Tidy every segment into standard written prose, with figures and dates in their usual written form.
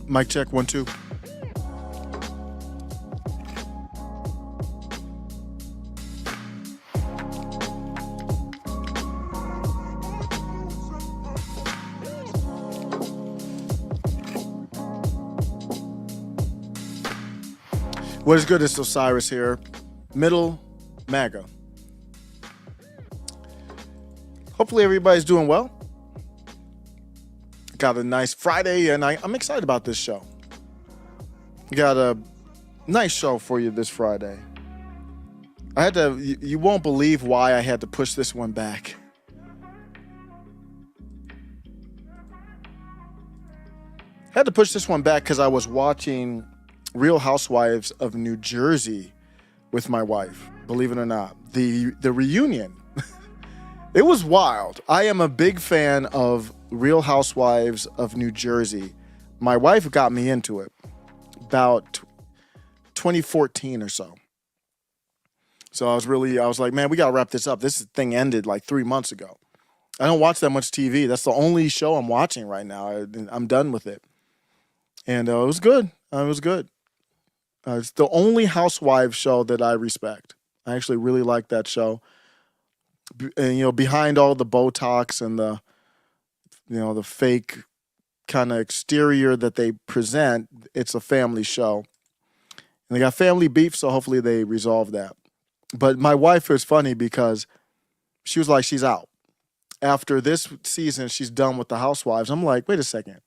Mic check, 1, 2. What is good? It's Osiris here. Middle MAGA. Hopefully everybody's doing well. Got a nice Friday, and I'm excited about this show. Got a nice show for you this Friday. You won't believe why I had to push this one back. I had to push this one back because I was watching Real Housewives of New Jersey with my wife, believe it or not. The reunion. It was wild. I am a big fan of Real Housewives of New Jersey. My wife got me into it about 2014 or so. So I was like, man, we got to wrap this up. This thing ended like 3 months ago. I don't watch that much TV. That's the only show I'm watching right now. I'm done with it. And it was good. It was good. It's the only Housewives show that I respect. I actually really like that show. And, behind all the Botox and the fake kind of exterior that they present, it's a family show. And they got family beef, so hopefully they resolve that. But my wife was funny because she was like, she's out. After this season, she's done with the Housewives. I'm like, wait a second.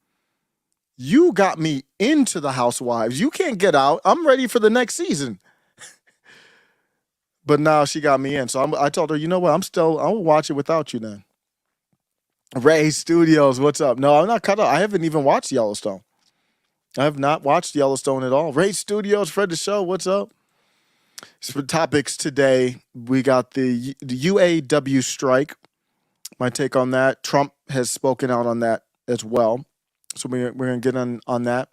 You got me into the Housewives. You can't get out. I'm ready for the next season. But now she got me in. So I told her, you know what? I'll watch it without you then. Ray Studios, what's up? No, I'm not cut out. I haven't even watched Yellowstone. I have not watched Yellowstone at all. Ray Studios, Fred the Show, what's up? So for topics today, we got the UAW strike. My take on that. Trump has spoken out on that as well. So we're going to get on that.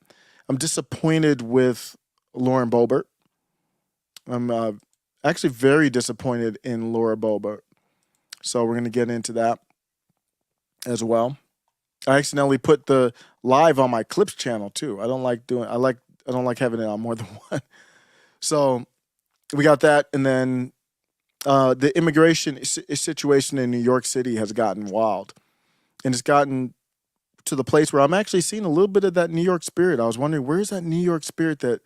I'm disappointed with Lauren Boebert. I'm actually very disappointed in Laura Boebert. So we're going to get into that as well. I accidentally put the live on my clips channel too. I don't like having it on more than one. So we got that. And then the immigration situation in New York City has gotten wild. And it's gotten to the place where I'm actually seeing a little bit of that New York spirit. I was wondering, where's that New York spirit that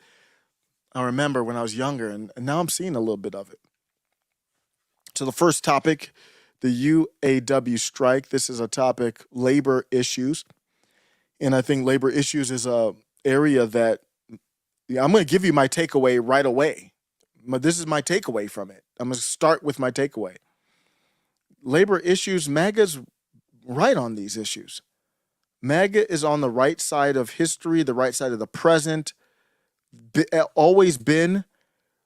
I remember when I was younger? And now I'm seeing a little bit of it. So the first topic, the UAW strike. This is a topic, labor issues. And I think labor issues is a area that I'm going to give you my takeaway right away. This is my takeaway from it. I'm going to start with my takeaway. Labor issues, MAGA's right on these issues. MAGA is on the right side of history, the right side of the present, always been.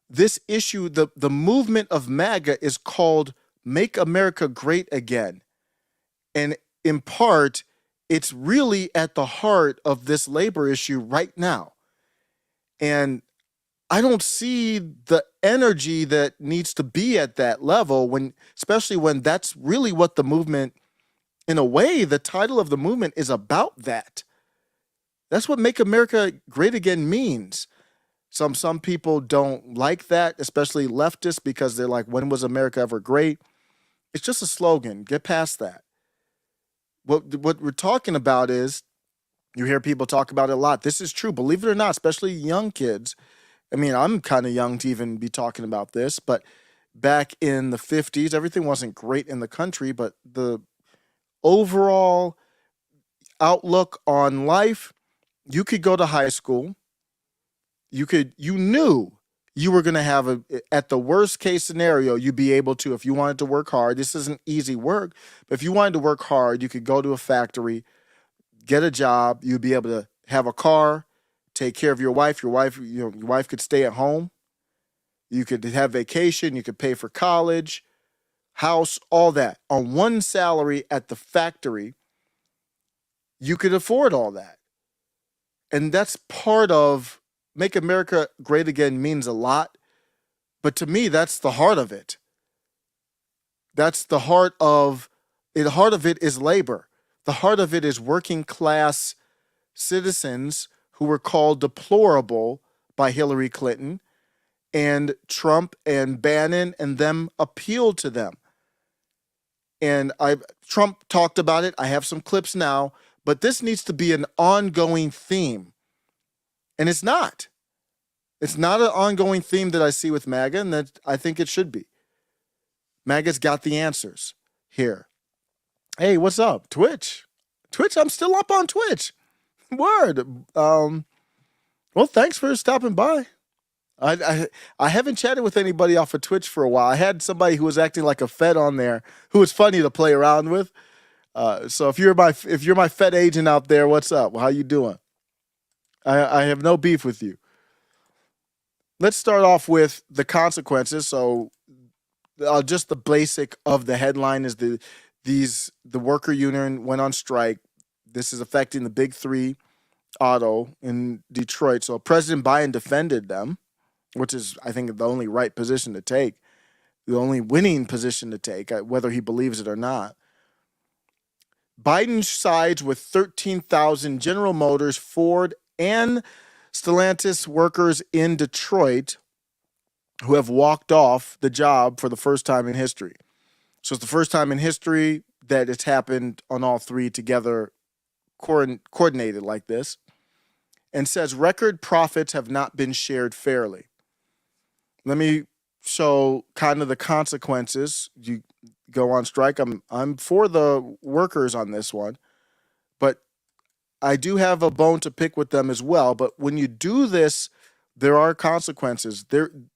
This issue, the movement of MAGA is called Make America Great Again. And in part, it's really at the heart of this labor issue right now. And I don't see the energy that needs to be at that level, especially when that's really what the movement, in a way, the title of the movement is about that. That's what Make America Great Again means. Some people don't like that, especially leftists, because they're like, when was America ever great? It's just a slogan. Get past that. What we're talking about is, you hear people talk about it a lot. This is true, believe it or not, especially young kids. I mean, I'm kind of young to even be talking about this, but back in the 50s, everything wasn't great in the country, but the overall outlook on life, you could go to high school. You knew you were going to have at the worst case scenario, you'd be able to, if you wanted to work hard, this isn't easy work, but if you wanted to work hard, you could go to a factory, get a job, you'd be able to have a car, take care of your wife. Your wife could stay at home. You could have vacation. You could pay for college, house, all that. On one salary at the factory, you could afford all that. And that's part of Make America Great Again means a lot. But to me, that's the heart of it. That's the heart of it. The heart of it is labor. The heart of it is working class citizens who were called deplorable by Hillary Clinton, and Trump and Bannon and them appealed to them. And Trump talked about it. I have some clips now, but this needs to be an ongoing theme. And it's not. It's not an ongoing theme that I see with MAGA, and that I think it should be. MAGA's got the answers here. Hey, what's up? Twitch, I'm still up on Twitch. Word. Well, thanks for stopping by. I haven't chatted with anybody off of Twitch for a while. I had somebody who was acting like a Fed on there who was funny to play around with. So if you're my Fed agent out there, what's up? How you doing? I have no beef with you. Let's start off with the consequences. So just the basic of the headline is the worker union went on strike. This is affecting the big three auto in Detroit. So President Biden defended them, which is, I think, the only right position to take, the only winning position to take, whether he believes it or not. Biden sides with 13,000 General Motors, Ford, and Stellantis workers in Detroit who have walked off the job for the first time in history. So it's the first time in history that it's happened on all three together, coordinated like this, and says record profits have not been shared fairly. Let me show kind of the consequences. You go on strike. I'm for the workers on this one, but I do have a bone to pick with them as well. But when you do this, there are consequences.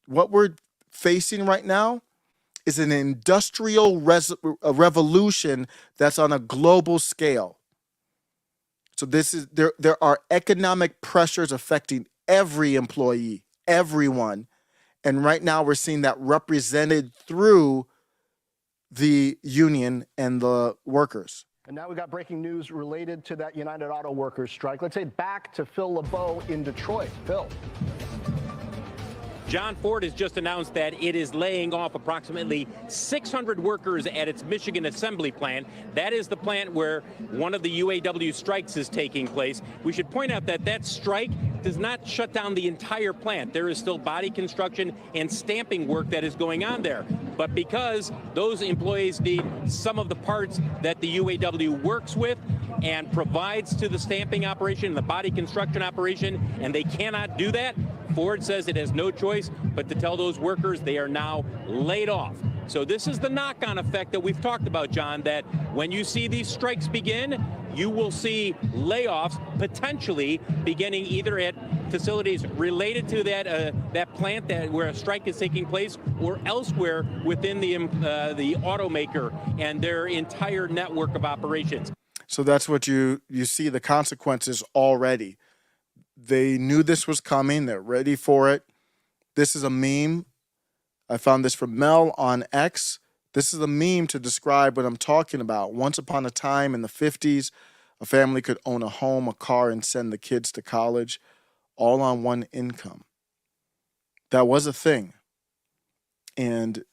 What we're facing right now is an industrial revolution that's on a global scale. So there are economic pressures affecting every employee, everyone. And right now we're seeing that represented through the union and the workers. And now we got breaking news related to that United Auto Workers strike. Let's say back to Phil LeBeau in Detroit. Phil. John Ford has just announced that it is laying off approximately 600 workers at its Michigan assembly plant. That is the plant where one of the UAW strikes is taking place. We should point out that that strike does not shut down the entire plant. There is still body construction and stamping work that is going on there. But because those employees need some of the parts that the UAW works with and provides to the stamping operation and the body construction operation, and they cannot do that, Ford says it has no choice but to tell those workers they are now laid off. So this is the knock-on effect that we've talked about, John, that when you see these strikes begin, you will see layoffs potentially beginning either at facilities related to that plant where a strike is taking place, or elsewhere within the automaker and their entire network of operations. So that's what you see the consequences already. They knew this was coming. They're ready for it. This is a meme. I found this from Mel on X. This is a meme to describe what I'm talking about. Once upon a time in the 50s, a family could own a home, a car, and send the kids to college, all on one income. That was a thing. And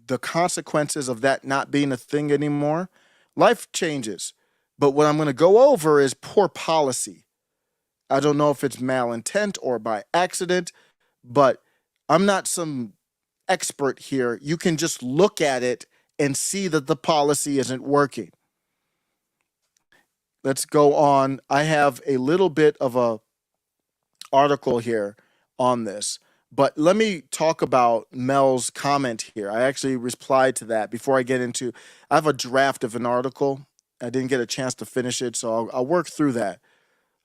the consequences of that not being a thing anymore, life changes. But what I'm going to go over is poor policy. I don't know if it's malintent or by accident, but I'm not some expert here. You can just look at it and see that the policy isn't working. Let's go on. I have a little bit of a article here on this, but let me talk about Mel's comment here. I actually replied to that before I get into, I have a draft of an article. I didn't get a chance to finish it, so I'll work through that.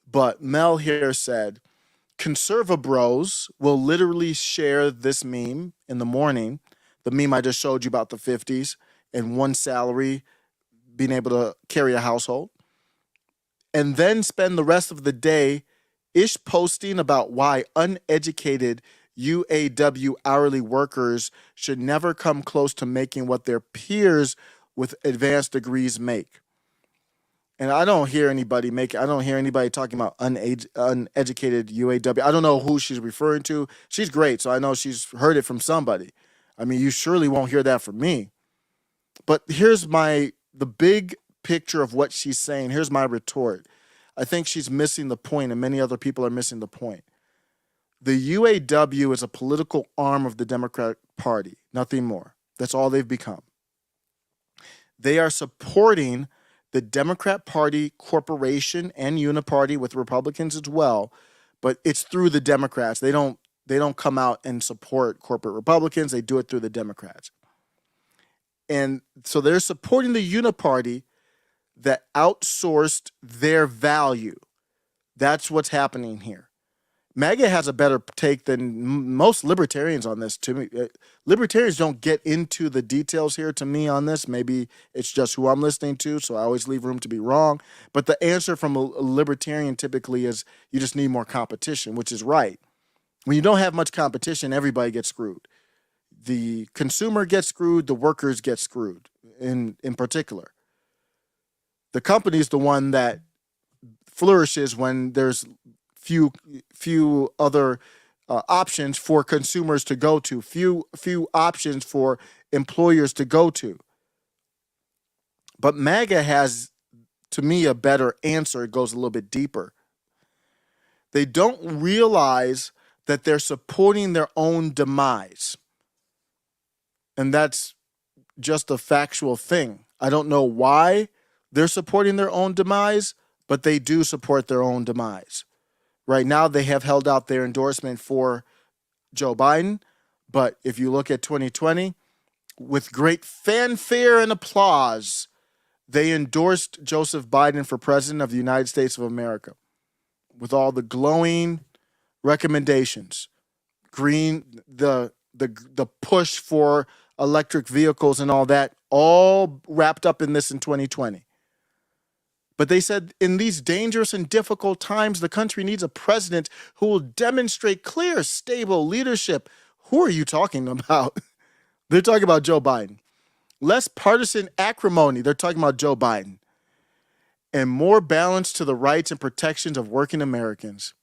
But Mel here said, Conserva Bros will literally share this meme in the morning, the meme I just showed you about the 50s, and one salary being able to carry a household, and then spend the rest of the day posting about why uneducated UAW hourly workers should never come close to making what their peers with advanced degrees make. And I don't hear anybody talking about uneducated UAW. I don't know who she's referring to. She's great, so I know she's heard it from somebody. I mean, you surely won't hear that from me. But here's the big picture of what she's saying. Here's my retort. I think she's missing the point, and many other people are missing the point. The UAW is a political arm of the Democratic Party, nothing more. That's all they've become. They are supporting the Democrat Party corporation and uniparty with Republicans as well, but it's through the Democrats. They don't come out and support corporate Republicans. They do it through the Democrats. And so they're supporting the uniparty that outsourced their value. That's what's happening here. MAGA has a better take than most libertarians on this. To me, libertarians don't get into the details here to me on this. Maybe it's just who I'm listening to, so I always leave room to be wrong. But the answer from a libertarian typically is you just need more competition, which is right. When you don't have much competition, everybody gets screwed. The consumer gets screwed, the workers get screwed in particular. The company is the one that flourishes when there's few other options for consumers to go to, few options for employers to go to. But MAGA has, to me, a better answer. It goes a little bit deeper. They don't realize that they're supporting their own demise. And that's just a factual thing. I don't know why they're supporting their own demise, but they do support their own demise. Right now, they have held out their endorsement for Joe Biden. But if you look at 2020, with great fanfare and applause, they endorsed Joseph Biden for president of the United States of America with all the glowing recommendations. The push for electric vehicles and all that, all wrapped up in this in 2020. But they said in these dangerous and difficult times, the country needs a president who will demonstrate clear, stable leadership. Who are you talking about? They're talking about Joe Biden. Less partisan acrimony. They're talking about Joe Biden. And more balance to the rights and protections of working Americans,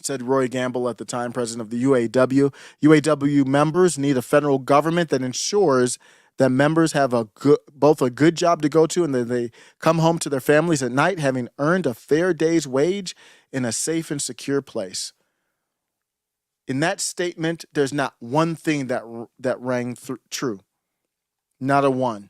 said Roy Gamble at the time, president of the UAW. UAW members need a federal government that ensures that members have both a good job to go to and that they come home to their families at night having earned a fair day's wage in a safe and secure place. In that statement, there's not one thing that rang true. Not a one.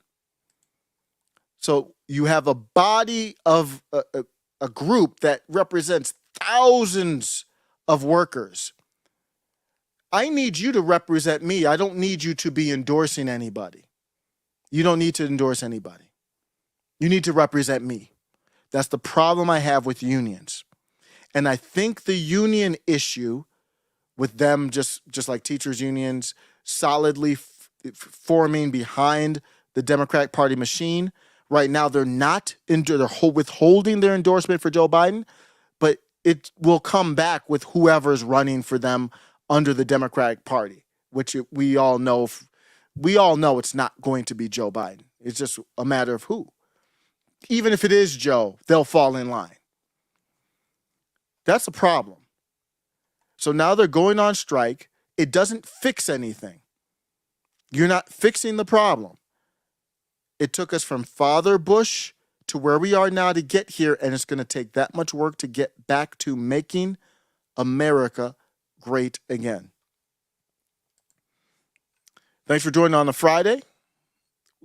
So you have a body of a group that represents thousands of workers. I need you to represent me. I don't need you to be endorsing anybody. You don't need to endorse anybody. You need to represent me. That's the problem I have with unions. And I think the union issue with them, just like teachers' unions, solidly forming behind the Democratic Party machine. Right now, they're withholding their endorsement for Joe Biden, but it will come back with whoever's running for them under the Democratic Party, which we all know it's not going to be Joe Biden. It's just a matter of who. Even if it is Joe, they'll fall in line. That's a problem. So now they're going on strike. It doesn't fix anything. You're not fixing the problem. It took us from Father Bush to where we are now to get here, and it's going to take that much work to get back to making America great again. Thanks for joining on a Friday.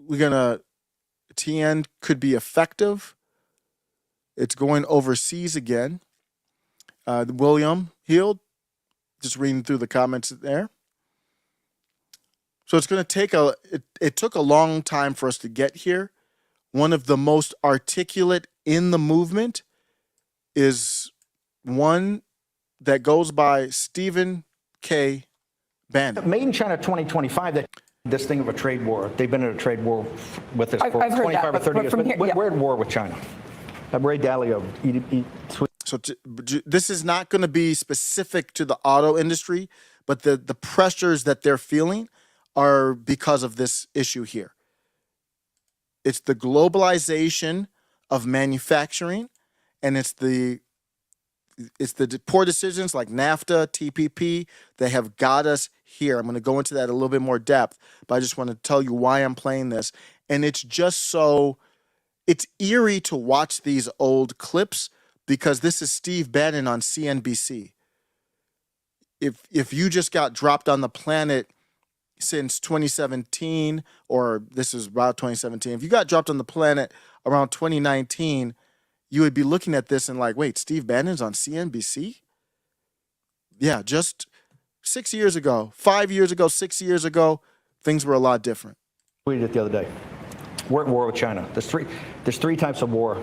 TN could be effective. It's going overseas again. William Heald, just reading through the comments there. So it's going to take it took a long time for us to get here. One of the most articulate in the movement is one that goes by Stephen K. Bannon. Made in China 2025, that this thing of a trade war. They've been in a trade war with us for I've heard 25 that, or 30 years. from here, yeah. We're at war with China. Ray Dalio. So this is not going to be specific to the auto industry, but the pressures that they're feeling are because of this issue here. It's the globalization of manufacturing, and it's the poor decisions like NAFTA, TPP, that have got us here. I'm going to go into that a little bit more depth, but I just want to tell you why I'm playing this. And it's just it's eerie to watch these old clips because this is Steve Bannon on CNBC. If you just got dropped on the planet since 2017, or this is about 2017, if you got dropped on the planet around 2019, you would be looking at this and like, wait, Steve Bannon's on CNBC? Yeah, just 6 years ago, 5 years ago, 6 years ago, things were a lot different. Tweeted it the other day. We're at war with China. There's three types of war.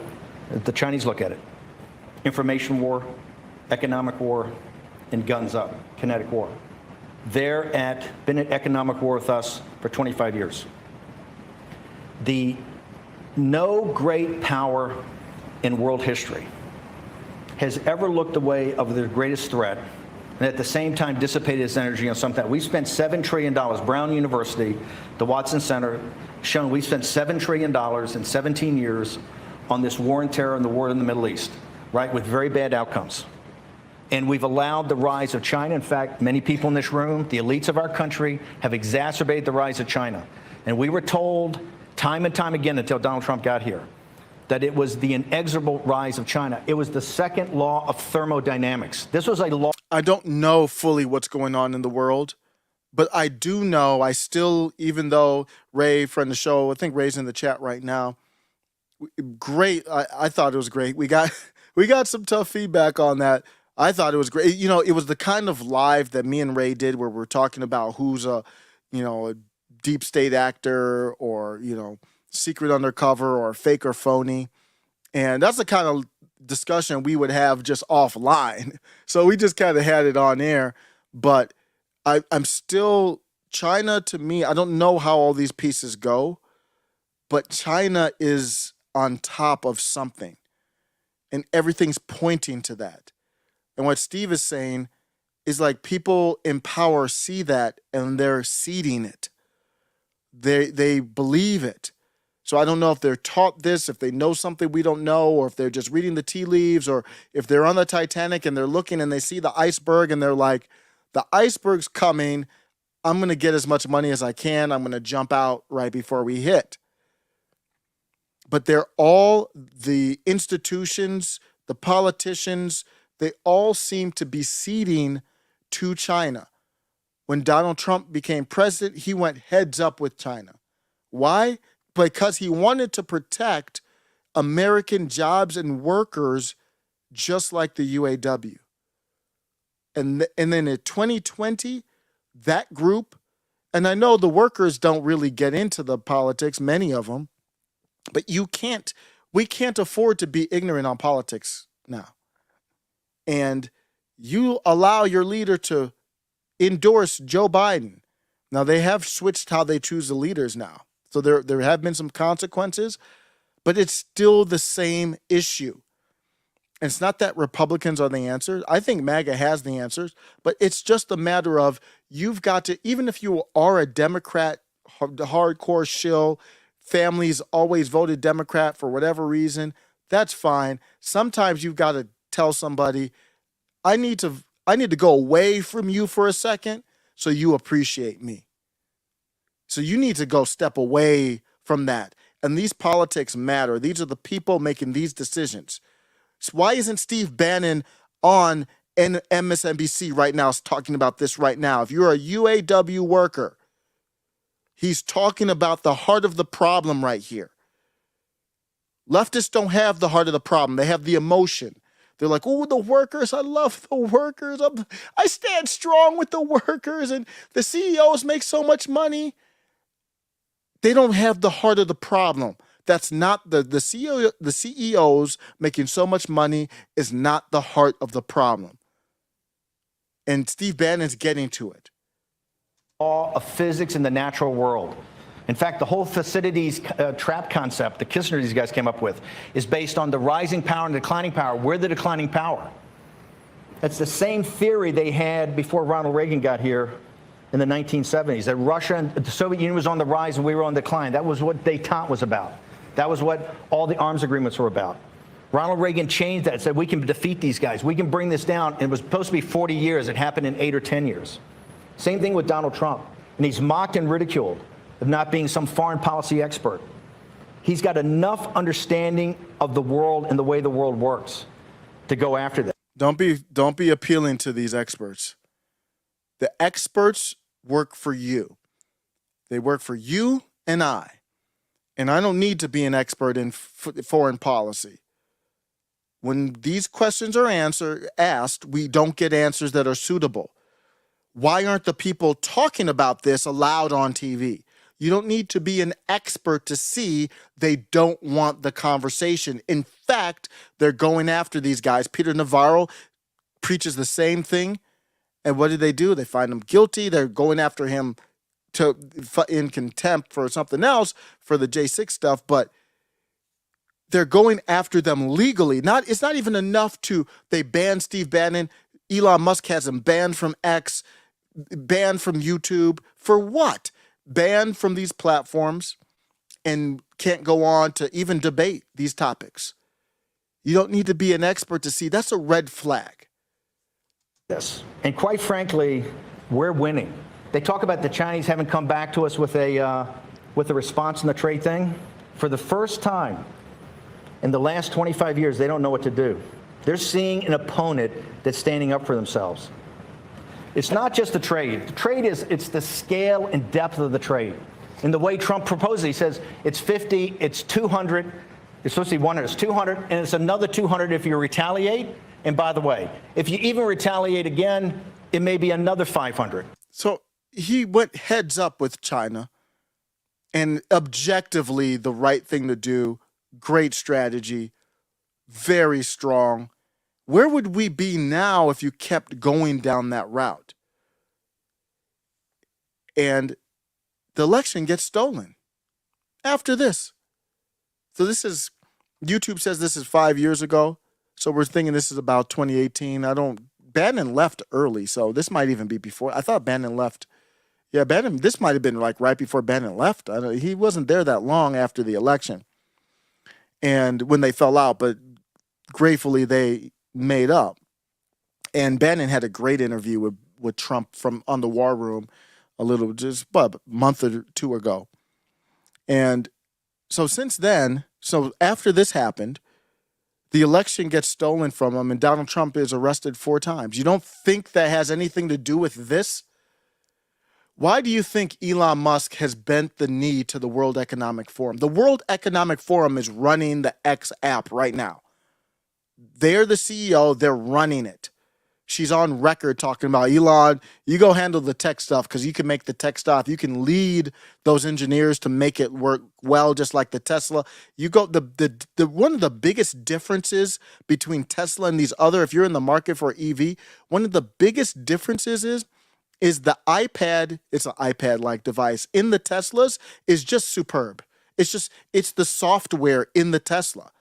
The Chinese look at it: information war, economic war, and guns up, kinetic war. They're been at economic war with us for 25 years. No great power in world history has ever looked away of their greatest threat and at the same time dissipated its energy on something. We spent $7 trillion. Brown University, the Watson Center, shown we spent $7 trillion in 17 years on this war on terror and the war in the Middle East, right, with very bad outcomes. And we've allowed the rise of China. In fact, many people in this room, the elites of our country, have exacerbated the rise of China. And we were told time and time again until Donald Trump got here that it was the inexorable rise of China. It was the second law of thermodynamics. This was a law. I don't know fully what's going on in the world, but I do know, I still, even though Ray, friend of the show, I think Ray's in the chat right now, great. I thought it was great. We got some tough feedback on that. I thought it was great. You know, it was the kind of live that me and Ray did where we're talking about who's a deep state actor or, secret undercover or fake or phony. And that's the kind of discussion we would have just offline. So we just kind of had it on air. But I'm still, China to me, I don't know how all these pieces go, but China is on top of something. And everything's pointing to that. And what Steve is saying is like people in power see that and they're seeding it. They believe it. So I don't know if they're taught this, if they know something we don't know, or if they're just reading the tea leaves, or if they're on the Titanic and they're looking and they see the iceberg and they're like, the iceberg's coming. I'm going to get as much money as I can. I'm going to jump out right before we hit. But they're all the institutions, the politicians, they all seem to be ceding to China. When Donald Trump became president, he went heads up with China. Why? Because he wanted to protect American jobs and workers just like the UAW. And then in 2020, that group, and I know the workers don't really get into the politics, many of them, but we can't afford to be ignorant on politics now. And you allow your leader to endorse Joe Biden. Now, they have switched how they choose the leaders now. So there have been some consequences, but it's still the same issue. And it's not that Republicans are the answer. I think MAGA has the answers, but it's just a matter of you've got to, even if you are a Democrat, hardcore shill, families always voted Democrat for whatever reason, that's fine. Sometimes you've got to tell somebody, I need to go away from you for a second so you appreciate me. So you need to go step away from that. And these politics matter. These are the people making these decisions. So why isn't Steve Bannon on MSNBC right now talking about this right now? If you're a UAW worker, he's talking about the heart of the problem right here. Leftists don't have the heart of the problem. They have the emotion. They're like, oh, the workers, I love the workers. I stand strong with the workers, and the CEOs make so much money. They don't have the heart of the problem. That's not the CEOs making so much money is not the heart of the problem. And Steve Bannon's getting to it. Law of physics in the natural world. In fact, the whole Thucydides trap concept that Kissinger, these guys came up with, is based on the rising power and declining power. We're the declining power. That's the same theory they had before Ronald Reagan got here in the 1970s, that Russia and the Soviet Union was on the rise and we were on decline. That was what détente was about. That was what all the arms agreements were about. Ronald Reagan changed that and said, we can defeat these guys. We can bring this down. And it was supposed to be 40 years. It happened in 8 or 10 years. Same thing with Donald Trump. And he's mocked and ridiculed of not being some foreign policy expert. He's got enough understanding of the world and the way the world works to go after that. Don't be appealing to these experts. The experts work for you. They work for you and I. And I don't need to be an expert in foreign policy. When these questions are asked, we don't get answers that are suitable. Why aren't the people talking about this allowed on TV? You don't need to be an expert to see they don't want the conversation. In fact, they're going after these guys. Peter Navarro preaches the same thing. And what do? They find him guilty. They're going after him in contempt for something else, for the J6 stuff, but they're going after them legally. It's not even enough they banned Steve Bannon. Elon Musk has him banned from X, banned from YouTube. For what? Banned from these platforms and can't go on to even debate these topics. You don't need to be an expert to see that's a red flag. Yes. And quite frankly, we're winning. They talk about the Chinese haven't come back to us with a response on the trade thing. For the first time in the last 25 years, they don't know what to do. They're seeing an opponent that's standing up for themselves. It's not just the trade. The trade it's the scale and depth of the trade. And the way Trump proposes, he says it's 50, it's 200, it's supposed to be 100, it's 200, and it's another 200 if you retaliate. And by the way, if you even retaliate again, it may be another 500. So he went heads up with China, and objectively the right thing to do. Great strategy, very strong. Where would we be now if you kept going down that route? And the election gets stolen after this. So YouTube says this is 5 years ago. So we're thinking this is about 2018. Bannon left early, so this might even be before. I thought Bannon left. Yeah, this might have been like right before Bannon left. He wasn't there that long after the election. And when they fell out, but gratefully they made up. And Bannon had a great interview with Trump on the War Room just a month or two ago. And so since then, after this happened, the election gets stolen from him and Donald Trump is arrested 4 times. You don't think that has anything to do with this? Why do you think Elon Musk has bent the knee to the World Economic Forum? The World Economic Forum is running the X app right now. They're the CEO. They're running it. She's on record talking about, Elon, you go handle the tech stuff because you can make the tech stuff. You can lead those engineers to make it work well, just like the Tesla. You go one of the biggest differences between Tesla and these other, if you're in the market for EV, one of the biggest differences is the iPad. It's an iPad-like device in the Teslas is just superb. It's the software in the Tesla.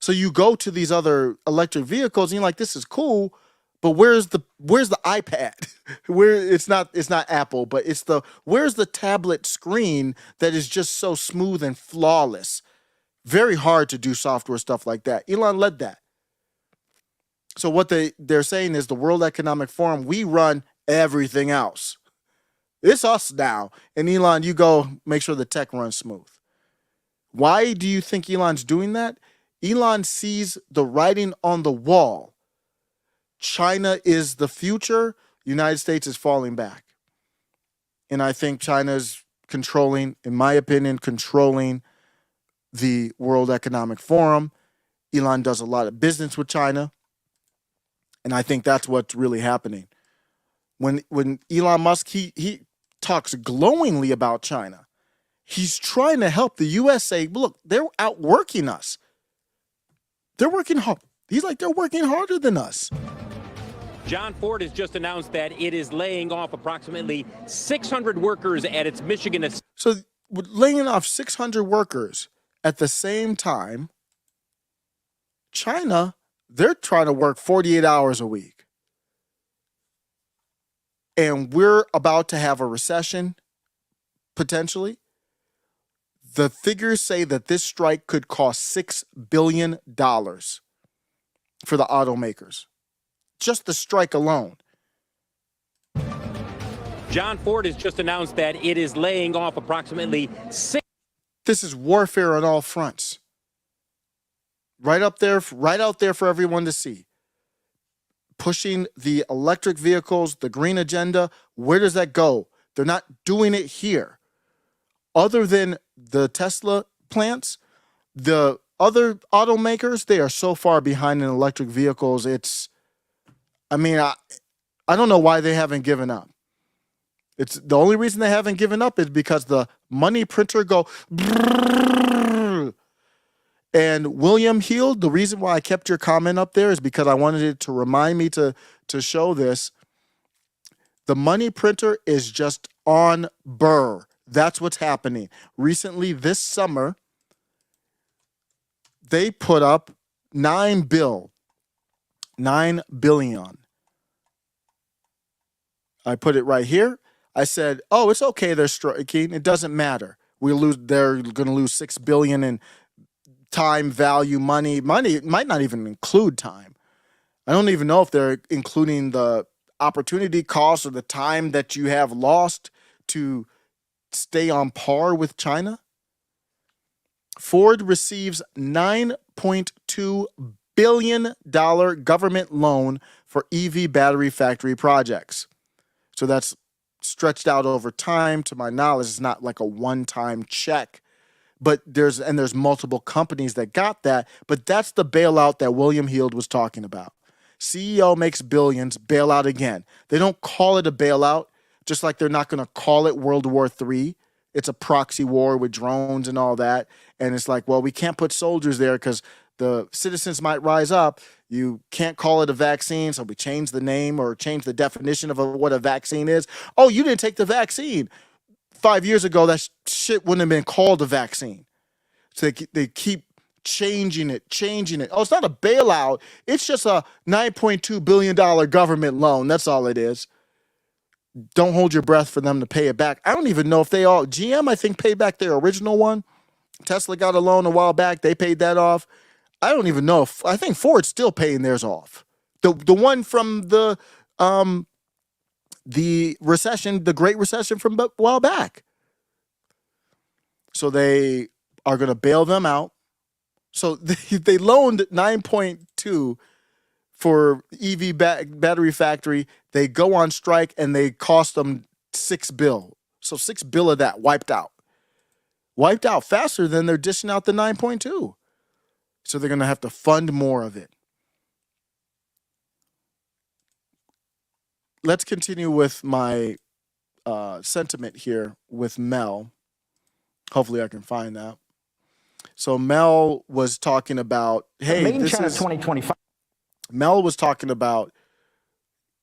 So you go to these other electric vehicles and you're like, this is cool. But where's the iPad? It's not Apple, but where's the tablet screen that is just so smooth and flawless? Very hard to do software stuff like that. Elon led that. So what they're saying is the World Economic Forum, we run everything else. It's us now. And Elon, you go make sure the tech runs smooth. Why do you think Elon's doing that? Elon sees the writing on the wall. China is the future. United States is falling back. And I think China's controlling the World Economic Forum. Elon does a lot of business with China. And I think that's what's really happening. When Elon Musk, he talks glowingly about China. He's trying to help the U.S. say, look, they're outworking us. They're working hard. He's like, they're working harder than us. John Ford has just announced that it is laying off approximately 600 workers at its Michigan. So laying off 600 workers at the same time, China, they're trying to work 48 hours a week. And we're about to have a recession, potentially. The figures say that this strike could cost $6 billion for the automakers. Just the strike alone. John Ford has just announced that it is laying off approximately 6. This is warfare on all fronts. Right out there for everyone to see. pushing the electric vehicles, the green agenda. Where does that go? They're not doing it here. Other than the Tesla plants, the other automakers, they are so far behind in electric vehicles. I don't know why they haven't given up. It's the only reason they haven't given up is because the money printer go brrrr. And William Heald, the reason why I kept your comment up there is because I wanted it to remind me to show this. The money printer is just on burr. That's what's happening. Recently, this summer, they put up $9 billion. I put it right here. I said, oh, it's okay they're striking. It doesn't matter. They're going to lose $6 billion in time value money. Money might not even include time. I don't even know if they're including the opportunity cost or the time that you have lost to stay on par with China. Ford receives $9.2 billion government loan for EV battery factory projects. So that's stretched out over time. To my knowledge, it's not like a one-time check. But there's multiple companies that got that. But that's the bailout that William Heald was talking about. CEO makes billions, bailout again. They don't call it a bailout, just like they're not going to call it World War III. It's a proxy war with drones and all that. And it's like, well, we can't put soldiers there because the citizens might rise up. You can't call it a vaccine, so we change the name or change the definition of what a vaccine is. Oh, you didn't take the vaccine. 5 years ago, that shit wouldn't have been called a vaccine. So they keep changing it. Oh, it's not a bailout. It's just a $9.2 billion government loan. That's all it is. Don't hold your breath for them to pay it back. I don't even know if GM, I think, paid back their original one. Tesla got a loan a while back. They paid that off. I don't even know I think Ford's still paying theirs off. The one from the recession, the Great Recession from a while back. So they are going to bail them out. So they loaned 9.2 for EV battery factory. They go on strike and they cost them $6 billion. So $6 billion of that wiped out faster than they're dishing out the 9.2. So they're going to have to fund more of it. Let's continue with my sentiment here with Mel. Hopefully I can find that. So Mel was talking about, hey, Made in China 2025. Mel was talking about,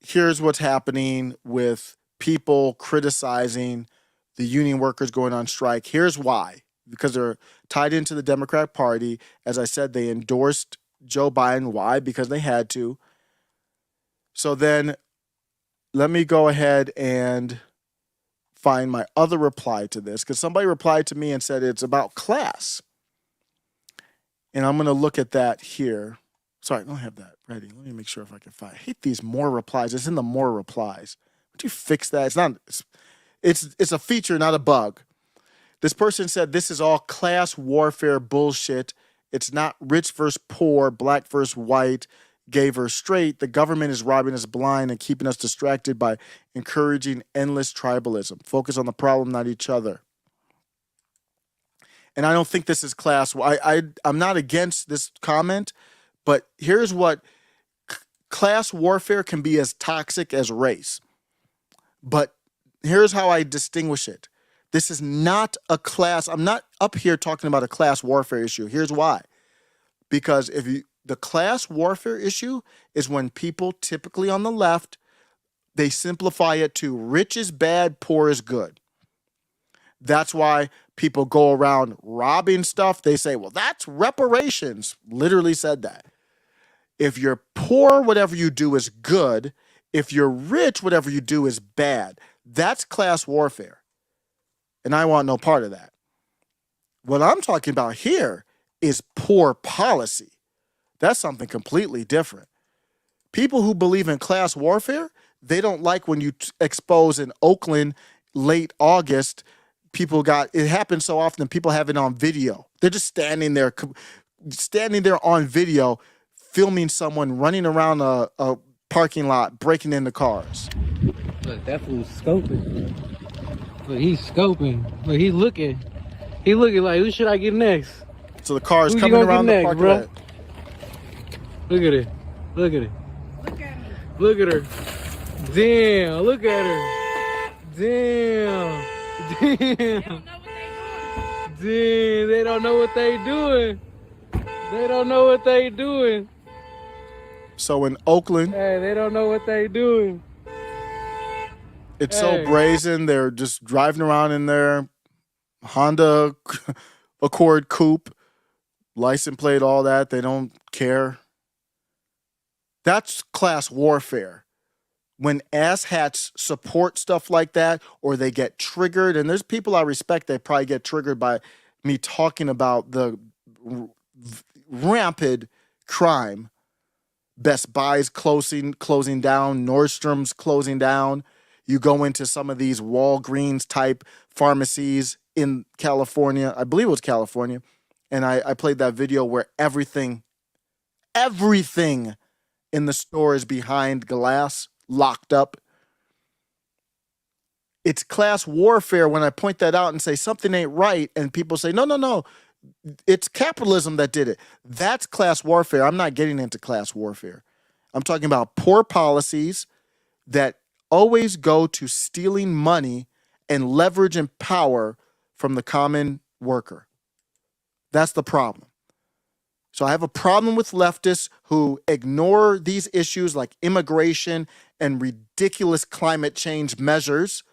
here's what's happening with people criticizing the union workers going on strike. Here's why. Because they're tied into the Democratic Party. As I said, they endorsed Joe Biden. Why? Because they had to. So then let me go ahead and find my other reply to this, because somebody replied to me and said it's about class. And I'm going to look at that here. Sorry, I don't have that ready. Let me make sure if I can find. I hate these more replies. It's in the more replies. Would you fix that? It's not. It's a feature, not a bug. This person said this is all class warfare bullshit. It's not rich versus poor, black versus white, gay versus straight. The government is robbing us blind and keeping us distracted by encouraging endless tribalism. Focus on the problem, not each other. And I don't think this is class. I'm not against this comment, but here's what class warfare can be as toxic as race. But here's how I distinguish it. This is not a class. I'm not up here talking about a class warfare issue. Here's why. Because the class warfare issue is when people, typically on the left, they simplify it to rich is bad, poor is good. That's why people go around robbing stuff. They say, well, that's reparations. Literally said that. If you're poor, whatever you do is good. If you're rich, whatever you do is bad. That's class warfare. And I want no part of that. What I'm talking about here is poor policy. That's something completely different. People who believe in class warfare, they don't like when you expose in Oakland late August, it happens so often, people have it on video. They're just standing there on video, filming someone running around a parking lot breaking into cars. Look, that fool's scoping. Look, he's scoping. Look, he's looking. He looking like, who should I get next? So the car is Who you coming gonna around get the next, parking bro? lot. Look at it. Look at it. Look at her. Damn, look at her. Damn. Damn. Damn, they don't know what they doing. They don't know what they doing. So in Oakland, Hey, they don't know what they doing. it's Hey. so brazen. They're just driving around in their Honda Accord coupe, license plate, all that. They don't care. That's class warfare. When asshats support stuff like that, or they get triggered, and there's people I respect that probably get triggered by me talking about the rampant crime. Best Buy's closing down, Nordstrom's closing down. You go into some of these Walgreens type pharmacies in California, I believe it was California, and I played that video where everything in the store is behind glass, locked up. It's class warfare when I point that out and say something ain't right, and people say, no, it's capitalism that did it. That's class warfare. I'm not getting into class warfare. I'm talking about poor policies that always go to stealing money and leverage and power from the common worker. That's the problem. So I have a problem with leftists who ignore these issues like immigration and ridiculous climate change measures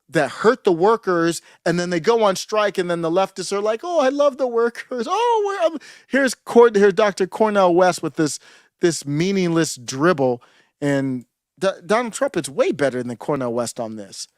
that hurt the workers, and then they go on strike, and then the leftists are like, "Oh, I love the workers." Oh, here's Dr. Cornel West with this meaningless dribble, and Donald Trump is way better than Cornel West on this.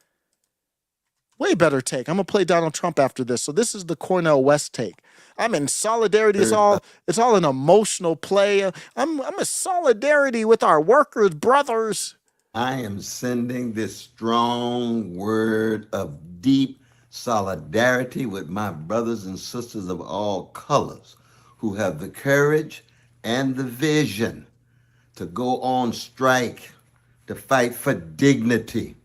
Way better take. I'm gonna play Donald Trump after this. So this is the Cornel West take. I'm in solidarity. It's all an emotional play. I'm in solidarity with our workers, brothers. I am sending this strong word of deep solidarity with my brothers and sisters of all colors who have the courage and the vision to go on strike, to fight for dignity,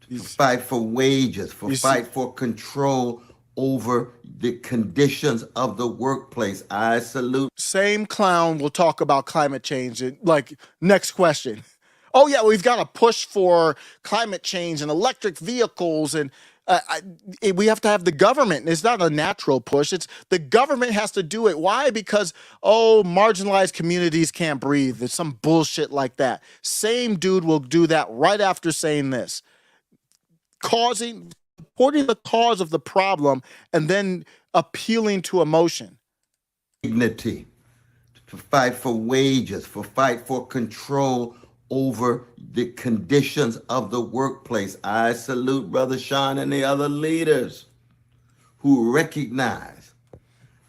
to fight for wages, fight for control over the conditions of the workplace. I salute. Same clown will talk about climate change. Like, next question. Oh, yeah, we've got to push for climate change and electric vehicles, and we have to have the government. It's not a natural push. It's the government has to do it. Why? Because, marginalized communities can't breathe. There's some bullshit like that. Same dude will do that right after saying this. Supporting the cause of the problem and then appealing to emotion. Dignity, to fight for wages, fight for control over the conditions of the workplace. I salute Brother Sean and the other leaders who recognize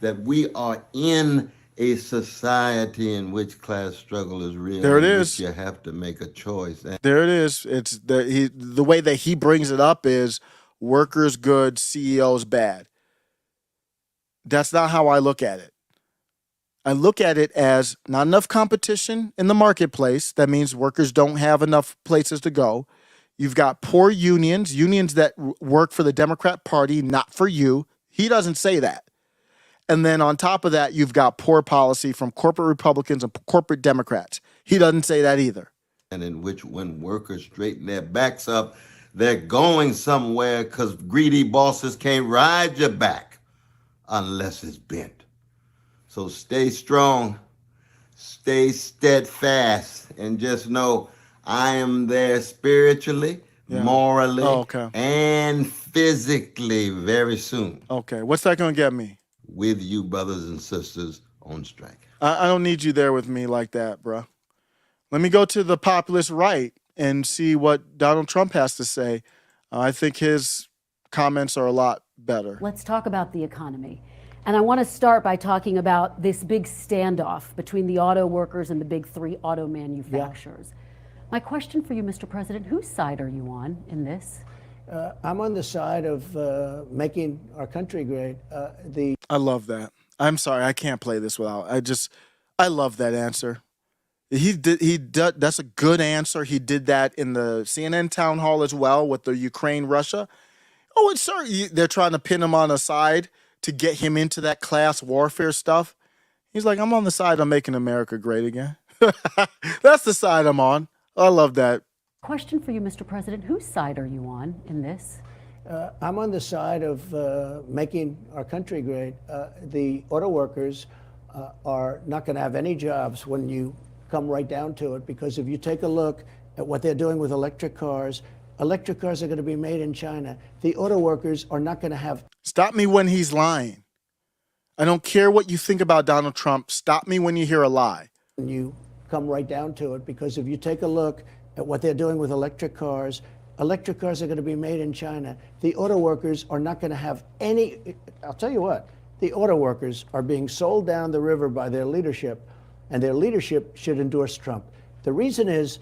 that we are in a society in which class struggle is real. There it is. You have to make a choice. There it is. It's the way that he brings it up is workers good, CEOs bad. That's not how I look at it. I look at it as not enough competition in the marketplace. That means workers don't have enough places to go. You've got poor unions that work for the Democrat Party, not for you. He doesn't say that. And then on top of that, you've got poor policy from corporate Republicans and corporate Democrats. He doesn't say that either. And in which when workers straighten their backs up, they're going somewhere because greedy bosses can't ride your back unless it's bent. So stay strong, stay steadfast, and just know I am there spiritually, morally, and physically very soon. Okay, what's that going to get me? With you, brothers and sisters, on strike. I don't need you there with me like that, bro. Let me go to the populist right and see what Donald Trump has to say. I think his comments are a lot better. Let's talk about the economy. And I want to start by talking about this big standoff between the auto workers and the big three auto manufacturers. My question for you, Mr. President, whose side are you on in this? I'm on the side of making our country great. I love that. I'm sorry, I can't play this without. I love that answer. He did. That's a good answer. He did that in the CNN town hall as well with the Ukraine Russia. Oh, and sir, they're trying to pin him on a side to get him into that class warfare stuff. He's like, I'm on the side of making America great again. That's the side I'm on. I love that. Question for you, Mr. President. Whose side are you on in this? I'm on the side of making our country great. The auto workers are not going to have any jobs when you come right down to it, because if you take a look at what they're doing with electric cars are going to be made in China. The auto workers are not going to have. Stop me when he's lying. I don't care what you think about Donald Trump. Stop me when you hear a lie. When you come right down to it, because if you take a look at what they're doing with electric cars are going to be made in China. The auto workers are not going to have any. I'll tell you what, the auto workers are being sold down the river by their leadership, and their leadership should endorse Trump. The reason is,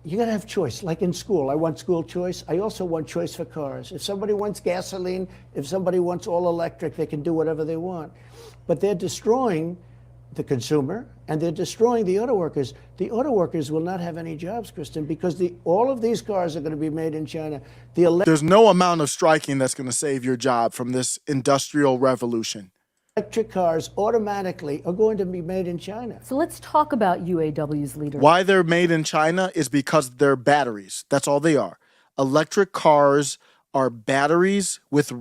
you got to have choice. Like in school, I want school choice. I also want choice for cars. If somebody wants gasoline, if somebody wants all electric, they can do whatever they want. But they're destroying the consumer, and they're destroying the auto workers. The auto workers will not have any jobs, Kristen, because all of these cars are going to be made in China. There's no amount of striking that's going to save your job from this industrial revolution. Electric cars automatically are going to be made in China. So let's talk about UAW's leader. Why they're made in China is because they're batteries. That's all they are. Electric cars are batteries with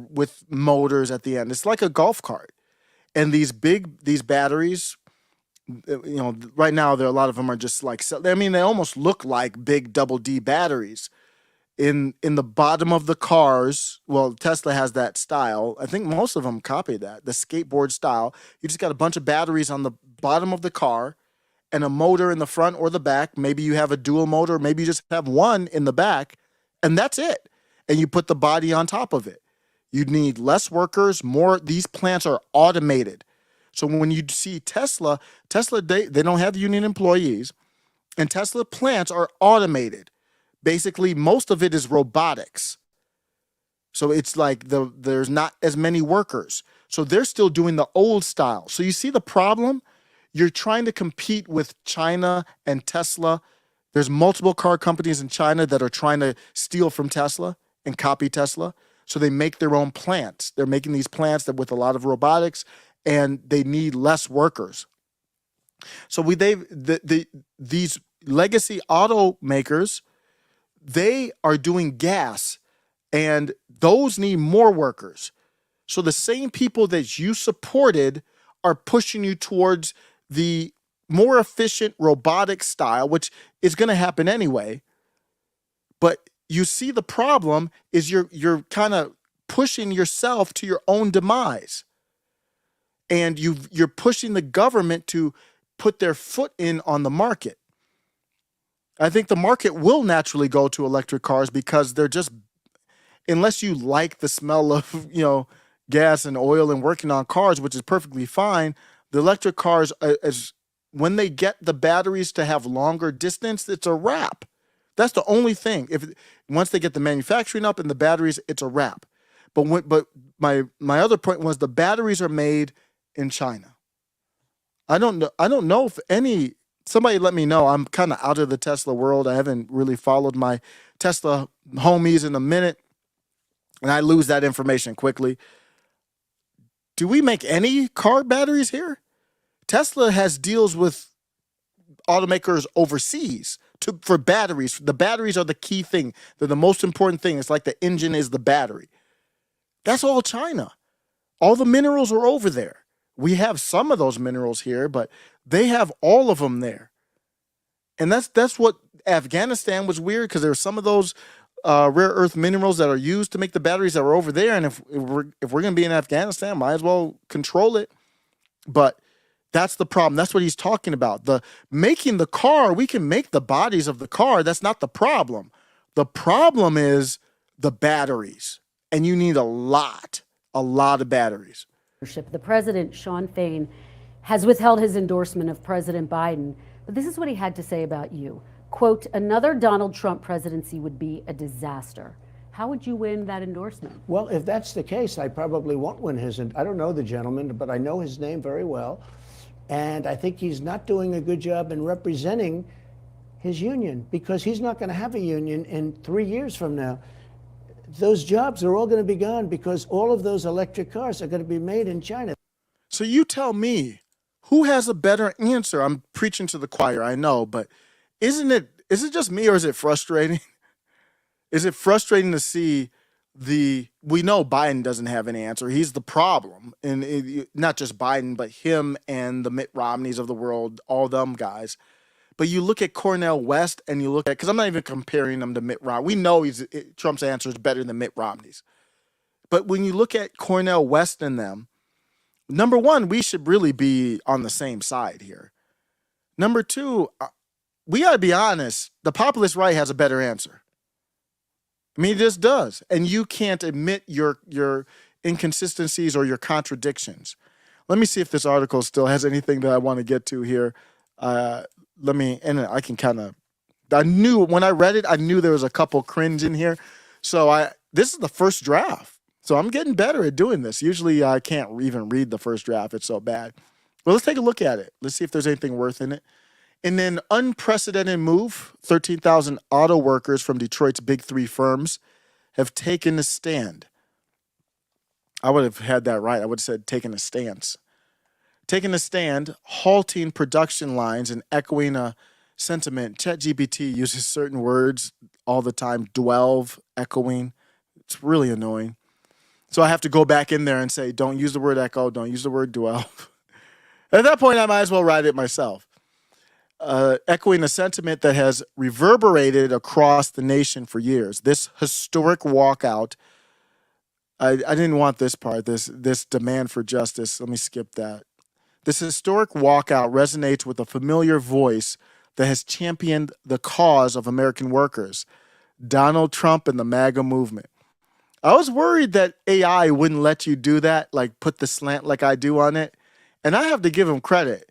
motors at the end. It's like a golf cart. And these batteries, you know, right now a lot of them are just like, I mean, they almost look like big double D batteries. In the bottom of the cars, well, Tesla has that style. I think most of them copy that, the skateboard style. You just got a bunch of batteries on the bottom of the car and a motor in the front or the back. Maybe you have a dual motor. Maybe you just have one in the back, and that's it. And you put the body on top of it. You need less workers, more. These plants are automated. So when you see Tesla, they don't have union employees, and Tesla plants are automated. Basically, most of it is robotics. So it's like there's not as many workers. So they're still doing the old style. So you see the problem? You're trying to compete with China and Tesla. There's multiple car companies in China that are trying to steal from Tesla and copy Tesla. So they make their own plants. They're making these plants that with a lot of robotics, and they need less workers. So these legacy automakers, they are doing gas, and those need more workers. So the same people that you supported are pushing you towards the more efficient robotic style, which is going to happen anyway. But you see the problem is you're kind of pushing yourself to your own demise. And you're pushing the government to put their foot in on the market. I think the market will naturally go to electric cars because they're just, unless you like the smell of, gas and oil and working on cars, which is perfectly fine, the electric cars, when they get the batteries to have longer distance, it's a wrap. That's the only thing. Once they get the manufacturing up and the batteries, it's a wrap. But my other point was the batteries are made in China. I don't know if any. Somebody let me know. I'm kind of out of the Tesla world. I haven't really followed my Tesla homies in a minute, and I lose that information quickly. Do we make any car batteries here? Tesla has deals with automakers overseas for batteries. The batteries are the key thing. They're the most important thing. It's like the engine is the battery. That's all China. All the minerals are over there. We have some of those minerals here, but they have all of them there. And that's what Afghanistan was weird, because there are some of those rare earth minerals that are used to make the batteries that are over there. And if we're going to be in Afghanistan, might as well control it. But that's the problem. That's what he's talking about. Making the car, we can make the bodies of the car. That's not the problem. The problem is the batteries. And you need a lot of batteries. The president, Sean Fain, has withheld his endorsement of President Biden, but this is what he had to say about you. Quote, another Donald Trump presidency would be a disaster. How would you win that endorsement? Well, if that's the case, I probably won't win his. I don't know the gentleman, but I know his name very well. And I think he's not doing a good job in representing his union, because he's not going to have a union in 3 years from now. Those jobs are all going to be gone because all of those electric cars are going to be made in China. So you tell me, who has a better answer? I'm preaching to the choir, I know, but is it just me, or is it frustrating? Is it frustrating to see we know Biden doesn't have any answer. He's the problem. And not just Biden, but him and the Mitt Romneys of the world, all them guys. But you look at Cornel West and you look at, because I'm not even comparing him to Mitt Romney. We know Trump's answer is better than Mitt Romney's. But when you look at Cornel West and them, number one, we should really be on the same side here. Number two, we got to be honest. The populist right has a better answer. I mean, it just does. And you can't admit your inconsistencies or your contradictions. Let me see if this article still has anything that I want to get to here. I knew when I read it, I knew there was a couple cringe in here. So this is the first draft. So I'm getting better at doing this. Usually I can't even read the first draft. It's so bad. Well, let's take a look at it. Let's see if there's anything worth in it. In an unprecedented move, 13,000 auto workers from Detroit's big three firms have taken a stand. I would have had that right. I would have said taken a stance. Taking a stand, halting production lines and echoing a sentiment. ChatGPT uses certain words all the time. Dwelve, echoing. It's really annoying. So I have to go back in there and say, don't use the word echo, don't use the word dwell. At that point, I might as well write it myself. Echoing a sentiment that has reverberated across the nation for years. This historic walkout, I didn't want this part, this demand for justice. Let me skip that. This historic walkout resonates with a familiar voice that has championed the cause of American workers, Donald Trump and the MAGA movement. I was worried that AI wouldn't let you do that, like put the slant like I do on it. And I have to give him credit.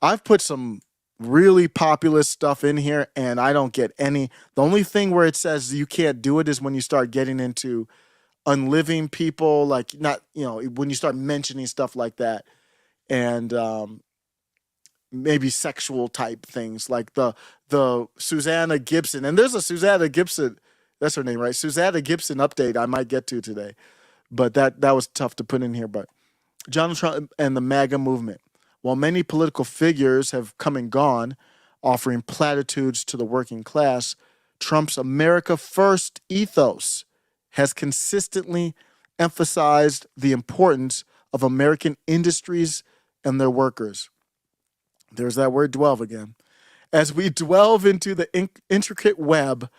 I've put some really populist stuff in here and I don't get any. The only thing where it says you can't do it is when you start getting into unliving people, like not, when you start mentioning stuff like that. And maybe sexual type things like the Susanna Gibson. And there's a Susanna Gibson, that's her name, right? Susanna Gibson update I might get to today. But that was tough to put in here. But Donald Trump and the MAGA movement. While many political figures have come and gone, offering platitudes to the working class, Trump's America First ethos has consistently emphasized the importance of American industries and their workers. There's that word delve again. As we delve into the intricate web,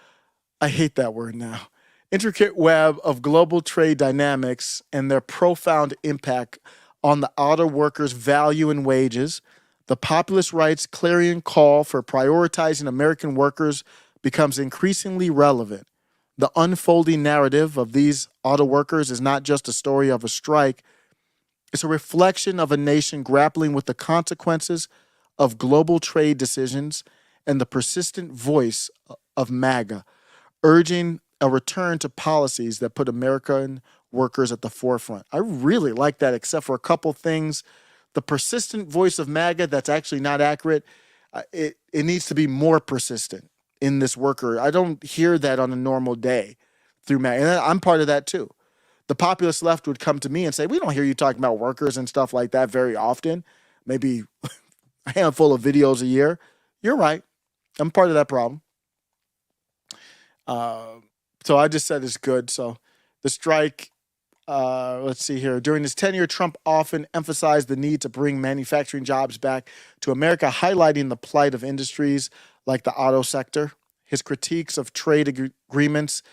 I hate that word now, intricate web of global trade dynamics and their profound impact on the auto workers' value and wages, the populist right's clarion call for prioritizing American workers becomes increasingly relevant. The unfolding narrative of these auto workers is not just a story of a strike, it's a reflection of a nation grappling with the consequences of global trade decisions and the persistent voice of MAGA, urging a return to policies that put American workers at the forefront. I really like that, except for a couple things. The persistent voice of MAGA, that's actually not accurate. It needs to be more persistent in this worker. I don't hear that on a normal day through MAGA. And I'm part of that too. The populist left would come to me and say, we don't hear you talking about workers and stuff like that very often. Maybe a handful of videos a year. You're right. I'm part of that problem. So I just said it's good. So the strike, let's see here. During his tenure, Trump often emphasized the need to bring manufacturing jobs back to America, highlighting the plight of industries like the auto sector. His critiques of trade agreements,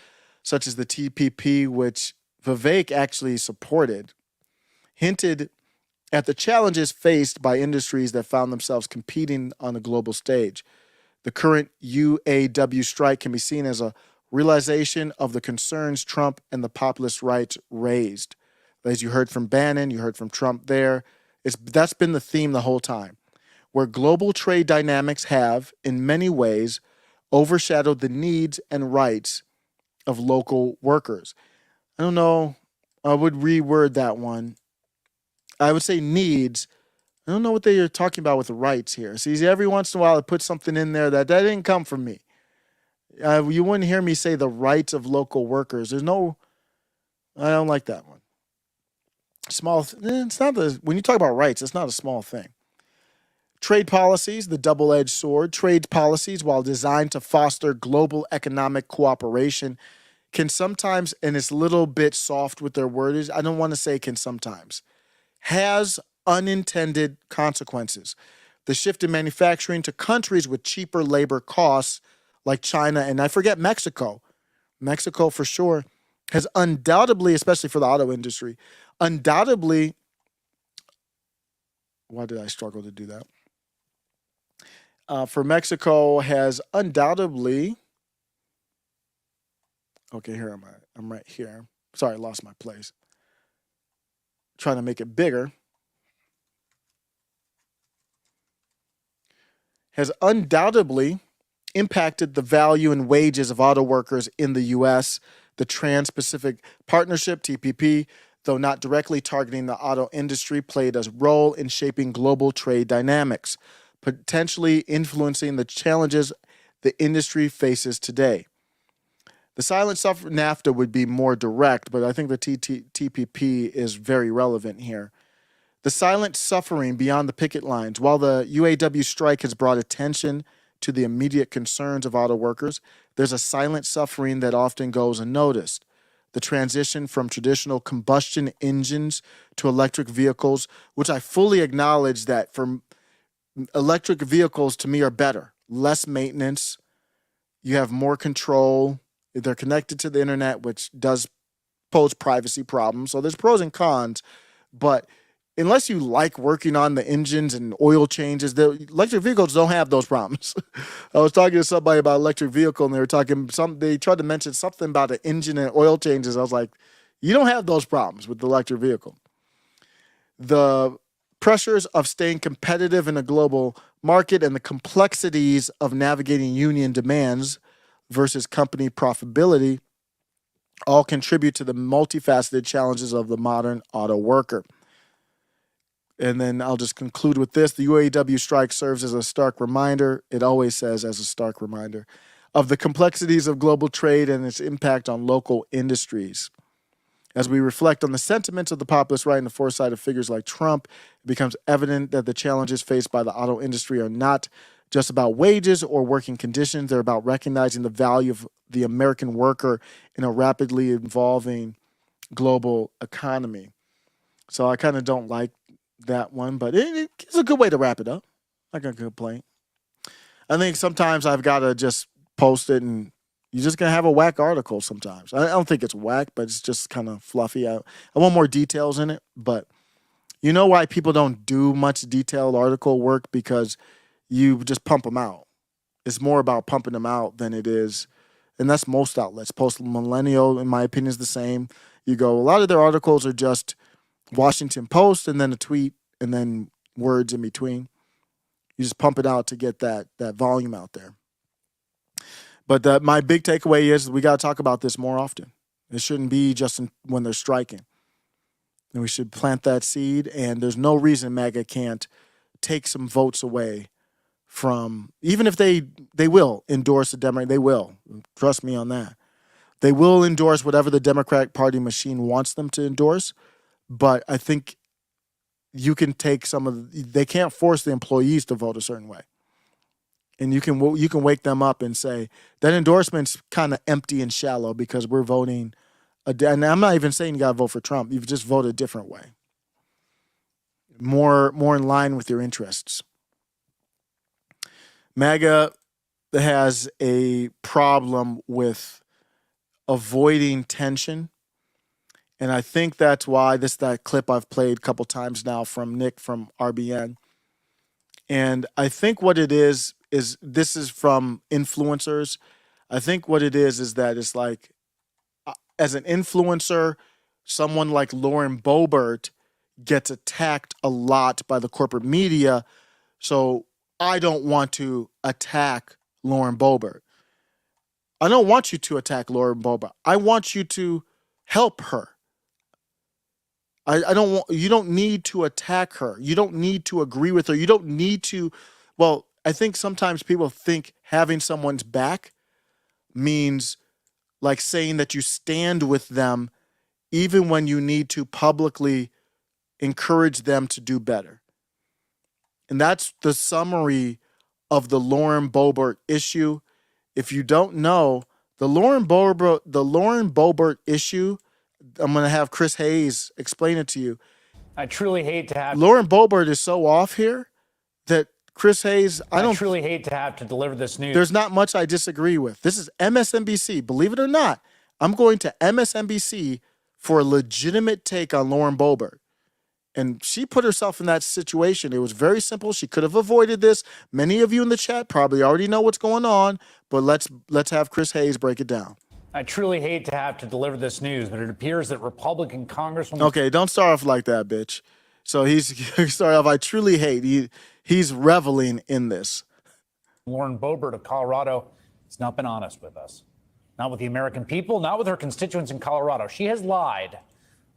such as the TPP, which Vivek actually supported, hinted at the challenges faced by industries that found themselves competing on a global stage. The current UAW strike can be seen as a realization of the concerns Trump and the populist right raised. As you heard from Bannon, you heard from Trump there. That's been the theme the whole time, where global trade dynamics have, in many ways, overshadowed the needs and rights of local workers. I don't know. I would reword that one. I would say needs, I don't know what they are talking about with the rights here. See, every once in a while I put something in there that didn't come from me. You wouldn't hear me say the rights of local workers. There's no, I don't like that one. It's not when you talk about rights, it's not a small thing. Trade policies, the double-edged sword. Trade policies, while designed to foster global economic cooperation, can sometimes, and it's a little bit soft with their wordage, I don't want to say can sometimes, has unintended consequences. The shift in manufacturing to countries with cheaper labor costs like China, and I forget Mexico. Mexico for sure has undoubtedly, especially for the auto industry, undoubtedly, why did I struggle to do that? For Mexico has undoubtedly, okay, here am I. I'm right here. Sorry, I lost my place. Trying to make it bigger. Has undoubtedly impacted the value and wages of auto workers in the U.S. The Trans-Pacific Partnership, TPP, though not directly targeting the auto industry, played a role in shaping global trade dynamics, potentially influencing the challenges the industry faces today. The silent NAFTA would be more direct, but I think the TPP is very relevant here. The silent suffering beyond the picket lines. While the UAW strike has brought attention to the immediate concerns of auto workers, there's a silent suffering that often goes unnoticed. The transition from traditional combustion engines to electric vehicles, which I fully acknowledge that for electric vehicles to me are better. Less maintenance. You have more control. They're connected to the internet, which does pose privacy problems. So there's pros and cons, but unless you like working on the engines and oil changes, the electric vehicles don't have those problems. I was talking to somebody about electric vehicle, and they tried to mention something about the engine and oil changes. I was like, you don't have those problems with the electric vehicle. The pressures of staying competitive in a global market and the complexities of navigating union demands versus company profitability all contribute to the multifaceted challenges of the modern auto worker. And then I'll just conclude with this. The UAW strike serves as a stark reminder, it always says as a stark reminder, of the complexities of global trade and its impact on local industries. As we reflect on the sentiments of the populist right and the foresight of figures like Trump, it becomes evident that the challenges faced by the auto industry are not just about wages or working conditions. They're about recognizing the value of the American worker in a rapidly evolving global economy. So I kind of don't like that one, but it's a good way to wrap it up. I got a complaint. I think sometimes I've got to just post it and you're just going to have a whack article sometimes. I don't think it's whack, but it's just kind of fluffy. I want more details in it, but you know why people don't do much detailed article work? Because you just pump them out. It's more about pumping them out than it is, and that's most outlets. Post Millennial, in my opinion, is the same. You go, a lot of their articles are just Washington Post and then a tweet and then words in between. You just pump it out to get that volume out there. But my big takeaway is we got to talk about this more often. It shouldn't be just when they're striking. And we should plant that seed, and there's no reason MAGA can't take some votes away from, even if they will endorse the Democrat, they will. Trust me on that. They will endorse whatever the Democratic Party machine wants them to endorse, but I think you can take they can't force the employees to vote a certain way. And you can wake them up and say, that endorsement's kind of empty and shallow because we're voting, and I'm not even saying you got to vote for Trump. You've just voted a different way. More in line with your interests. MAGA has a problem with avoiding tension. And I think that's why that clip I've played a couple times now from Nick from RBN. And I think what it is this is from influencers. I think what it is that it's like, as an influencer, someone like Lauren Boebert gets attacked a lot by the corporate media. So I don't want to attack Lauren Boebert. I don't want you to attack Lauren Boebert. I want you to help her. I don't want, you don't need to attack her. You don't need to agree with her. You don't need to, well, I think sometimes people think having someone's back means like saying that you stand with them even when you need to publicly encourage them to do better. And that's the summary of the Lauren Boebert issue. If you don't know, the Lauren Boebert issue, I'm going to have Chris Hayes explain it to you. I truly hate to have Lauren Boebert is so off here that Chris Hayes, I truly hate to have to deliver this news. there's not much I disagree with. This is MSNBC. Believe it or not, I'm going to MSNBC for a legitimate take on Lauren Boebert. And she put herself in that situation. It was very simple. She could have avoided this. Many of you in the chat probably already know what's going on, but let's have Chris Hayes break it down. I truly hate to have to deliver this news, but it appears that Republican Congresswoman Okay, don't start off like that, bitch. So he started off, I truly hate. He's reveling in this. Lauren Boebert of Colorado has not been honest with us. Not with the American people, not with her constituents in Colorado. She has lied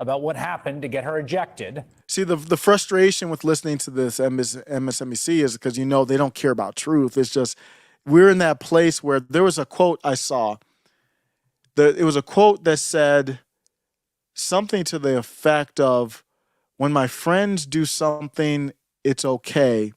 about what happened to get her ejected. See, the frustration with listening to this MSNBC is because, you know, they don't care about truth. It's just we're in that place where there was a quote I saw. It was a quote that said something to the effect of, when my friends do something, it's okay.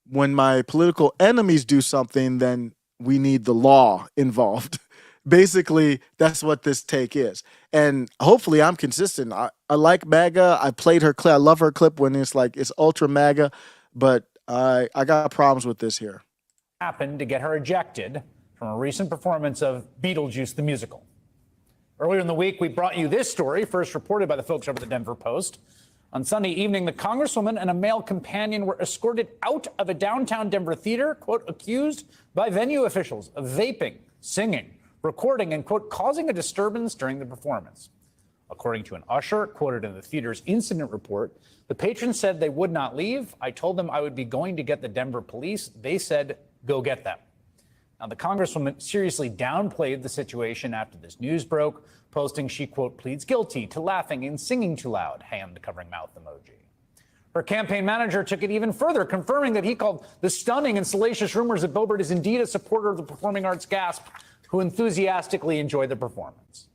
When my political enemies do something, then we need the law involved. Basically, that's what this take is. And hopefully I'm consistent. I like MAGA. I played her clip. I love her clip when it's like, it's ultra MAGA. But I got problems with this here. Happened to get her ejected from a recent performance of Beetlejuice the musical. Earlier in the week, we brought you this story, first reported by the folks over at the Denver Post. On Sunday evening, the Congresswoman and a male companion were escorted out of a downtown Denver theater, quote, accused by venue officials of vaping, singing, recording, and, quote, causing a disturbance during the performance. According to an usher quoted in the theater's incident report, the patrons said they would not leave. I told them I would be going to get the Denver police. They said, go get them. Now, the Congresswoman seriously downplayed the situation after this news broke, posting she, quote, pleads guilty to laughing and singing too loud, hand covering mouth emoji. Her campaign manager took it even further, confirming that he called the stunning and salacious rumors that Boebert is indeed a supporter of the performing arts gasp who enthusiastically enjoyed the performance.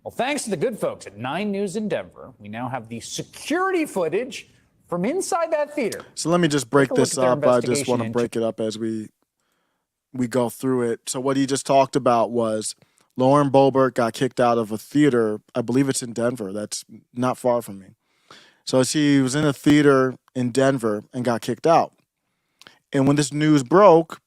Well, thanks to the good folks at 9 News in Denver, we now have the security footage from inside that theater. So let me just break this up. I just want to break it up as we go through it. So what he just talked about was Lauren Boebert got kicked out of a theater. I believe it's in Denver. That's not far from me. So she was in a theater in Denver and got kicked out. And when this news broke,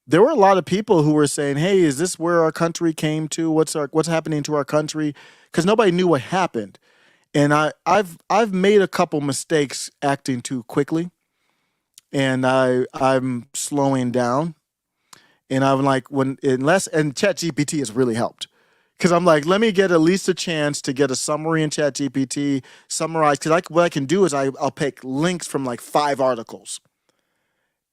there were a lot of people who were saying, hey, is this where our country came to? What's happening to our country? Because nobody knew what happened. And I've made a couple mistakes acting too quickly. And I'm slowing down. And I'm like, and ChatGPT has really helped. Because I'm like, let me get at least a chance to get a summary in ChatGPT, summarize. Because what I can do is I'll pick links from like 5 articles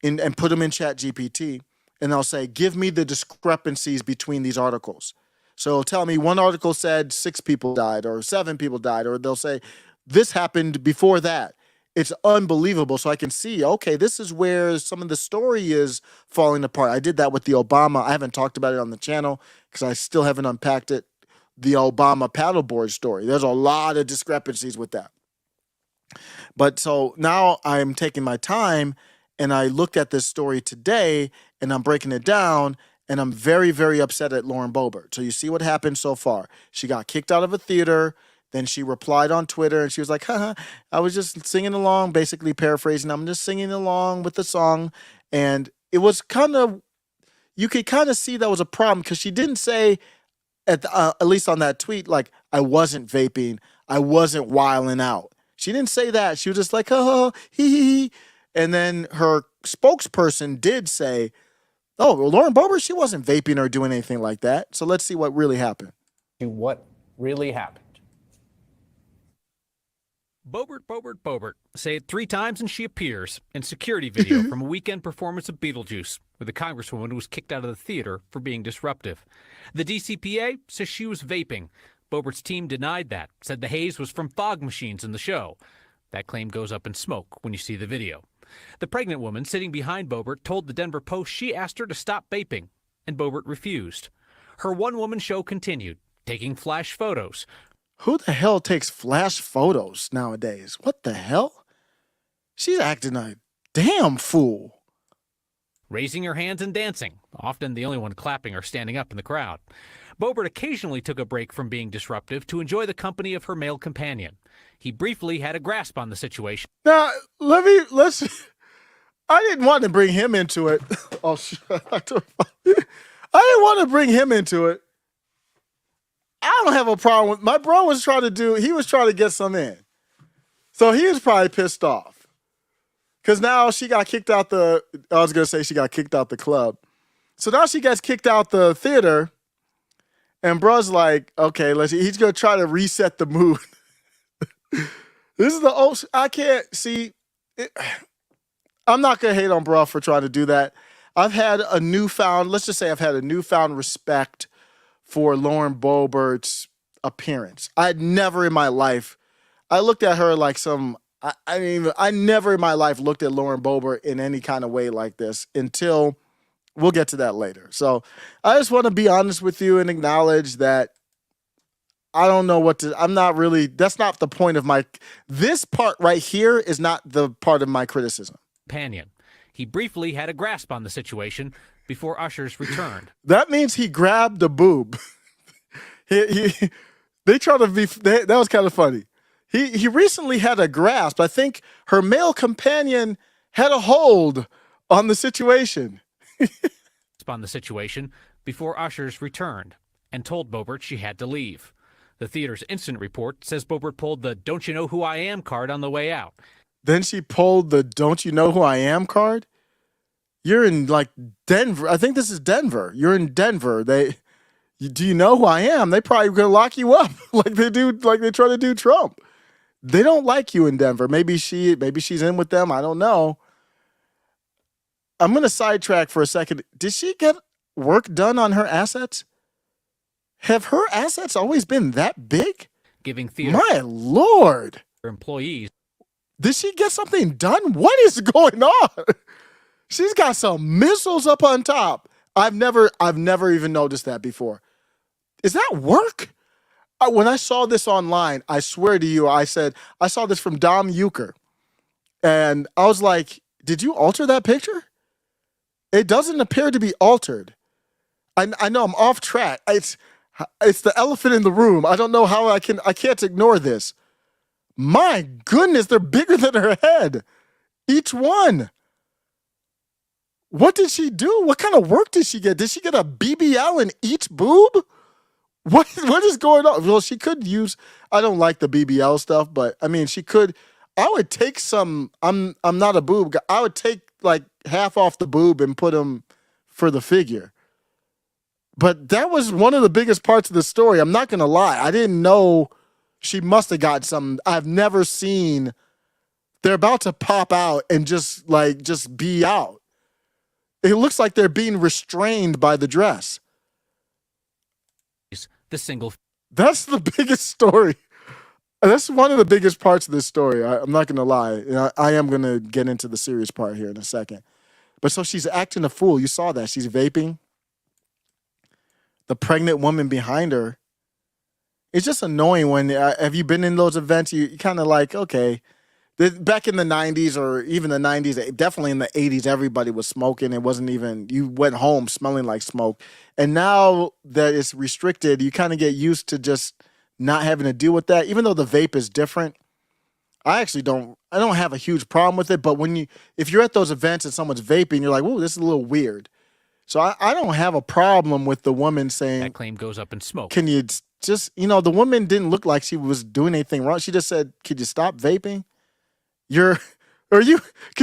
and put them in ChatGPT. And I'll say, give me the discrepancies between these articles. So it'll tell me one article said 6 people died or 7 people died. Or they'll say, this happened before that. It's unbelievable. So I can see, okay, this is where some of the story is falling apart. I did that with the Obama. I haven't talked about it on the channel because I still haven't unpacked it. The Obama paddleboard story. There's a lot of discrepancies with that. But so now I'm taking my time and I looked at this story today and I'm breaking it down and I'm very, very upset at Lauren Boebert. So you see what happened so far. She got kicked out of a theater. Then she replied on Twitter and she was like, haha, I was just singing along, basically paraphrasing. I'm just singing along with the song. And it was kind of, you could kind of see that was a problem because she didn't say, at least on that tweet, like, I wasn't vaping. I wasn't wilding out. She didn't say that. She was just like, oh, hee. And then her spokesperson did say, oh, well, Lauren Boebert, she wasn't vaping or doing anything like that. So let's see what really happened. What really happened? Boebert. Say it 3 times and she appears in security video from a weekend performance of Beetlejuice with a congresswoman who was kicked out of the theater for being disruptive. The DCPA says she was vaping. Boebert's team denied that, said the haze was from fog machines in the show. That claim goes up in smoke when you see the video. The pregnant woman sitting behind Boebert told the Denver Post she asked her to stop vaping, and Boebert refused. Her one-woman show continued, taking flash photos. Who the hell takes flash photos nowadays? What the hell? She's acting a damn fool. Raising her hands and dancing, often the only one clapping or standing up in the crowd. Boebert occasionally took a break from being disruptive to enjoy the company of her male companion. He briefly had a grasp on the situation. Now, let's. I didn't want to bring him into it. Oh, I didn't want to bring him into it. I don't have a problem with my bro was trying to get some in. So he was probably pissed off. Because now she got kicked out I was going to say she got kicked out the club. So now she gets kicked out the theater. And bro's like, okay, he's going to try to reset the mood. This is I can't see. I'm not going to hate on bro for trying to do that. I've had a newfound respect for Lauren Boebert's appearance. I'd never in my life, I looked at her like I never in my life looked at Lauren Boebert in any kind of way like this until, we'll get to that later. So I just want to be honest with you and acknowledge that I don't know that's not the point of this part right here is not the part of my criticism. Companion. He briefly had a grasp on the situation before ushers returned. That means he grabbed the boob. That was kind of funny. He recently had a grasp. I think her male companion had a hold on the situation. On the situation before ushers returned and told Boebert she had to leave. The theater's incident report says Boebert pulled the "Don't you know who I am" card on the way out. Then she pulled the "Don't you know who I am" card? You're in Denver. I think this is Denver. You're in Denver. Do you know who I am? They probably gonna lock you up like they try to do Trump. They don't like you in Denver. Maybe she's in with them. I don't know. I'm going to sidetrack for a second. Did she get work done on her assets? Have her assets always been that big? Giving theater My Lord. Employees. Did she get something done? What is going on? She's got some missiles up on top. I've never even noticed that before. Is that work? When I saw this online, I swear to you, I said, I saw this from Dom Euchre. And I was like, did you alter that picture? It doesn't appear to be altered. I know I'm off track. It's the elephant in the room. I don't know how I can't ignore this. My goodness, they're bigger than her head. Each one. What did she do? What kind of work did she get? Did she get a BBL in each boob? What is going on? Well, she could use, I don't like the BBL stuff, but I mean, she could, I would take some, I'm not a boob guy. I would take half off the boob and put them for the figure. But that was one of the biggest parts of the story. I'm not going to lie. I didn't know she must have got something. I've never seen, they're about to pop out and just be out. It looks like they're being restrained by the dress. The single. That's the biggest story. That's one of the biggest parts of this story. I'm not going to lie. I am going to get into the serious part here in a second. But so she's acting a fool. You saw that. She's vaping. The pregnant woman behind her. It's just annoying when, have you been in those events? You kind of like, okay. Back in the 90s or even the 90s, definitely in the 80s, everybody was smoking. It wasn't even, you went home smelling like smoke. And now that it's restricted, you kind of get used to just not having to deal with that. Even though the vape is different, I don't have a huge problem with it. But if you're at those events and someone's vaping, you're like, "Ooh, this is a little weird." So I don't have a problem with the woman saying, that claim goes up in smoke. Can you just, the woman didn't look like she was doing anything wrong. She just said, "Could you stop vaping?" Could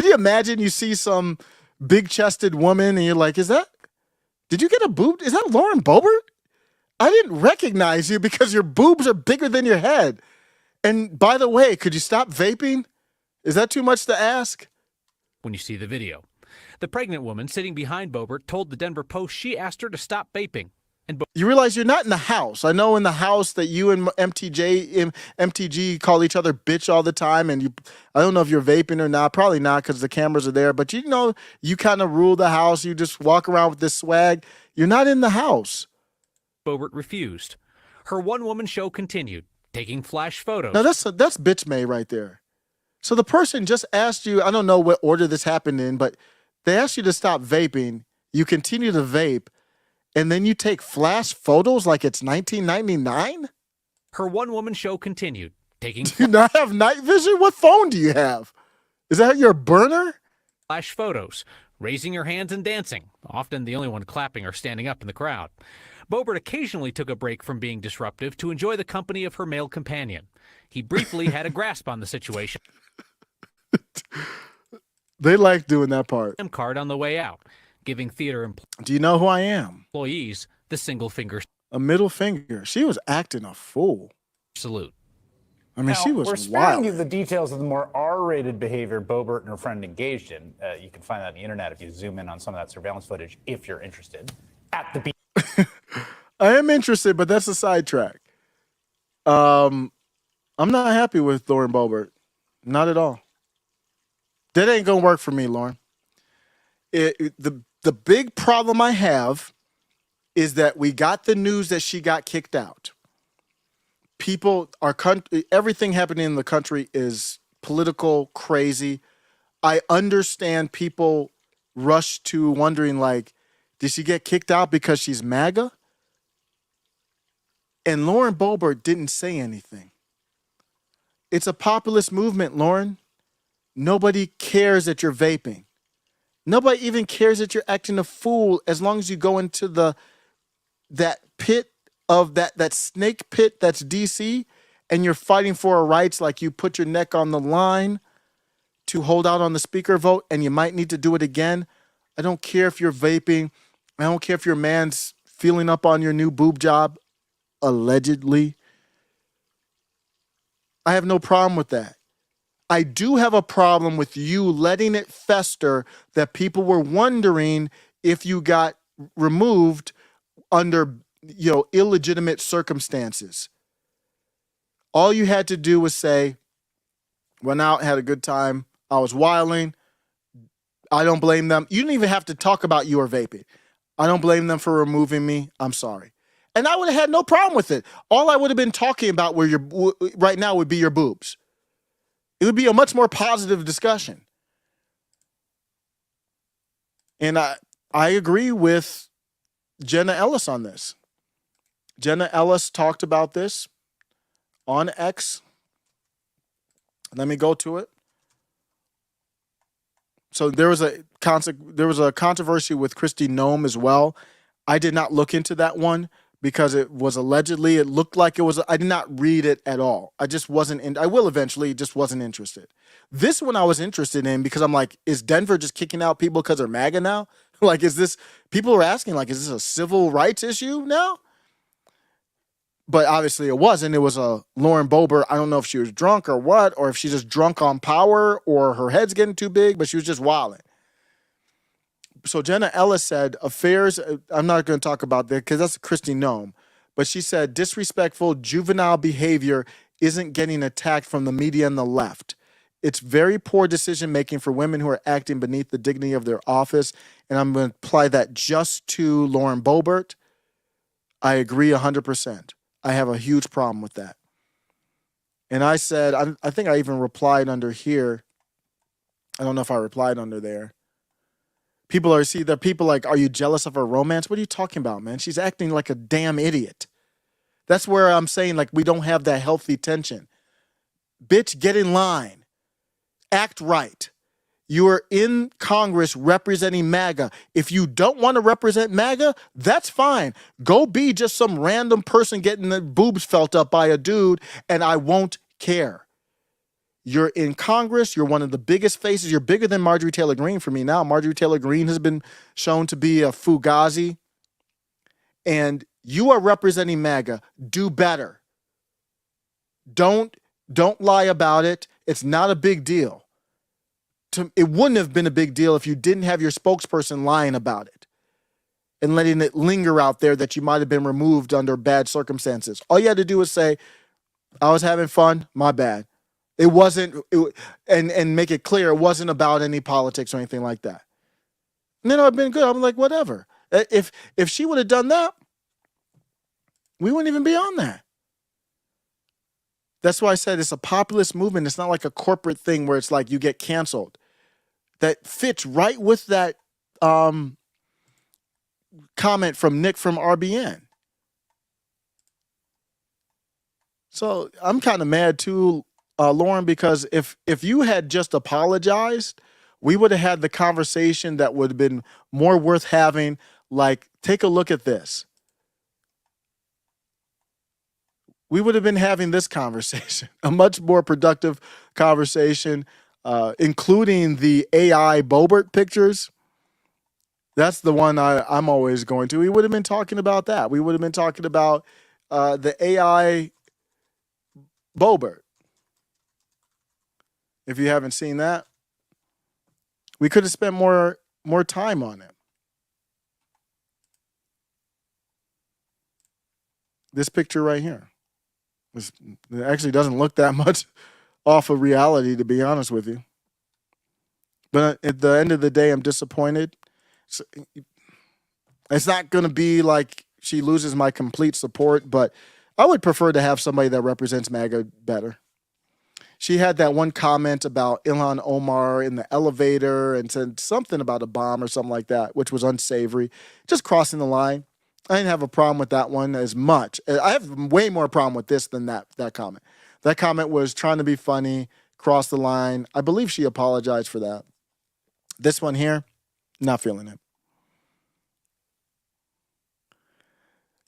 you imagine you see some big-chested woman and you're like, did you get a boob? Is that Lauren Boebert? I didn't recognize you because your boobs are bigger than your head. And by the way, could you stop vaping? Is that too much to ask? When you see the video. The pregnant woman sitting behind Boebert told the Denver Post she asked her to stop vaping, and You realize you're not in the house. I know in the house that you and MTG call each other bitch all the time, and I don't know if you're vaping or not. Probably not because the cameras are there. But you kind of rule the house. You just walk around with this swag. You're not in the house. Boebert refused. Her one-woman show continued, taking flash photos. Now that's bitch May right there. So the person just asked you. I don't know what order this happened in, but they asked you to stop vaping. You continue to vape. And then you take flash photos like it's 1999? Her one-woman show continued, taking Do you not have night vision? What phone do you have? Is that your burner? flash photos, raising her hands and dancing, often the only one clapping or standing up in the crowd. Boebert occasionally took a break from being disruptive to enjoy the company of her male companion. He briefly had a grasp on the situation. They like doing that part. Card on the way out, giving theater Do you know who I am? employees the single finger A middle finger. She was acting a fool. salute. I mean, Now, she was we're sparing wild. you the details of the more R-rated behavior Boebert and her friend engaged in. You can find that on the internet if you zoom in on some of that surveillance footage, if you're interested. At the I am interested, but that's a sidetrack. I'm not happy with Lauren Boebert. Not at all. That ain't gonna work for me, Lauren. The big problem I have is that we got the news that she got kicked out. Everything happening in the country is political, crazy. I understand people rush to wondering, like, did she get kicked out because she's MAGA? And Lauren Boebert didn't say anything. It's a populist movement, Lauren. Nobody cares that you're vaping. Nobody even cares that you're acting a fool as long as you go into that pit of that snake pit that's DC and you're fighting for our rights, like you put your neck on the line to hold out on the speaker vote and you might need to do it again. I don't care if you're vaping. I don't care if your man's feeling up on your new boob job, allegedly. I have no problem with that. I do have a problem with you letting it fester that people were wondering if you got removed under, illegitimate circumstances. All you had to do was say, went out, had a good time, I was wilding, I don't blame them. You didn't even have to talk about you or vaping. I don't blame them for removing me. I'm sorry. And I would have had no problem with it. All I would have been talking about right now would be your boobs. It would be a much more positive discussion. And I agree with Jenna Ellis on this. Jenna Ellis talked about this on X. Let me go to it. So there was a controversy with Kristi Noem as well. I did not look into that one because it looked like it was, I did not read it at all. I just wasn't I will eventually, just wasn't interested. This one I was interested in because I'm like, is Denver just kicking out people because they're MAGA now? Like, people are asking, like, is this a civil rights issue now? But obviously it wasn't. It was a Lauren Boebert. I don't know if she was drunk or what, or if she's just drunk on power or her head's getting too big, but she was just wilding. So Jenna Ellis said affairs, I'm not going to talk about that because that's Kristi Noem, but she said disrespectful juvenile behavior isn't getting attacked from the media and the left. It's very poor decision-making for women who are acting beneath the dignity of their office. And I'm going to apply that just to Lauren Boebert. I agree 100%. I have a huge problem with that. And I said, I think I even replied under here. I don't know if I replied under there. People like, are you jealous of her romance? What are you talking about, man? She's acting like a damn idiot. That's where I'm saying, like, we don't have that healthy tension. Bitch, get in line. Act right. You are in Congress representing MAGA. If you don't want to represent MAGA, that's fine. Go be just some random person getting the boobs felt up by a dude, and I won't care. You're in Congress. You're one of the biggest faces. You're bigger than Marjorie Taylor Greene for me now. Marjorie Taylor Greene has been shown to be a fugazi. And you are representing MAGA. Do better. Don't lie about it. It's not a big deal. It wouldn't have been a big deal if you didn't have your spokesperson lying about it. and letting it linger out there that you might have been removed under bad circumstances. All you had to do was say, I was having fun, my bad. It wasn't, and make it clear it wasn't about any politics or anything like that. And then I've been good. I'm like, whatever. If she would have done that, we wouldn't even be on that. That's why I said it's a populist movement. It's not like a corporate thing where it's like you get canceled. That fits right with that comment from Nick from RBN. So I'm kind of mad too, Lauren, because if you had just apologized, we would have had the conversation that would have been more worth having. Like, take a look at this. We would have been having this conversation, a much more productive conversation, including the AI Bobert pictures. That's the one I'm always going to. We would have been talking about that. We would have been talking about the AI Bobert. If you haven't seen that, we could have spent more time on it. This picture right here. It actually doesn't look that much off of reality, to be honest with you. But at the end of the day, I'm disappointed. It's not going to be like she loses my complete support, but I would prefer to have somebody that represents MAGA better. She had that one comment about Ilhan Omar in the elevator and said something about a bomb or something like that, which was unsavory, just crossing the line. I didn't have a problem with that one as much. I have way more problem with this than that comment. That comment was trying to be funny, cross the line. I believe she apologized for that. This one here, not feeling it.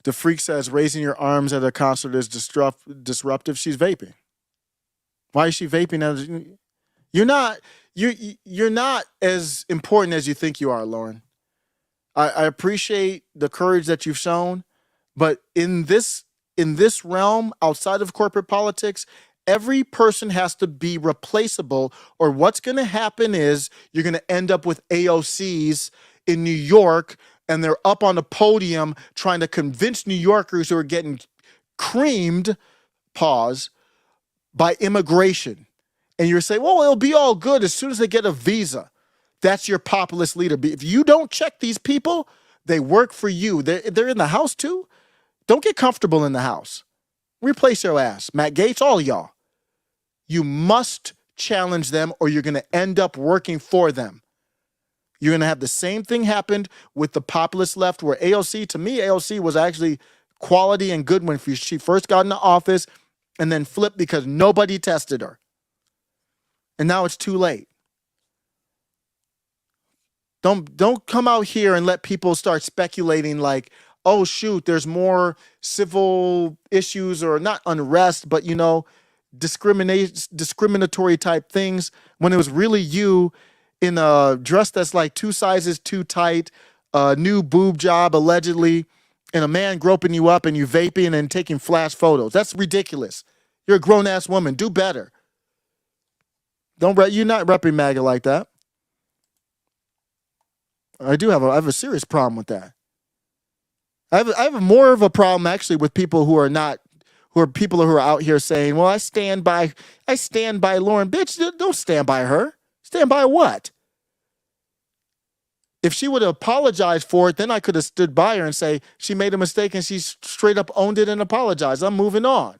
The Freak says raising your arms at a concert is disruptive. She's vaping. Why is she vaping? You're not as important as you think you are, Lauren. I appreciate the courage that you've shown, but in this realm, outside of corporate politics, every person has to be replaceable, or what's going to happen is you're going to end up with AOCs in New York, and they're up on a podium trying to convince New Yorkers who are getting creamed, by immigration. And you're saying, well, it'll be all good as soon as they get a visa. That's your populist leader. If you don't check these people, they work for you. They're in the house too. Don't get comfortable in the house. Replace your ass. Matt Gaetz, all y'all. You must challenge them or you're going to end up working for them. You're going to have the same thing happened with the populist left where AOC, to me, AOC was actually quality and good when she first got into office and then flipped because nobody tested her. And now it's too late. Don't come out here and let people start speculating like, oh, shoot, there's more civil issues or not unrest, but, discriminatory type things when it was really you in a dress that's like 2 sizes too tight, a new boob job allegedly, and a man groping you up and you vaping and taking flash photos. That's ridiculous. You're a grown-ass woman. Do better. You're not repping MAGA like that. I have a serious problem with that. I have more of a problem actually with people who are out here saying, well, I stand by Lauren. Bitch, don't stand by her. Stand by what? If she would have apologized for it, then I could have stood by her and say she made a mistake and she straight up owned it and apologized. I'm moving on.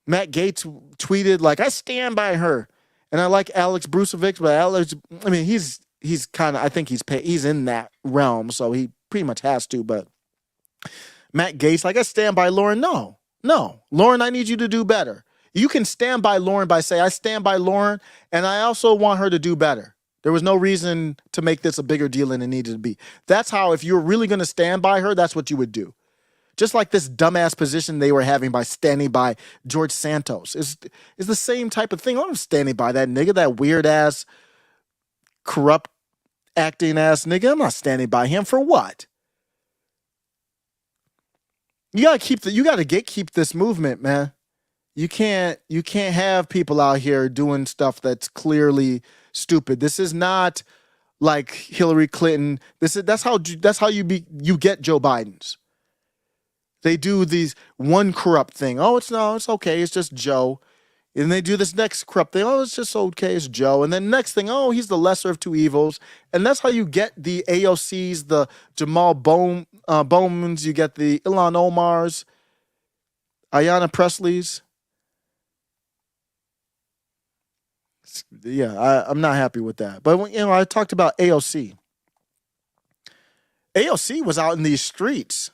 Matt Gaetz tweeted like, I stand by her. And I like Alex Brucevic, but Alex, I mean, he's kind of, I think he's in that realm, so he pretty much has to. But Matt Gaetz, like, I stand by Lauren. No, Lauren, I need you to do better. You can stand by Lauren by saying, I stand by Lauren, and I also want her to do better. There was no reason to make this a bigger deal than it needed to be. That's how, if you're really going to stand by her, that's what you would do. Just like this dumbass position they were having by standing by George Santos. Is the same type of thing. I'm standing by that nigga, that weird-ass, corrupt acting ass nigga. I'm not standing by him for what? You gotta keep this movement, man. You can't have people out here doing stuff that's clearly stupid. This is not like Hillary Clinton. That's how you get Joe Biden's. They do these one corrupt thing. Oh, it's okay. It's just Joe. And they do this next corrupt thing. Oh, it's just okay. It's Joe. And then next thing, oh, he's the lesser of two evils. And that's how you get the AOCs, the Jamal Bowmans. You get the Ilhan Omars, Ayanna Presley's. Yeah, I'm not happy with that. But I talked about AOC. AOC was out in these streets.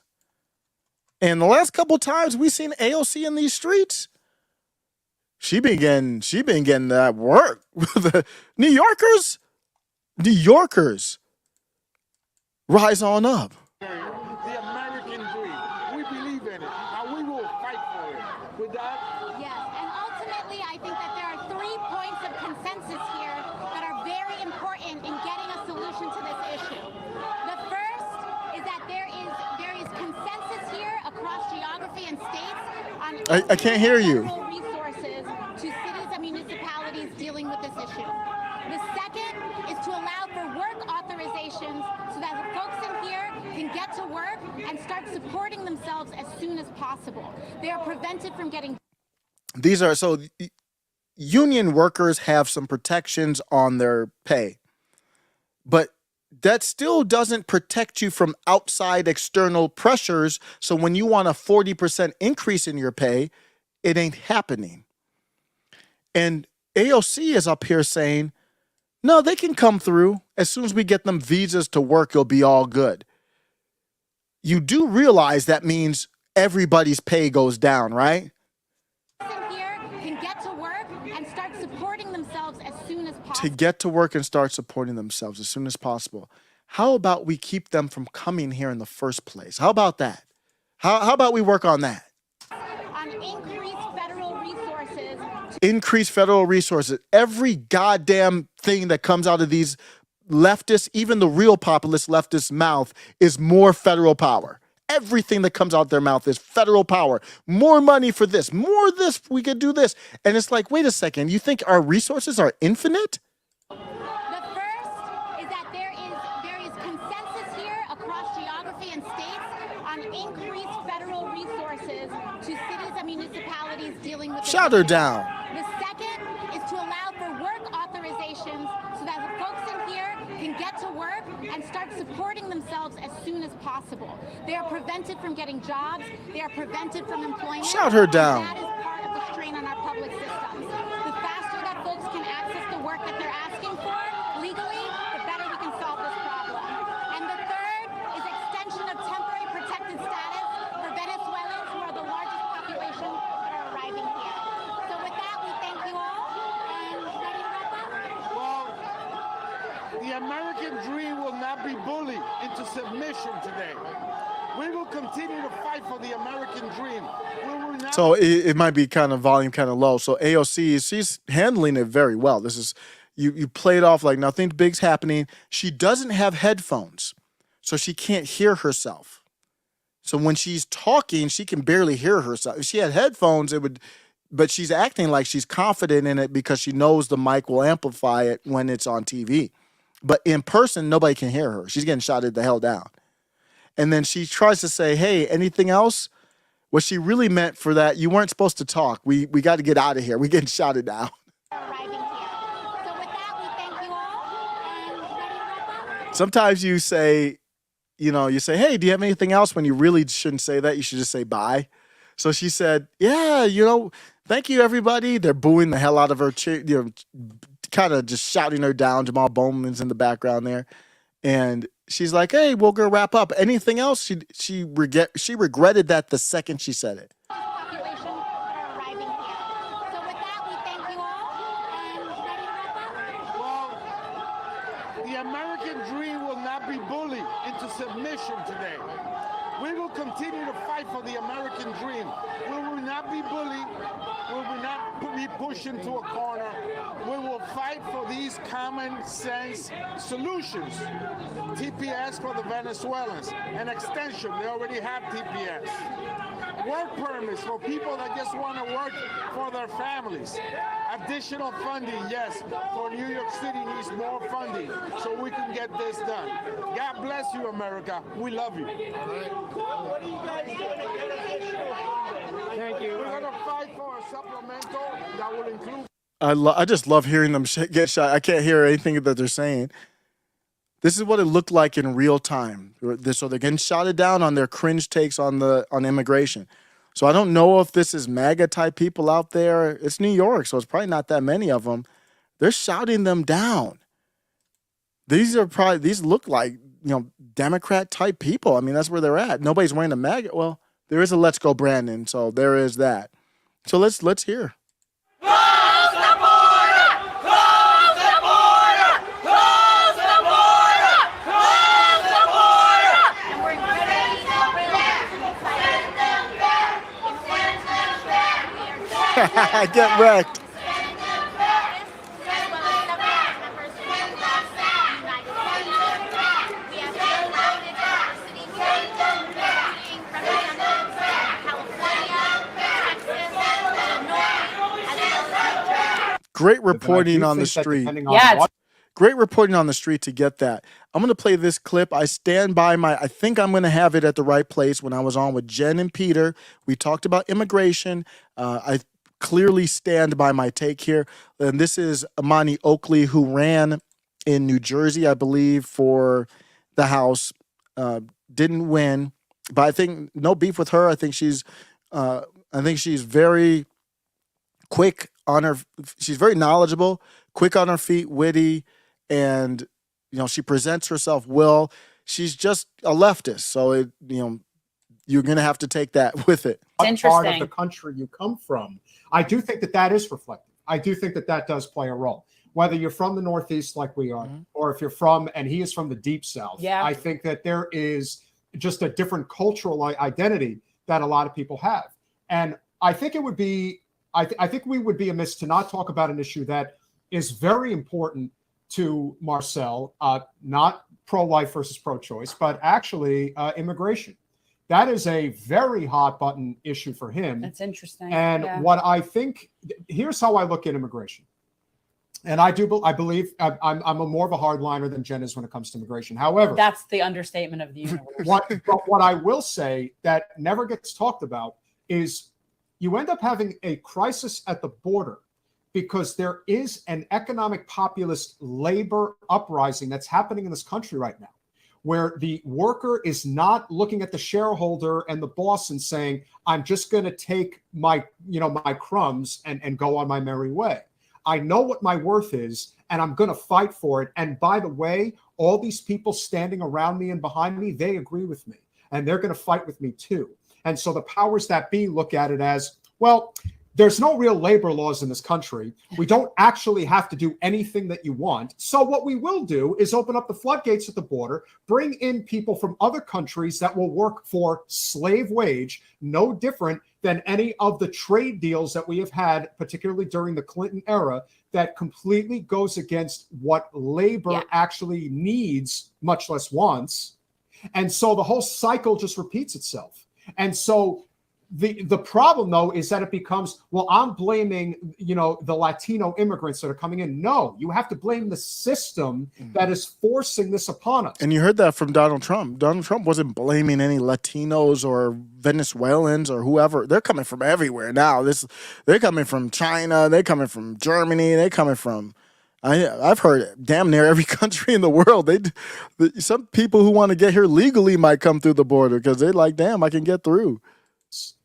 And the last couple times we seen AOC in these streets, she been getting that work. The New Yorkers rise on up. The American dream. We believe in it, and we will fight for it. With that, yes, and ultimately, I think that there are 3 points of consensus here that are very important in getting a solution to this issue. The first is that there is consensus here across geography and states on I can't hear you. resources to cities and municipalities dealing with this issue. The second is to allow for work authorizations so that the folks in here can get to work and start supporting themselves as soon as possible. They are prevented from getting. Union workers have some protections on their pay, but that still doesn't protect you from outside external pressures. So when you want a 40% increase in your pay, it ain't happening. And AOC is up here saying, no, they can come through. As soon as we get them visas to work, it'll be all good. You do realize that means everybody's pay goes down, right? Here can get to work and start supporting themselves as soon as possible. To get to work and start supporting themselves as soon as possible. How about we keep them from coming here in the first place? How about that? How about we work on that? On increased federal resources. Increase federal resources. Every goddamn thing that comes out of these leftists, even the real populist leftists' mouth, is more federal power. Everything that comes out their mouth is federal power. More money for this, more this, we could do this. And it's like, wait a second, you think our resources are infinite? The first is that there is consensus here across geography and states on increased federal resources to cities and municipalities dealing with. Shout her down. The second is to allow for work authorizations so that the folks in here can get to work and start supporting themselves as soon as possible. They are prevented from getting jobs. They are prevented from employment. Shout her down. That is part of the strain on our public systems. The faster that folks can access the work that they're asking for legally, the better we can solve this problem. And the third is extension of temporary protected status for Venezuelans, who are the largest population that are arriving here. So with that, we thank you all, and ready to wrap up? well, the American dream will not be bullied into submission today. We will continue to fight for the American dream. We will not. So it might be kind of volume kind of low. So AOC, she's handling it very well. This is, you play it off like nothing big's happening. She doesn't have headphones, so she can't hear herself. So when she's talking, she can barely hear herself. If she had headphones, it would, but she's acting like she's confident in it because she knows the mic will amplify it when it's on TV. But in person, nobody can hear her. She's getting shouted the hell down. And then she tries to say, hey, anything else? What she really meant for that, you weren't supposed to talk. We got to get out of here. We're getting shouted down. Arriving here. So with that, we thank you all, and ready to wrap up? Sometimes you say, you say, hey, do you have anything else? When you really shouldn't say that. You should just say bye. So she said, yeah, thank you, everybody. They're booing the hell out of her, kind of just shouting her down. Jamal Bowman's in the background there. And she's like, hey, we're going to wrap up. Anything else? She regretted that the second she said it. Population that are arriving here. So with that, we thank you all, and ready to wrap up? well, the American dream will not be bullied into submission today. We will continue to fight for the American dream. We will not be bullied. We will not be pushed into a corner. We will fight for these common sense solutions. TPS for the Venezuelans, an extension. They already have TPS. Work permits for people that just want to work for their families. Additional funding, yes, for New York City needs more funding so we can get this done. God bless you, America. We love you. What are you guys doing to get additional funding? Thank you. We're going to fight for a supplemental that will include. I just love hearing them get shot. I can't hear anything that they're saying. This is what it looked like in real time. So they're getting shotted down on their cringe takes on immigration. So I don't know if this is MAGA type people out there. It's New York, so it's probably not that many of them. They're shouting them down. These look like, Democrat type people. I mean, that's where they're at. Nobody's wearing a MAGA. Well, there is a Let's Go Brandon, so there is that. So let's hear. Get wrecked. Great reporting on the street. Great reporting on the street to get that. I'm going to play this clip. I stand by I think I'm going to have it at the right place. When I was on with Jen and Peter, we talked about immigration. I clearly stand by my take here. And this is Imani Oakley, who ran in New Jersey, I believe, for the House. Didn't win, but I think no beef with her. I think she's very quick on her. She's very knowledgeable, quick on her feet, witty, and she presents herself well. She's just a leftist, so you're going to have to take that with it. What part of the country you come from. I do think that is reflective. I do think that does play a role. Whether you're from the Northeast like we are, or if you're from, and he is from the Deep South, I think that there is just a different cultural identity that a lot of people have. And I think it would be, I think we would be amiss to not talk about an issue that is very important to Marcel, not pro-life versus pro-choice, but actually immigration. That is a very hot button issue for him. That's interesting. And what I think, here's how I look at immigration. And I believe I'm more of a hardliner than Jen is when it comes to immigration. However, that's the understatement of the universe. What I will say that never gets talked about is you end up having a crisis at the border because there is an economic populist labor uprising that's happening in this country right now, where the worker is not looking at the shareholder and the boss and saying, I'm just going to take my crumbs and go on my merry way. I know what my worth is, and I'm going to fight for it. And by the way, all these people standing around me and behind me, they agree with me, and they're going to fight with me too. And so the powers that be look at it as, well, there's no real labor laws in this country. We don't actually have to do anything that you want. So what we will do is open up the floodgates at the border, bring in people from other countries that will work for slave wage, no different than any of the trade deals that we have had, particularly during the Clinton era, that completely goes against what labor actually needs, much less wants. And so the whole cycle just repeats itself. And so the problem, though, is that it becomes, well, I'm blaming, the Latino immigrants that are coming in. No, you have to blame the system that is forcing this upon us. And you heard that from Donald Trump. Donald Trump wasn't blaming any Latinos or Venezuelans or whoever. They're coming from everywhere now. They're coming from China. They're coming from Germany. They're coming from, I've heard damn near every country in the world. Some people who want to get here legally might come through the border because they're like, damn, I can get through.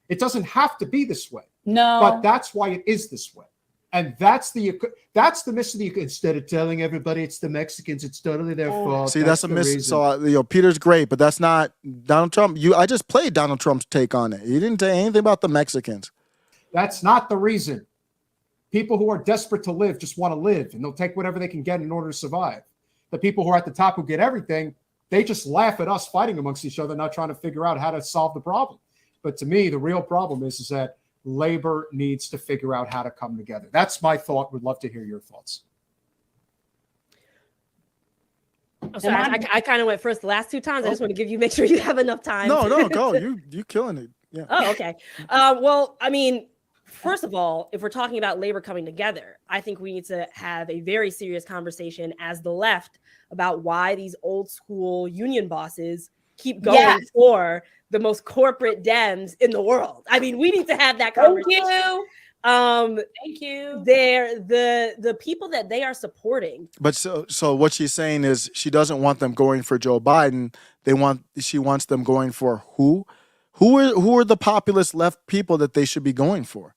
It doesn't have to be this way. No. But that's why it is this way. And that's the miss of the, instead of telling everybody it's the Mexicans, it's totally their fault. See, that's a miss. So, Peter's great, but that's not Donald Trump. I just played Donald Trump's take on it. He didn't say anything about the Mexicans. That's not the reason. People who are desperate to live just want to live, and they'll take whatever they can get in order to survive. The people who are at the top who get everything, they just laugh at us fighting amongst each other, not trying to figure out how to solve the problem. But to me, the real problem is that labor needs to figure out how to come together. That's my thought. Would love to hear your thoughts. I'm sorry, I kind of went first the last two times. I just want to make sure you have enough time. No, go. You killing it. Yeah. Oh, okay. Well, I mean, first of all, if we're talking about labor coming together, I think we need to have a very serious conversation as the left about why these old school union bosses keep going Yes. for the most corporate Dems in the world. I mean, we need to have that conversation. Thank you. They're the people that they are supporting. But so what she's saying is she doesn't want them going for Joe Biden. She wants them going for who? Who are the populist left people that they should be going for?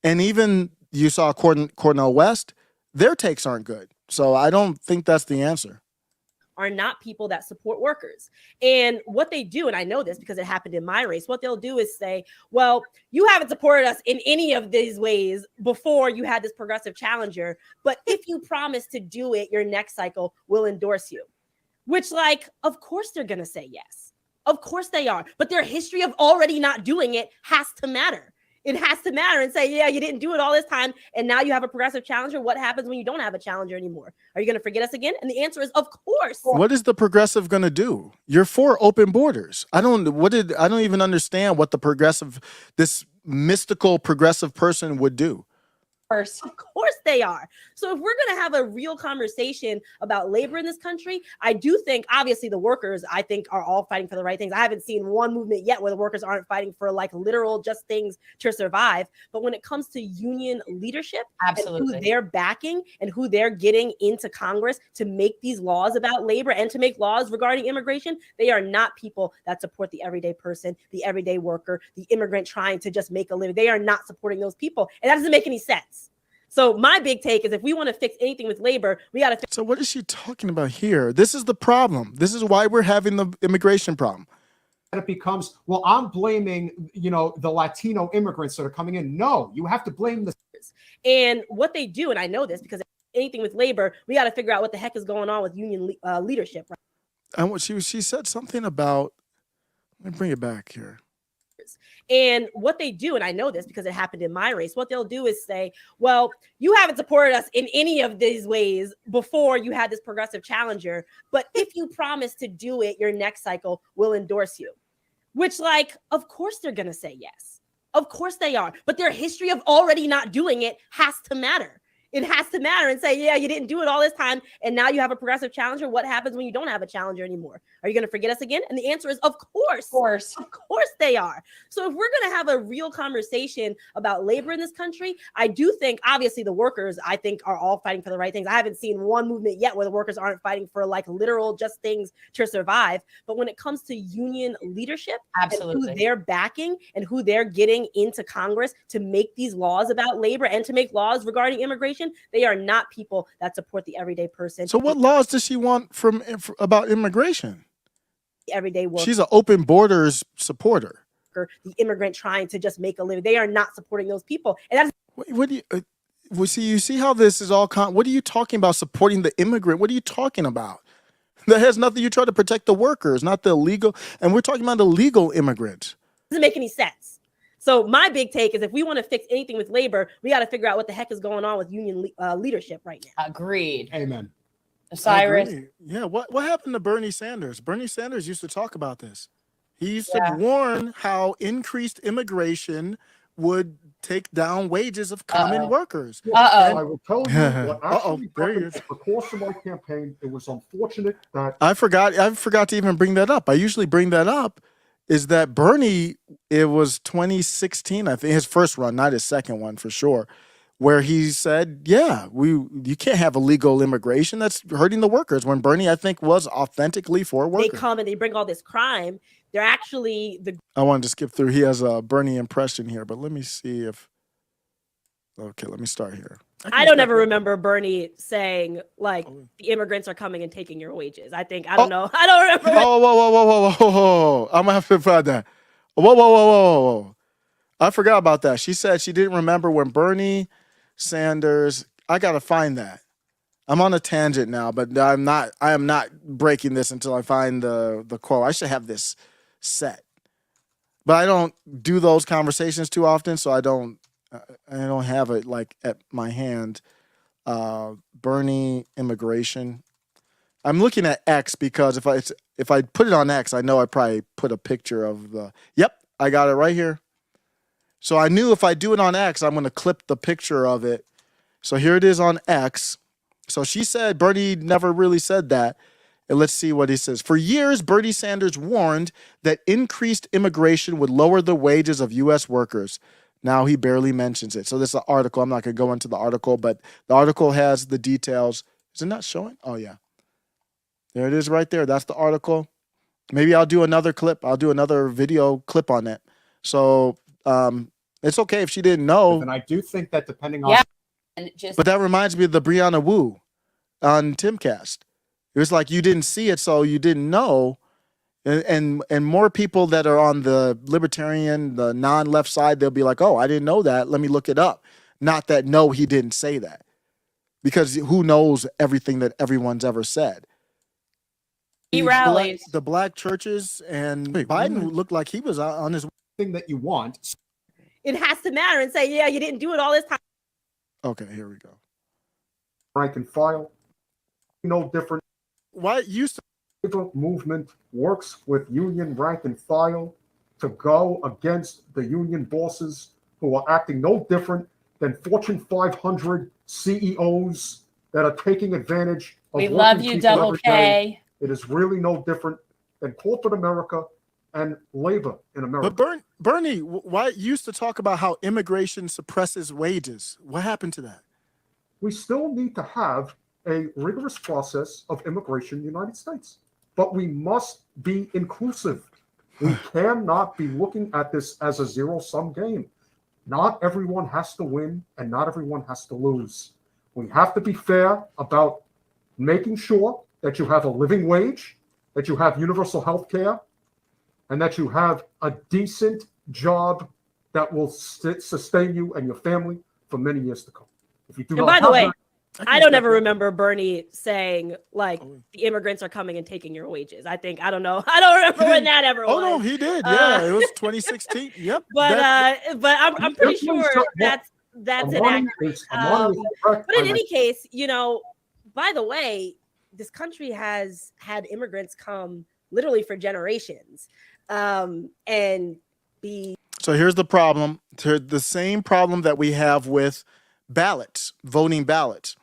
And even you saw Cornel West, their takes aren't good. So I don't think that's the answer. Are not people that support workers. And what they do, and I know this because it happened in my race, what they'll do is say, well, you haven't supported us in any of these ways before you had this progressive challenger, but if you promise to do it, your next cycle will endorse you. Which, like, of course they're going to say yes. Of course they are. But their history of already not doing it has to matter. It has to matter and say, yeah, you didn't do it all this time, and now you have a progressive challenger. What happens when you don't have a challenger anymore? Are you going to forget us again? And the answer is, of course. What is the progressive going to do? You're for open borders. I don't even understand what the progressive, this mystical progressive person would do. Of course they are. So if we're going to have a real conversation about labor in this country, I do think, obviously, the workers, I think, are all fighting for the right things. I haven't seen one movement yet where the workers aren't fighting for like literal just things to survive. But when it comes to union leadership, Absolutely, and who they're backing and who they're getting into Congress to make these laws about labor and to make laws regarding immigration, they are not people that support the everyday person, the everyday worker, the immigrant trying to just make a living. They are not supporting those people. And that doesn't make any sense. So my big take is if we want to fix anything with labor, we got to fix. So what is she talking about here? This is the problem. This is why we're having the immigration problem. It becomes, well, I'm blaming, the Latino immigrants that are coming in. No, you have to blame the. And what they do, and I know this because anything with labor, we got to figure out what the heck is going on with union leadership. Right? And what she said something about. Let me bring it back here. And what they do, and I know this because it happened in my race, what they'll do is say, well, you haven't supported us in any of these ways before you had this progressive challenger, but if you promise to do it, your next cycle will endorse you. Which, like, of course they're going to say yes. Of course they are. But their history of already not doing it has to matter. It has to matter and say, yeah, you didn't do it all this time, and now you have a progressive challenger. What happens when you don't have a challenger anymore? Are you going to forget us again? And the answer is, of course. Of course they are. So if we're going to have a real conversation about labor in this country, I do think, obviously, the workers, I think, are all fighting for the right things. I haven't seen one movement yet where the workers aren't fighting for, like, literal just things to survive. But when it comes to union leadership, Absolutely, and who they're backing and who they're getting into Congress to make these laws about labor and to make laws regarding immigration, they are not people that support the everyday person. So what laws does she want about immigration? The everyday worker. She's an open borders supporter. The immigrant trying to just make a living. They are not supporting those people. And that's what do you see how this is all what are you talking about supporting the immigrant? What are you talking about? That has nothing. You try to protect the workers, not the illegal. And we're talking about illegal immigrants. Doesn't make any sense. So my big take is if we want to fix anything with labor, we got to figure out what the heck is going on with union leadership right now. Agreed. Amen. Cyrus. Yeah. What happened to Bernie Sanders? Bernie Sanders used to talk about this. He used to warn how increased immigration would take down wages of common workers. I will tell you what actually happened at the course of my campaign. It was unfortunate that I forgot to even bring that up. I usually bring that up. Is that Bernie, it was 2016, I think, his first run, not his second one for sure, where he said, yeah, you can't have illegal immigration. That's hurting the workers. When Bernie, I think, was authentically for workers. They come and they bring all this crime. They're actually I wanted to skip through. He has a Bernie impression here, but let me see if. Okay, let me start here. I don't ever remember Bernie saying, like, the immigrants are coming and taking your wages. I don't know. I don't remember. Whoa. I'm going to have to find that. Whoa. I forgot about that. She said she didn't remember when Bernie Sanders. I got to find that. I'm on a tangent now, but I am not breaking this until I find the quote. I should have this set. But I don't do those conversations too often, so I don't have it like at my hand. Bernie immigration. I'm looking at X because if I put it on X, I know I probably put a picture of the. Yep, I got it right here. So I knew if I do it on X, I'm going to clip the picture of it. So here it is on X. So she said, Bernie never really said that. And let's see what he says. For years, Bernie Sanders warned that increased immigration would lower the wages of U.S. workers. Now he barely mentions it. So this is an article. I'm not going to go into the article, but the article has the details. Is it not showing? Oh, yeah. There it is right there. That's the article. Maybe I'll do another clip. I'll do another video clip on it. So it's okay if she didn't know. And I do think that depending on... But that reminds me of the Brianna Wu on Timcast. It was like you didn't see it, so you didn't know. And more people that are on the libertarian, the non-left side, they'll be like, oh, I didn't know that. Let me look it up. Not that, no, he didn't say that. Because who knows everything that everyone's ever said. He rallies. The black churches and Biden looked like he was on his thing that you want. It has to matter and say, yeah, you didn't do it all this time. Okay, here we go. Rank and file, no different. Why used to labor movement works with union rank and file to go against the union bosses who are acting no different than Fortune 500 CEOs that are taking advantage of We love you, Double K. It is really no different than corporate America and labor in America. But Bernie, why used to talk about how immigration suppresses wages? What happened to that? We still need to have a rigorous process of immigration in the United States, but we must be inclusive. We cannot be looking at this as a zero-sum game. Not everyone has to win and not everyone has to lose. We have to be fair about making sure that you have a living wage, that you have universal health care, and that you have a decent job that will sustain you and your family for many years to come. If you do And not by the have way, that, I don't ever remember Bernie saying like the immigrants are coming and taking your wages. I don't know. I don't remember when that ever was. Oh no, he did. Yeah, it was 2016. Yep. But I'm pretty sure that's inaccurate. But in any case, by the way, this country has had immigrants come literally for generations, and be. So here's the problem. The same problem that we have with ballots, voting ballots.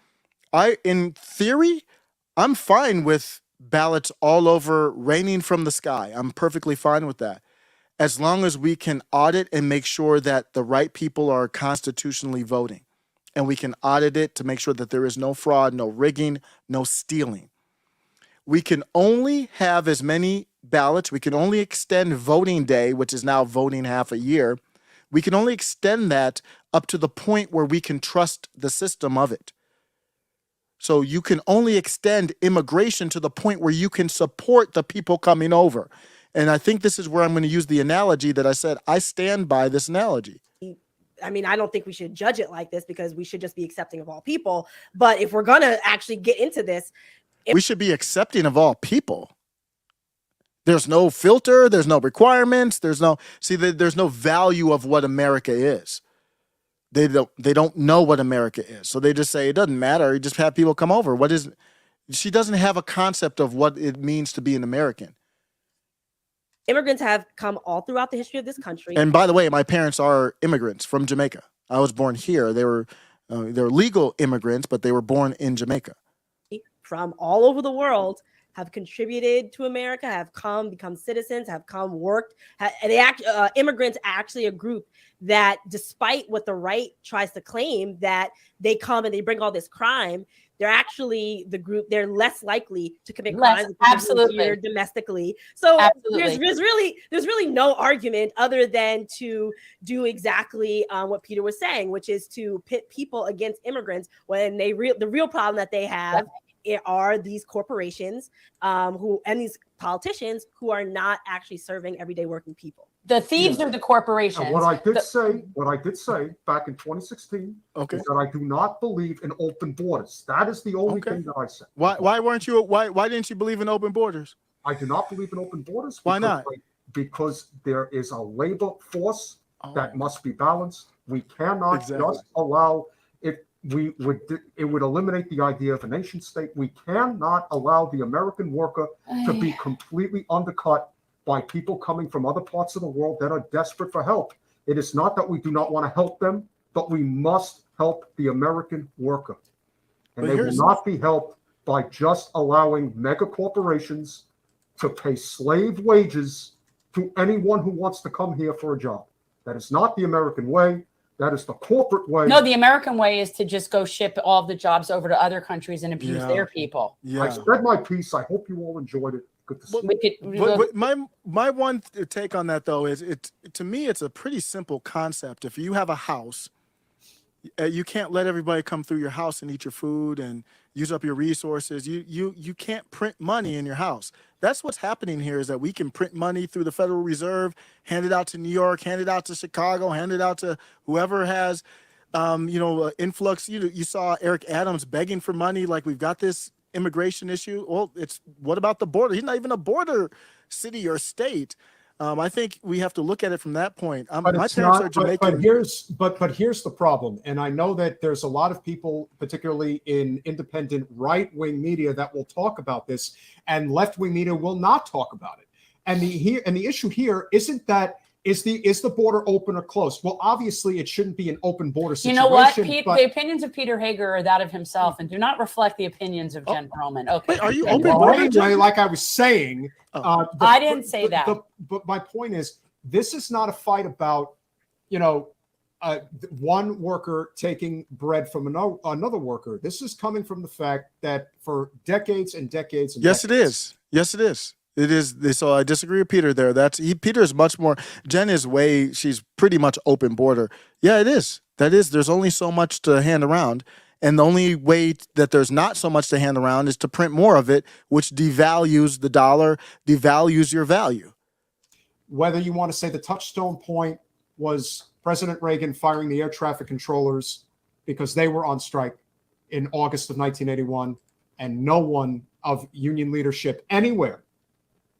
In theory, I'm fine with ballots all over raining from the sky. I'm perfectly fine with that. As long as we can audit and make sure that the right people are constitutionally voting. And we can audit it to make sure that there is no fraud, no rigging, no stealing. We can only have as many ballots. We can only extend voting day, which is now voting half a year. We can only extend that up to the point where we can trust the system of it. So you can only extend immigration to the point where you can support the people coming over. And I think this is where I'm going to use the analogy that I said. I stand by this analogy. I mean, I don't think we should judge it like this because we should just be accepting of all people. But if we're going to actually get into this, we should be accepting of all people. There's no filter. There's no requirements. There's no value of what America is. They don't know what America is. So they just say it doesn't matter. You just have people come over. She doesn't have a concept of what it means to be an American. Immigrants have come all throughout the history of this country. And by the way, my parents are immigrants from Jamaica. I was born here. They're legal immigrants, but they were born in Jamaica. From all over the world have contributed to America, have come, become citizens, have come, worked. Immigrants are actually a group that, despite what the right tries to claim, that they come and they bring all this crime, they're actually the group. They're less likely to commit crimes here domestically. So there's really no argument other than to do exactly what Peter was saying, which is to pit people against immigrants when the real problem that they have are these corporations and these politicians who are not actually serving everyday working people. The thieves are the corporations. And what I did say back in 2016 is that I do not believe in open borders. That is the only thing that I said. Why didn't you believe in open borders? I do not believe in open borders. Why not? Because there is a labor force that must be balanced. We cannot just allow it. It would eliminate the idea of a nation state. We cannot allow the American worker to be completely undercut by people coming from other parts of the world that are desperate for help. It is not that we do not want to help them, but we must help the American worker. And they will not be helped by just allowing mega corporations to pay slave wages to anyone who wants to come here for a job. That is not the American way. That is the corporate way. No, the American way is to just go ship all of the jobs over to other countries and abuse their people. Yeah. I said my piece. I hope you all enjoyed it. Good to see you. My one take on that, though, is to me, it's a pretty simple concept. If you have a house, you can't let everybody come through your house and eat your food and use up your resources. You can't print money in your house. That's what's happening here, is that we can print money through the Federal Reserve, hand it out to New York, hand it out to Chicago, hand it out to whoever has, influx. You saw Eric Adams begging for money, like we've got this immigration issue. Well, what about the border? He's not even a border city or state. I think we have to look at it from that point. My parents are Jamaican. But here's the problem, and I know that there's a lot of people, particularly in independent right-wing media, that will talk about this, and left-wing media will not talk about it. And the issue here isn't that is the border open or closed? Well, obviously, it shouldn't be an open border situation. You know what? The opinions of Peter Hager are that of himself and do not reflect the opinions of Jen Perlman. Okay. Wait, are you open border? Like I was saying, I didn't say that. But my point is, this is not a fight about, one worker taking bread from another worker. This is coming from the fact that for decades and decades and Yes, it is. Yes, it is. It is. So I disagree with Peter there. Peter is much more. Jen is she's pretty much open border. Yeah, it is. That is. There's only so much to hand around. And the only way that there's not so much to hand around is to print more of it, which devalues the dollar, devalues your value. Whether you want to say the touchstone point was President Reagan firing the air traffic controllers because they were on strike in August of 1981, and no one of union leadership anywhere.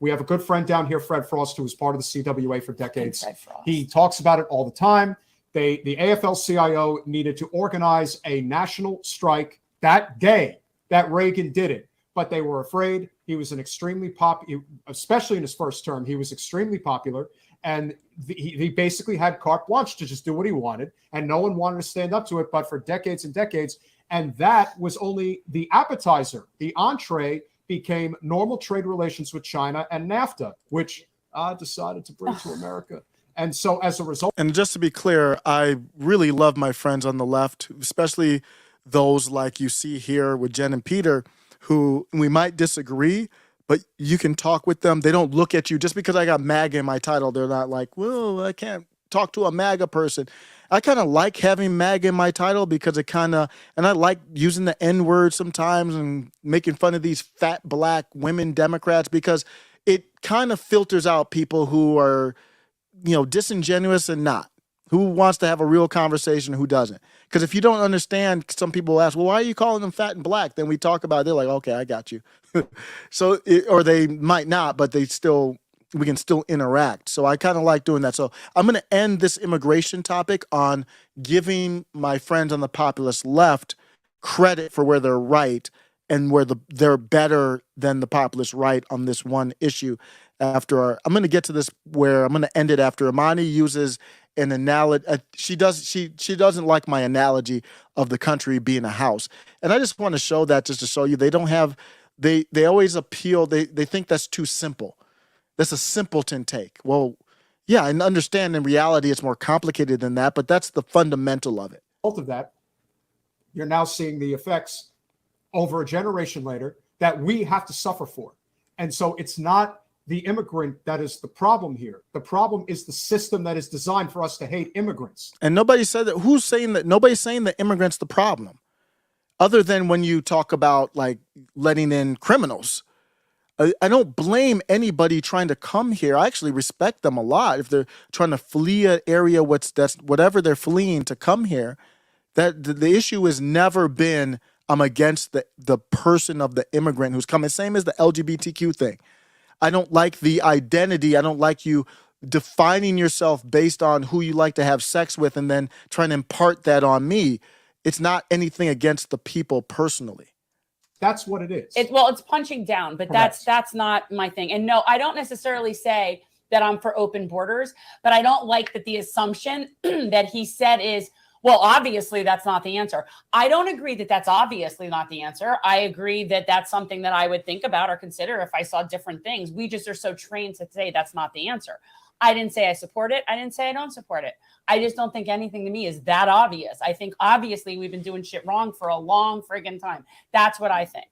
We have a good friend down here, Fred Frost, who was part of the CWA for decades. He talks about it all the time. The AFL-CIO needed to organize a national strike that day that Reagan did it, but they were afraid. He was an extremely popular, especially in his first term, he was extremely popular, and he basically had carte blanche to just do what he wanted, and no one wanted to stand up to it, but for decades and decades, and that was only the appetizer. The entree became normal trade relations with China and NAFTA, which decided to bring to America. And so as a result. And just to be clear, I really love my friends on the left, especially those like you see here with Jen and Peter, who we might disagree, but you can talk with them. They don't look at you just because I got MAGA in my title. They're not like, well, I can't talk to a MAGA person. I kind of like having MAGA in my title because and I like using the N-word sometimes and making fun of these fat black women Democrats because it kind of filters out people who are, disingenuous and not. Who wants to have a real conversation and who doesn't? Because if you don't understand, some people ask, well, why are you calling them fat and black? Then we talk about it. They're like, okay, I got you. Or they might not, but we can still interact. So I kind of like doing that. So I'm going to end this immigration topic on giving my friends on the populist left credit for where they're right and where they're better than the populist right on this one issue. I'm going to get to this where I'm going to end it after Imani uses an analogy. She doesn't like my analogy of the country being a house. And I just want to show that just to show you they always appeal. They think that's too simple. That's a simpleton take. Well, yeah, I understand in reality it's more complicated than that, but that's the fundamental of it. Both of that, you're now seeing the effects over a generation later that we have to suffer for. And so it's not the immigrant that is the problem here. The problem is the system that is designed for us to hate immigrants. And nobody said that. Who's saying that? Nobody's saying that immigrants the problem, other than when you talk about like letting in criminals. I don't blame anybody trying to come here. I actually respect them a lot if they're trying to flee an area, whatever they're fleeing to come here. That the issue has never been I'm against the person of the immigrant who's coming. Same as the LGBTQ thing. I don't like the identity. I don't like you defining yourself based on who you like to have sex with and then trying to impart that on me. It's not anything against the people personally. That's what it is. It's punching down, but that's not my thing. And no, I don't necessarily say that I'm for open borders, but I don't like that the assumption that he said is, well, obviously that's not the answer. I don't agree that that's obviously not the answer. I agree that that's something that I would think about or consider if I saw different things. We just are so trained to say that's not the answer. I didn't say I support it. I didn't say I don't support it. I just don't think anything to me is that obvious. I think obviously we've been doing shit wrong for a long friggin' time. That's what I think.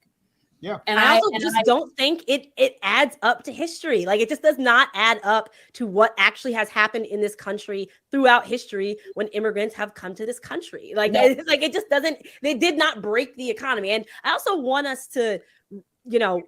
Yeah. And I also don't think it adds up to history. Like, it just does not add up to what actually has happened in this country throughout history when immigrants have come to this country. Like, it just doesn't, they did not break the economy. And I also want us to,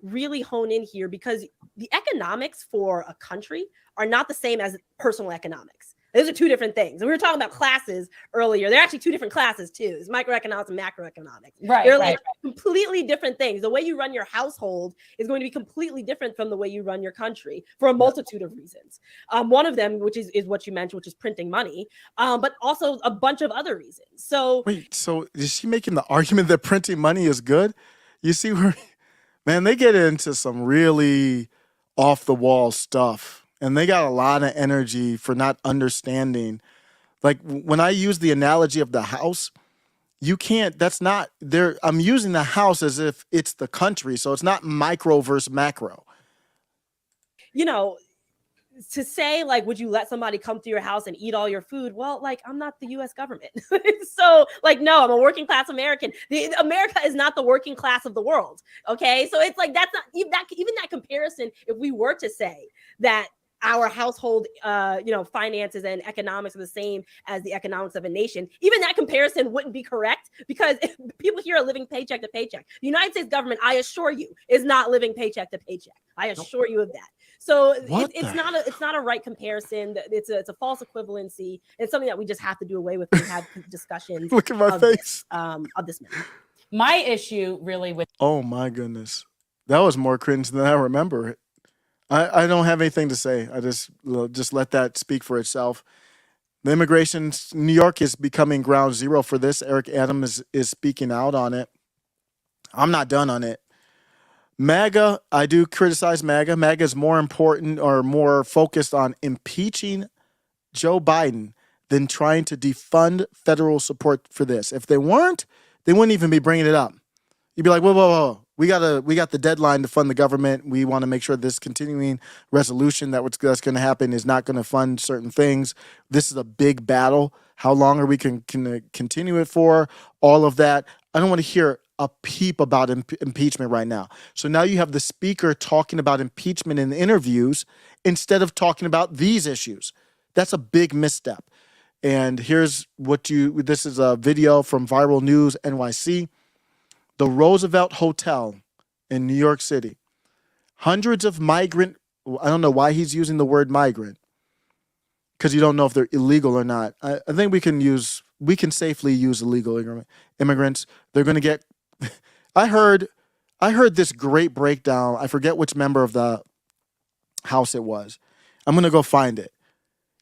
really hone in here, because the economics for a country are not the same as personal economics. Those are two different things. And we were talking about classes earlier. They're actually two different classes too. It's microeconomics and macroeconomics. Right. They're like completely different things. The way you run your household is going to be completely different from the way you run your country for a multitude of reasons. One of them, which is what you mentioned, which is printing money, but also a bunch of other reasons. So wait, so is she making the argument that printing money is good? You see where, man, they get into some really off the wall stuff. And they got a lot of energy for not understanding. Like, when I use the analogy of the house, you can't, that's not there. I'm using the house as if it's the country. So it's not micro versus macro. To say, like, would you let somebody come to your house and eat all your food? Well, like, I'm not the US government. So, like, no, I'm a working class American. America is not the working class of the world. Okay. So it's like, that's not even that comparison. If we were to say that our household, finances and economics are the same as the economics of a nation, even that comparison wouldn't be correct, because people here are living paycheck to paycheck. The United States government, I assure you, is not living paycheck to paycheck. I assure you of that. So it's not a right comparison. It's a false equivalency. It's something that we just have to do away with when we have discussions. Look at my face. Of this matter. My issue really with Oh my goodness, that was more cringe than I remember. I don't have anything to say. I just let that speak for itself. The immigration, New York is becoming ground zero for this. Eric Adams is speaking out on it. I'm not done on it. MAGA, I do criticize MAGA. MAGA is more important or more focused on impeaching Joe Biden than trying to defund federal support for this. If they weren't, they wouldn't even be bringing it up. You'd be like, whoa. We got the deadline to fund the government. We want to make sure this continuing resolution that's going to happen is not going to fund certain things. This is a big battle. How long are we can continue it for? All of that. I don't want to hear a peep about impeachment right now. So now you have the speaker talking about impeachment in interviews instead of talking about these issues. That's a big misstep. And here's this is a video from Viral News NYC. The Roosevelt Hotel in New York City. Hundreds of I don't know why he's using the word migrant, because you don't know if they're illegal or not. I think we can safely use illegal immigrants. They're going to get, I heard this great breakdown. I forget which member of the House it was. I'm going to go find it.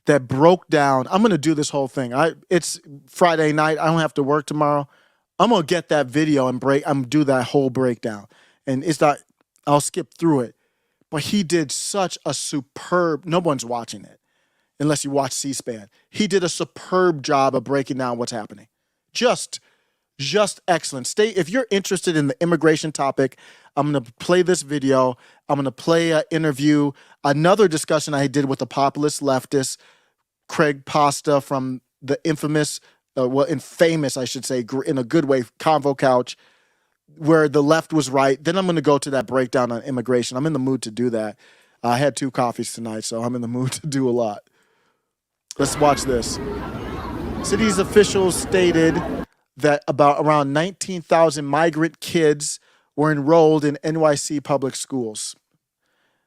That broke down. I'm going to do this whole thing. It's Friday night. I don't have to work tomorrow. I'm going to get that video and do that whole breakdown. And I'll skip through it. But he did such a superb, no one's watching it unless you watch C-SPAN. He did a superb job of breaking down what's happening. Just excellent. If you're interested in the immigration topic, I'm going to play this video. I'm going to play an interview, another discussion I did with a populist leftist, Craig Pasta from the infamous, famous, I should say, in a good way, Convo Couch, where the left was right. Then I'm going to go to that breakdown on immigration. I'm in the mood to do that. I had 2 coffees tonight, so I'm in the mood to do a lot. Let's watch this. City's officials stated that around 19,000 migrant kids were enrolled in NYC public schools.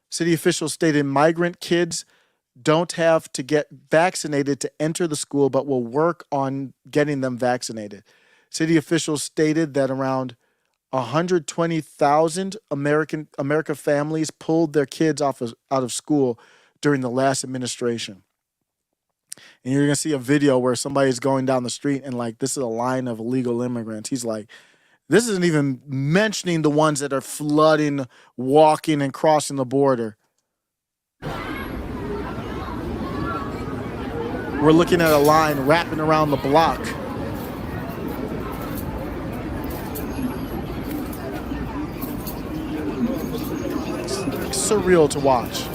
City officials stated migrant kids don't have to get vaccinated to enter the school, but will work on getting them vaccinated. City officials stated that around 120,000 American families pulled their kids out of school during the last administration. And you're going to see a video where somebody's going down the street and this is a line of illegal immigrants. He's like, This isn't even mentioning the ones that are flooding, walking, and crossing the border. We're looking at a line wrapping around the block. It's surreal to watch.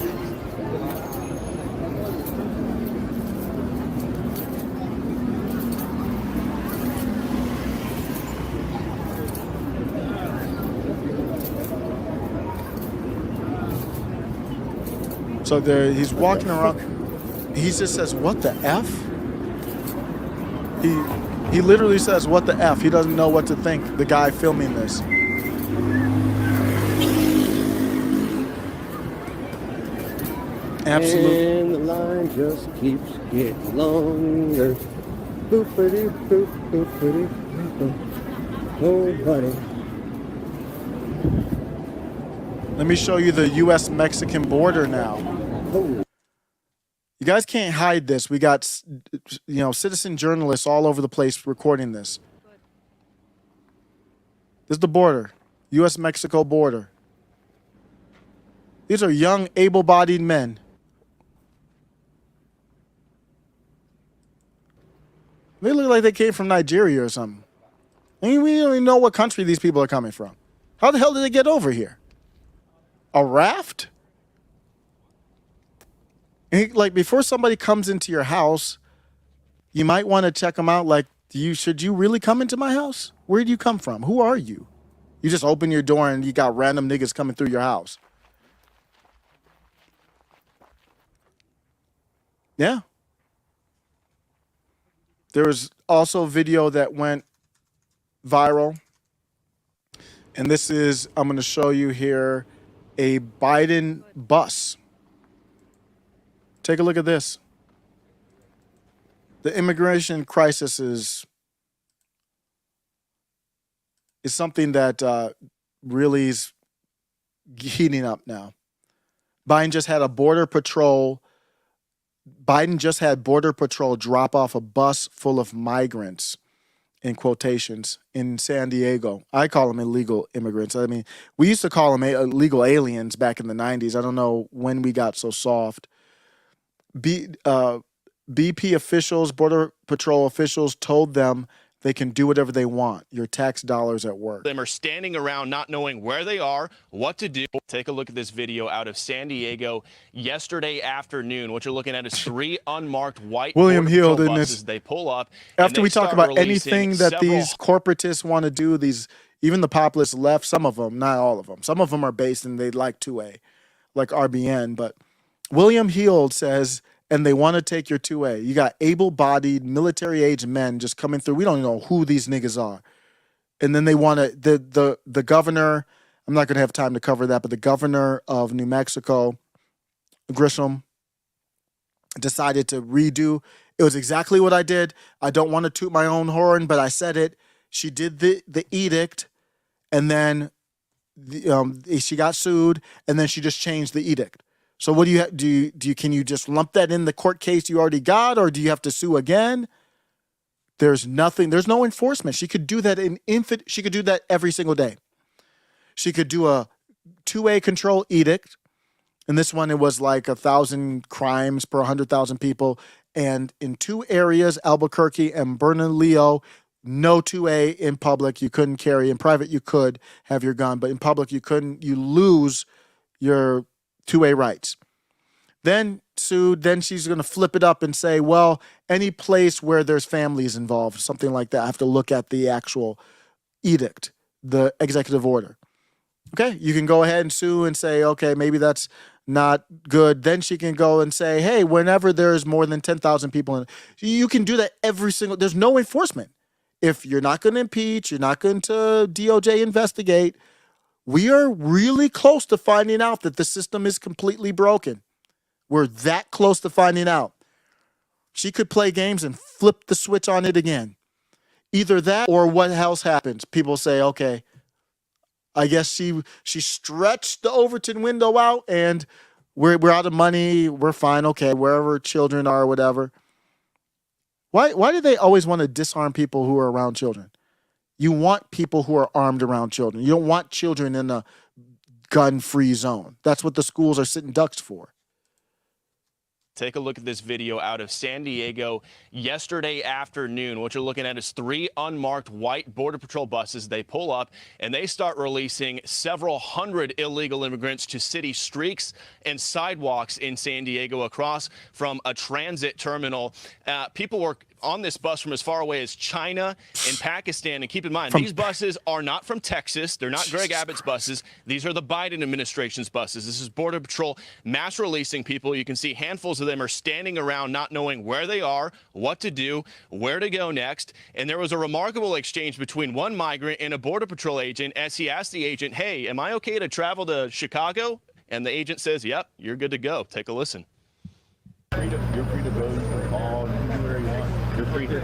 So there, he's walking around. He just says, "What the F?" He literally says, "What the F?" He doesn't know what to think, the guy filming this. Absolutely. And the line just keeps getting longer. Boopity boop, boopity boop. Oh, buddy. Let me show you the U.S.-Mexican border now. Oh. You guys can't hide this. We got, citizen journalists all over the place recording this. This is the border, U.S.-Mexico border. These are young, able-bodied men. They look like they came from Nigeria or something. I mean, we don't even know what country these people are coming from. How the hell did they get over here? A raft? And like, before somebody comes into your house, you might want to check them out. Like, should you really come into my house? Where do you come from? Who are you? You just open your door and you got random niggas coming through your house. Yeah. There was also a video that went viral. And this is, I'm going to show you here, a Biden bus. Take a look at this. The immigration crisis is something that really is heating up now. Biden just had Border Patrol drop off a bus full of migrants, in quotations, in San Diego. I call them illegal immigrants. I mean, we used to call them illegal aliens back in the 90s. I don't know when we got so soft. BP officials, Border Patrol officials told them they can do whatever they want. Your tax dollars at work. Them are standing around not knowing where they are, what to do. Take a look at this video out of San Diego yesterday afternoon. What you're looking at is 3 unmarked white William Hill Patrol in buses. this. They pull up. After we talk about anything that several these corporatists want to do, even the populist left, some of them, not all of them. Some of them are based and they like 2A, like RBN. But William Hill says, and they want to take your 2A. You got able-bodied, military-age men just coming through. We don't know who these niggas are. And then they want to, the governor, I'm not going to have time to cover that, but the governor of New Mexico, Grisham, decided to redo. It was exactly what I did. I don't want to toot my own horn, but I said it. She did the edict, and then she got sued, and then she just changed the edict. So what do you can you just lump that in the court case you already got, or do you have to sue again? There's nothing. There's no enforcement. She could do that she could do that every single day. She could do a 2A control edict, and this one it was like 1,000 crimes per 100,000 people, and in 2 areas, Albuquerque and Bernalillo, no 2A in public. You couldn't carry. In private, you could have your gun, but in public, you couldn't. You lose your 2A rights. Then sued, then she's going to flip it up and say, well, any place where there's families involved, something like that. I have to look at the actual edict, the executive order. Okay, you can go ahead and sue and say, okay, maybe that's not good. Then she can go and say, hey, whenever there's more than 10,000 people, you can do that there's no enforcement. If you're not going to impeach, you're not going to DOJ investigate, we are really close to finding out that the system is completely broken. We're that close to finding out. She could play games and flip the switch on it again. Either that or what else happens. People say, okay, I guess she stretched the Overton window out and we're out of money. We're fine. Okay, wherever children are, whatever. Why do they always want to disarm people who are around children? You want people who are armed around children. You don't want children in a gun-free zone. That's what the schools are sitting ducks for. Take a look at this video out of San Diego yesterday afternoon. What you're looking at is 3 unmarked white Border Patrol buses. They pull up and they start releasing several hundred illegal immigrants to city streets and sidewalks in San Diego across from a transit terminal. People were on this bus from as far away as China and Pakistan. And keep in mind, these buses are not from Texas. They're not Greg Abbott's buses. These are the Biden administration's buses. This is Border Patrol mass releasing people. You can see handfuls of them are standing around not knowing where they are, what to do, where to go next. And there was a remarkable exchange between one migrant and a Border Patrol agent as he asked the agent, hey, am I okay to travel to Chicago? And the agent says, yep, you're good to go. Take a listen. You're free to go. You can call. You can do whatever you want. You're free to.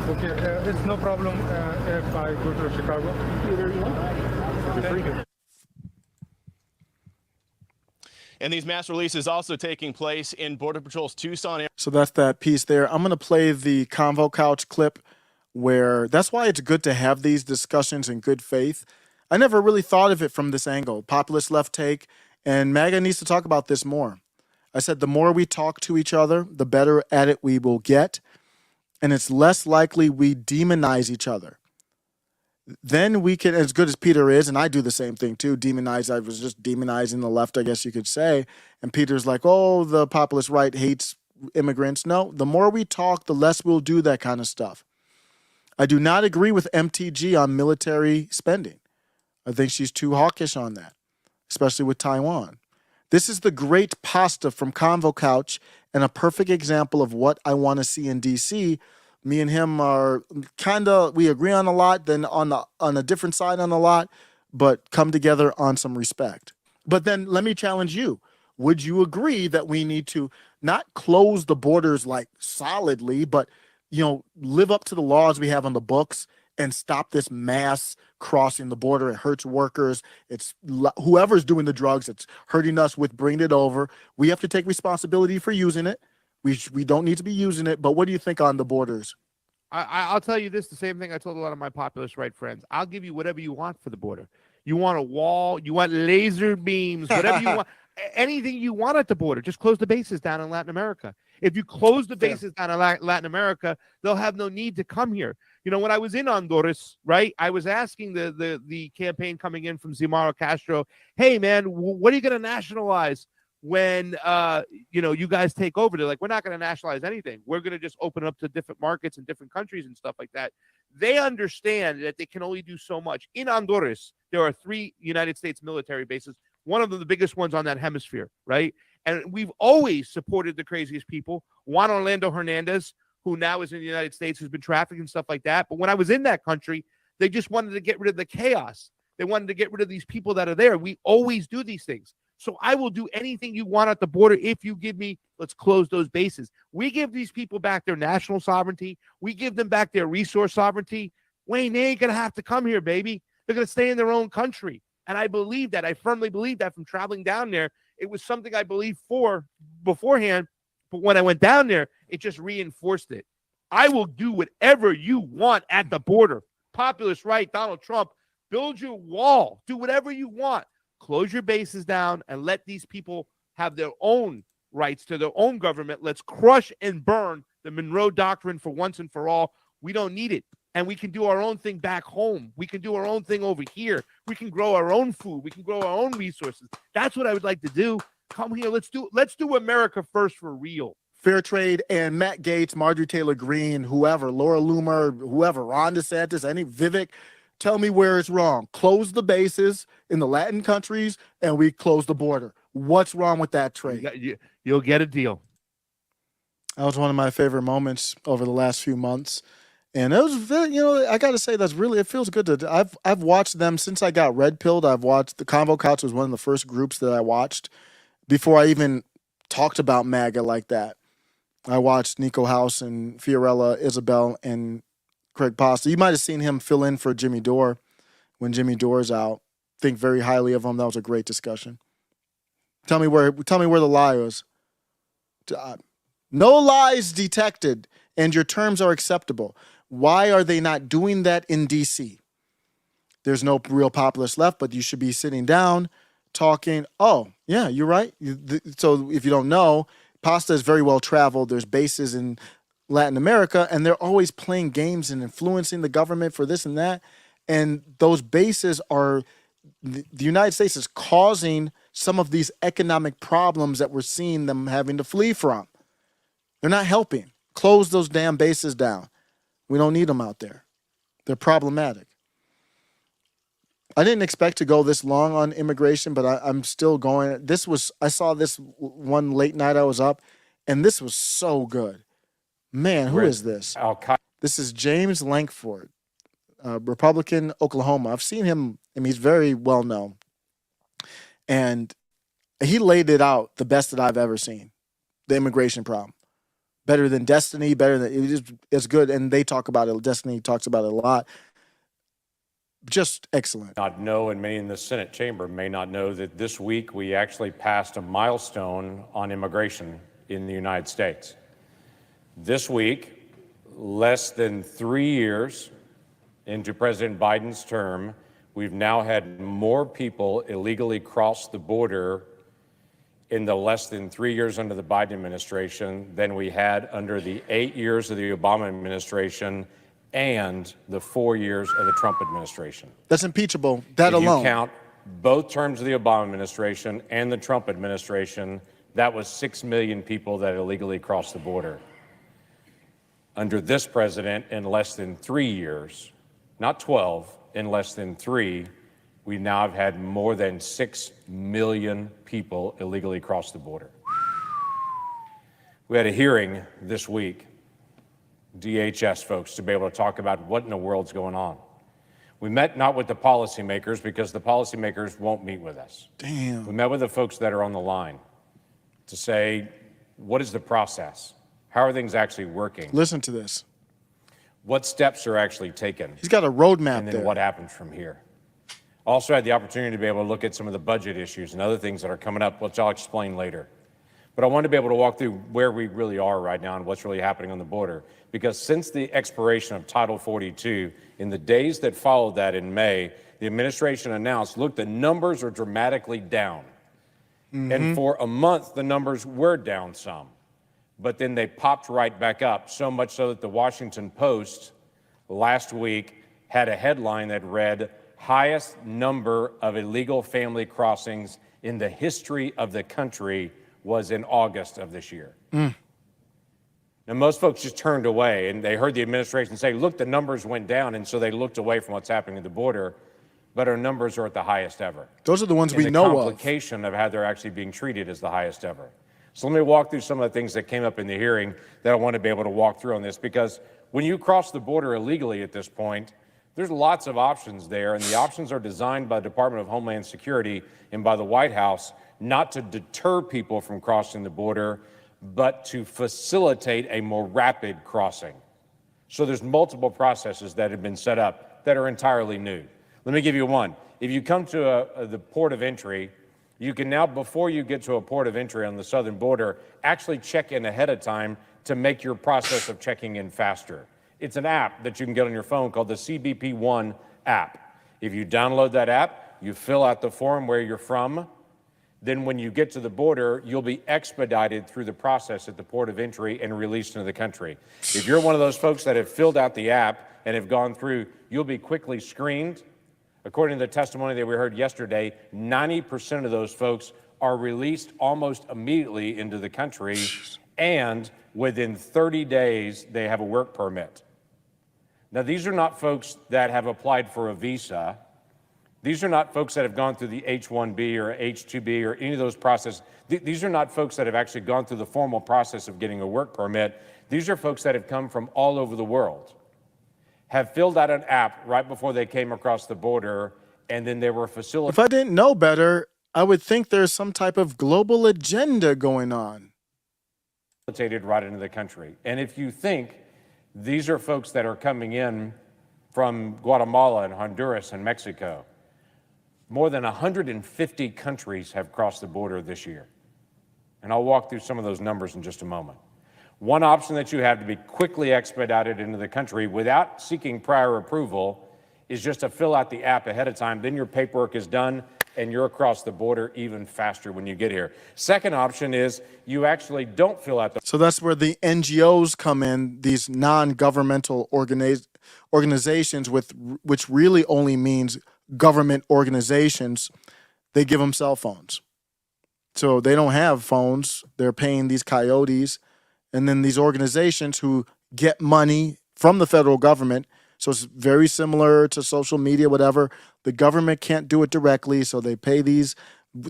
Okay, it's no problem if I go to Chicago. You can do whatever you want. You're free to. And these mass releases also taking place in Border Patrol's Tucson area. So that's that piece there. I'm going to play the Convo Couch clip where that's why it's good to have these discussions in good faith. I never really thought of it from this angle. Populist left take, and MAGA needs to talk about this more. I said the more we talk to each other, the better at it we will get, and it's less likely we demonize each other. Then we can, as good as Peter is, and I do the same thing too, I was just demonizing the left, I guess you could say, and Peter's like, oh, the populist right hates immigrants. No, the more we talk, the less we'll do that kind of stuff. I do not agree with MTG on military spending. I think she's too hawkish on that, especially with Taiwan. This is the great pasta from Convo Couch and a perfect example of what I want to see in D.C. Me and him are we agree on a lot, then on a different side on a lot, but come together on some respect. But then let me challenge you. Would you agree that we need to not close the borders like solidly, but, live up to the laws we have on the books and stop this mass crossing the border? It hurts workers. It's whoever's doing the drugs. It's hurting us with bringing it over. We have to take responsibility for using it. We don't need to be using it. But what do you think on the borders? I'll tell you this, the same thing I told a lot of my populist right friends. I'll give you whatever you want for the border. You want a wall, you want laser beams, whatever you want, anything you want at the border. Just close the bases down in Latin America. If you close the bases down in Latin America, they'll have no need to come here. When I was in Honduras, right, I was asking the campaign coming in from Xiomara Castro, hey, man, what are you going to nationalize when, you guys take over? They're like, we're not going to nationalize anything. We're going to just open it up to different markets and different countries and stuff like that. They understand that they can only do so much. In Honduras, there are 3 United States military bases, one of them the biggest ones on that hemisphere, right? And we've always supported the craziest people. Juan Orlando Hernandez, who now is in the United States, who's been trafficked and stuff like that. But when I was in that country, they just wanted to get rid of the chaos. They wanted to get rid of these people that are there. We always do these things. So I will do anything you want at the border if you give me, let's close those bases. We give these people back their national sovereignty. We give them back their resource sovereignty. Wayne, they ain't going to have to come here, baby. They're going to stay in their own country. And I believe that. I firmly believe that from traveling down there. It was something I believed beforehand. But when I went down there, it just reinforced it. I will do whatever you want at the border. Populist right, Donald Trump, build your wall. Do whatever you want. Close your bases down and let these people have their own rights to their own government. Let's crush and burn the Monroe Doctrine for once and for all. We don't need it. And we can do our own thing back home. We can do our own thing over here. We can grow our own food. We can grow our own resources. That's what I would like to do. Come here. Let's do America first for real. Fair trade and Matt Gaetz, Marjorie Taylor Greene, whoever, Laura Loomer, whoever, Ron DeSantis, Vivek, tell me where it's wrong. Close the bases in the Latin countries and we close the border. What's wrong with that trade? You'll get a deal. That was one of my favorite moments over the last few months. And it was very, I got to say, it feels good to, I've watched them since I got red pilled. I've watched the Convo Couch was one of the first groups that I watched before I even talked about MAGA like that. I watched Nico House and Fiorella Isabel and Craig Pasta. You might have seen him fill in for Jimmy Dore when Jimmy Dore's out. Think very highly of him. That was a great discussion. Tell me where the lie is. No lies detected, and your terms are acceptable. Why are they not doing that in D.C.? there's no real populace left, but you should be sitting down, talking. Oh, yeah, you're right. So if you don't know, pasta is very well traveled. There's bases in Latin America, and they're always playing games and influencing the government for this and that. And those bases are, the United States is causing some of these economic problems that we're seeing them having to flee from. They're not helping. Close those damn bases down. We don't need them out there. They're problematic. I didn't expect to go this long on immigration, but I'm still going. I saw this one late night I was up, and this was so good. Man, who is this? This is James Lankford, Republican, Oklahoma. I've seen him. I mean, he's very well known. And he laid it out the best that I've ever seen. The immigration problem. Better than Destiny, it's good. And they talk about it. Destiny talks about it a lot. Just excellent. Not know, and many in the Senate chamber may not know, that this week we actually passed a milestone on immigration in the United States. This week, less than 3 years into President Biden's term, we've now had more people illegally cross the border in the less than 3 years under the Biden administration than we had under the 8 years of the Obama administration and the 4 years of the Trump administration. That's impeachable. That if alone. You count both terms of the Obama administration and the Trump administration, that was 6 million people that illegally crossed the border. Under this president, in less than 3 years, not 12, in less than 3, we now have had more than 6 million people illegally cross the border. We had a hearing this week, DHS folks, to be able to talk about what in the world's going on. We met not with the policymakers, because the policymakers won't meet with us. Damn. We met with the folks that are on the line to say, what is the process? How are things actually working? Listen to this. What steps are actually taken? He's got a roadmap and then there. What happens from here? Also had the opportunity to be able to look at some of the budget issues and other things that are coming up, which I'll explain later. But I wanted to be able to walk through where we really are right now and what's really happening on the border. Because since the expiration of Title 42, in the days that followed that in May, the administration announced, look, the numbers are dramatically down. And for a month, the numbers were down some. But then they popped right back up, so much so that the Washington Post last week had a headline that read, highest number of illegal family crossings in the history of the country was in August of this year. Now, most folks just turned away, and they heard the administration say, look, the numbers went down, and so they looked away from what's happening at the border, but our numbers are at the highest ever. Those are the ones and we know of. The complication of how they're actually being treated is the highest ever. So let me walk through some of the things that came up in the hearing that I want to be able to walk through on this, because when you cross the border illegally at this point, there's lots of options there, and the options are designed by the Department of Homeland Security and by the White House not to deter people from crossing the border, but to facilitate a more rapid crossing. So there's multiple processes that have been set up that are entirely new. Let me give you one. If you come to the port of entry, you can now, before you get to a port of entry on the southern border, actually check in ahead of time to make your process of checking in faster. It's an app that you can get on your phone called the CBP One app. If you download that app, you fill out the form where you're from, then when you get to the border, you'll be expedited through the process at the port of entry and released into the country. If you're one of those folks that have filled out the app and have gone through, you'll be quickly screened. According to the testimony that we heard yesterday, 90% of those folks are released almost immediately into the country, and within 30 days, they have a work permit. Now, these are not folks that have applied for a visa. These are not folks that have gone through the H-1B or H-2B or any of those processes. These are not folks that have actually gone through the formal process of getting a work permit. These are folks that have come from all over the world, have filled out an app right before they came across the border, and then they were facilitated. If I didn't know better, I would think there's some type of global agenda going on. Right into the country. And if you think these are folks that are coming in from Guatemala and Honduras and Mexico, more than 150 countries have crossed the border this year. And I'll walk through some of those numbers in just a moment. One option that you have to be quickly expedited into the country without seeking prior approval is just to fill out the app ahead of time. Then your paperwork is done and you're across the border even faster when you get here. Second option is you actually don't fill out the. So that's where the NGOs come in, these non-governmental organizations, which really only means government organizations. They give them cell phones. So they don't have phones. They're paying these coyotes. And then these organizations who get money from the federal government. So it's very similar to social media, whatever. The government can't do it directly, so they pay these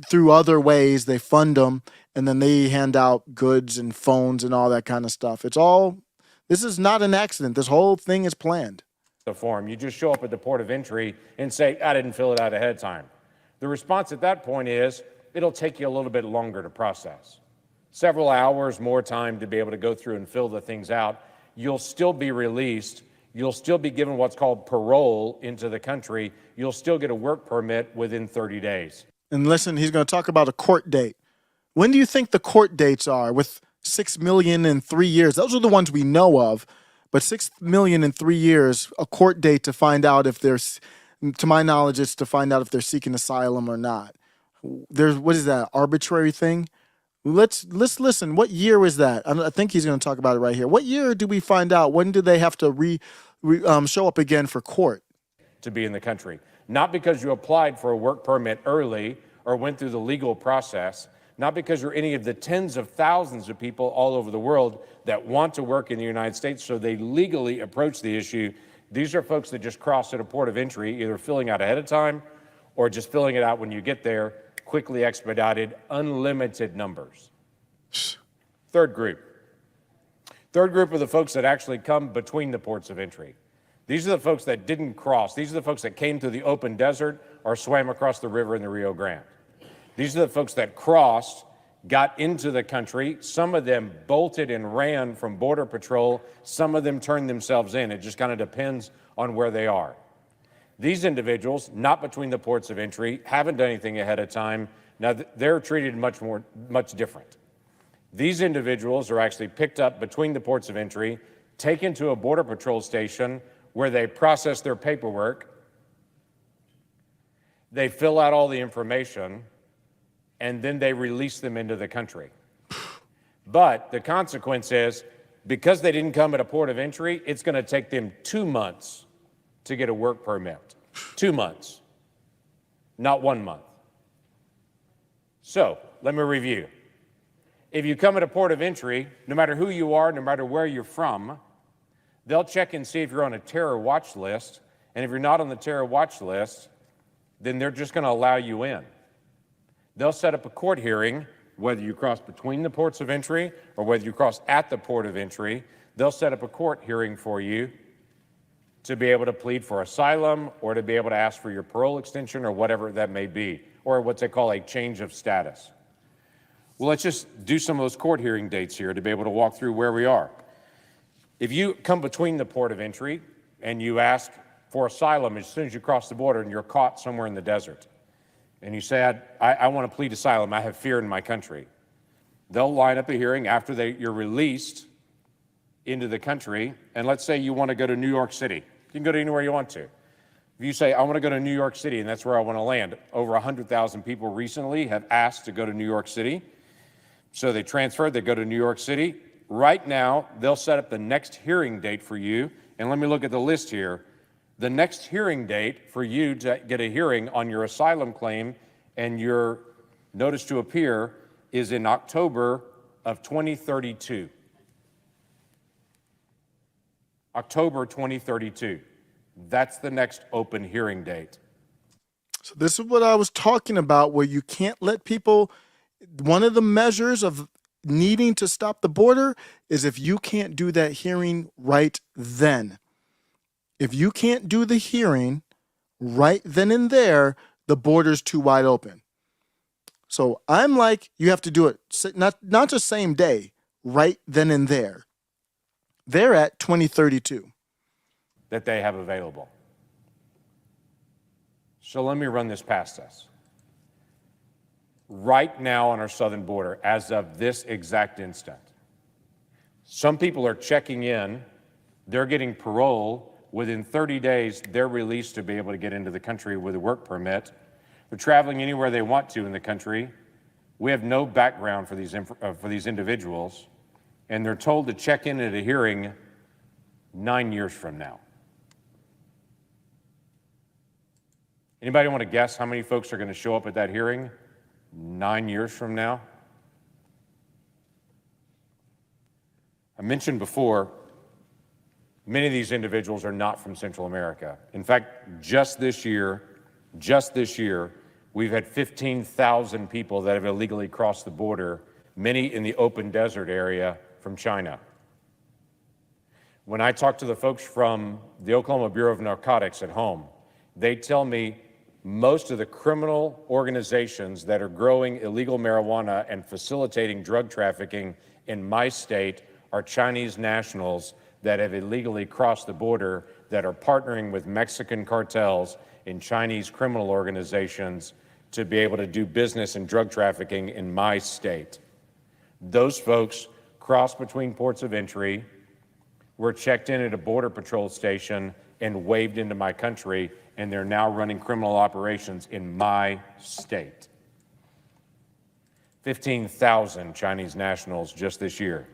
through other ways. They fund them, and then they hand out goods and phones and all that kind of stuff. This is not an accident. This whole thing is planned. The form. You just show up at the port of entry and say, I didn't fill it out ahead of time. The response at that point is, it'll take you a little bit longer to process. Several hours more time to be able to go through and fill the things out. You'll still be released. You'll still be given what's called parole into the country. You'll still get a work permit within 30 days. And listen, he's going to talk about a court date. When do you think the court dates are? With 6 million in 3 years. Those are the ones we know of. But 6 million in 3 years, a court date to find out if there's, to my knowledge, it's to find out if they're seeking asylum or not. What is that, arbitrary thing? Let's listen. What year is that? I think he's going to talk about it right here. What year do we find out? When do they have to show up again for court? To be in the country. Not because you applied for a work permit early or went through the legal process, not because you're any of the tens of thousands of people all over the world that want to work in the United States, so they legally approach the issue. These are folks that just cross at a port of entry, either filling out ahead of time or just filling it out when you get there, quickly expedited, unlimited numbers. Third group are the folks that actually come between the ports of entry. These are the folks that didn't cross. These are the folks that came through the open desert or swam across the river in the Rio Grande. These are the folks that crossed, got into the country. Some of them bolted and ran from Border Patrol. Some of them turned themselves in. It just kind of depends on where they are. These individuals, not between the ports of entry, haven't done anything ahead of time. Now, they're treated much different. These individuals are actually picked up between the ports of entry, taken to a Border Patrol station where they process their paperwork, they fill out all the information, and then they release them into the country. But the consequence is, because they didn't come at a port of entry, it's going to take them 2 months to get a work permit. 2 months, not 1 month. So, let me review. If you come at a port of entry, no matter who you are, no matter where you're from, they'll check and see if you're on a terror watch list, and if you're not on the terror watch list, then they're just going to allow you in. They'll set up a court hearing, whether you cross between the ports of entry or whether you cross at the port of entry. They'll set up a court hearing for you to be able to plead for asylum or to be able to ask for your parole extension or whatever that may be, or what they call a change of status. Well, let's just do some of those court hearing dates here to be able to walk through where we are. If you come between the port of entry and you ask for asylum as soon as you cross the border and you're caught somewhere in the desert, and you say, I want to plead asylum, I have fear in my country, they'll line up a hearing after you're released into the country, and let's say you want to go to New York City. You can go to anywhere you want to. If you say, I want to go to New York City, and that's where I want to land, over 100,000 people recently have asked to go to New York City. So they transferred, they go to New York City. Right now, they'll set up the next hearing date for you. And let me look at the list here. The next hearing date for you to get a hearing on your asylum claim and your notice to appear is in October of 2032. October 2032. That's the next open hearing date. So this is what I was talking about, where you can't let people, one of the measures of needing to stop the border is if you can't do that hearing right then. If you can't do the hearing right then and there, the border's too wide open. So I'm like, you have to do it not just same day, right then and there. They're at 2032. That they have available. So let me run this past us. Right now on our southern border, as of this exact instant, some people are checking in, they're getting parole, within 30 days, they're released to be able to get into the country with a work permit. They're traveling anywhere they want to in the country. We have no background for these individuals, and they're told to check in at a hearing 9 years from now. Anybody want to guess how many folks are going to show up at that hearing 9 years from now? I mentioned before, many of these individuals are not from Central America. In fact, just this year, we've had 15,000 people that have illegally crossed the border, many in the open desert area from China. When I talk to the folks from the Oklahoma Bureau of Narcotics at home, they tell me most of the criminal organizations that are growing illegal marijuana and facilitating drug trafficking in my state are Chinese nationals that have illegally crossed the border, that are partnering with Mexican cartels and Chinese criminal organizations to be able to do business in drug trafficking in my state. Those folks cross between ports of entry, were checked in at a border patrol station and waved into my country, and they're now running criminal operations in my state. 15,000 Chinese nationals just this year.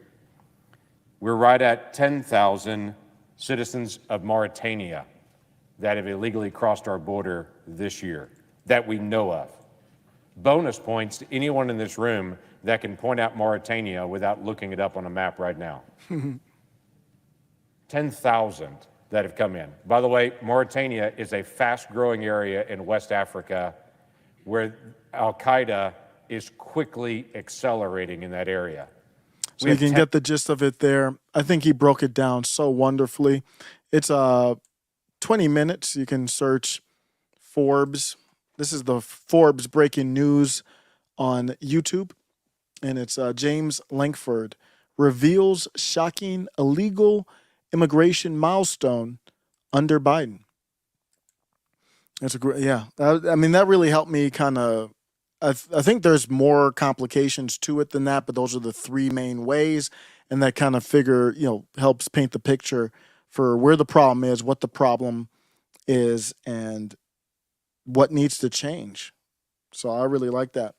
We're right at 10,000 citizens of Mauritania that have illegally crossed our border this year that we know of. Bonus points to anyone in this room that can point out Mauritania without looking it up on a map right now. 10,000 that have come in. By the way, Mauritania is a fast-growing area in West Africa where Al-Qaeda is quickly accelerating in that area. So you can get the gist of it there. I think he broke it down so wonderfully. It's 20 minutes. You can search Forbes. This is the Forbes breaking news on YouTube. And it's James Lankford reveals shocking illegal immigration milestone under Biden. That's a great, yeah. I mean, that really helped me kind of, I think there's more complications to it than that, but those are the three main ways. And that kind of helps paint the picture for where the problem is, what the problem is, and what needs to change. So I really like that.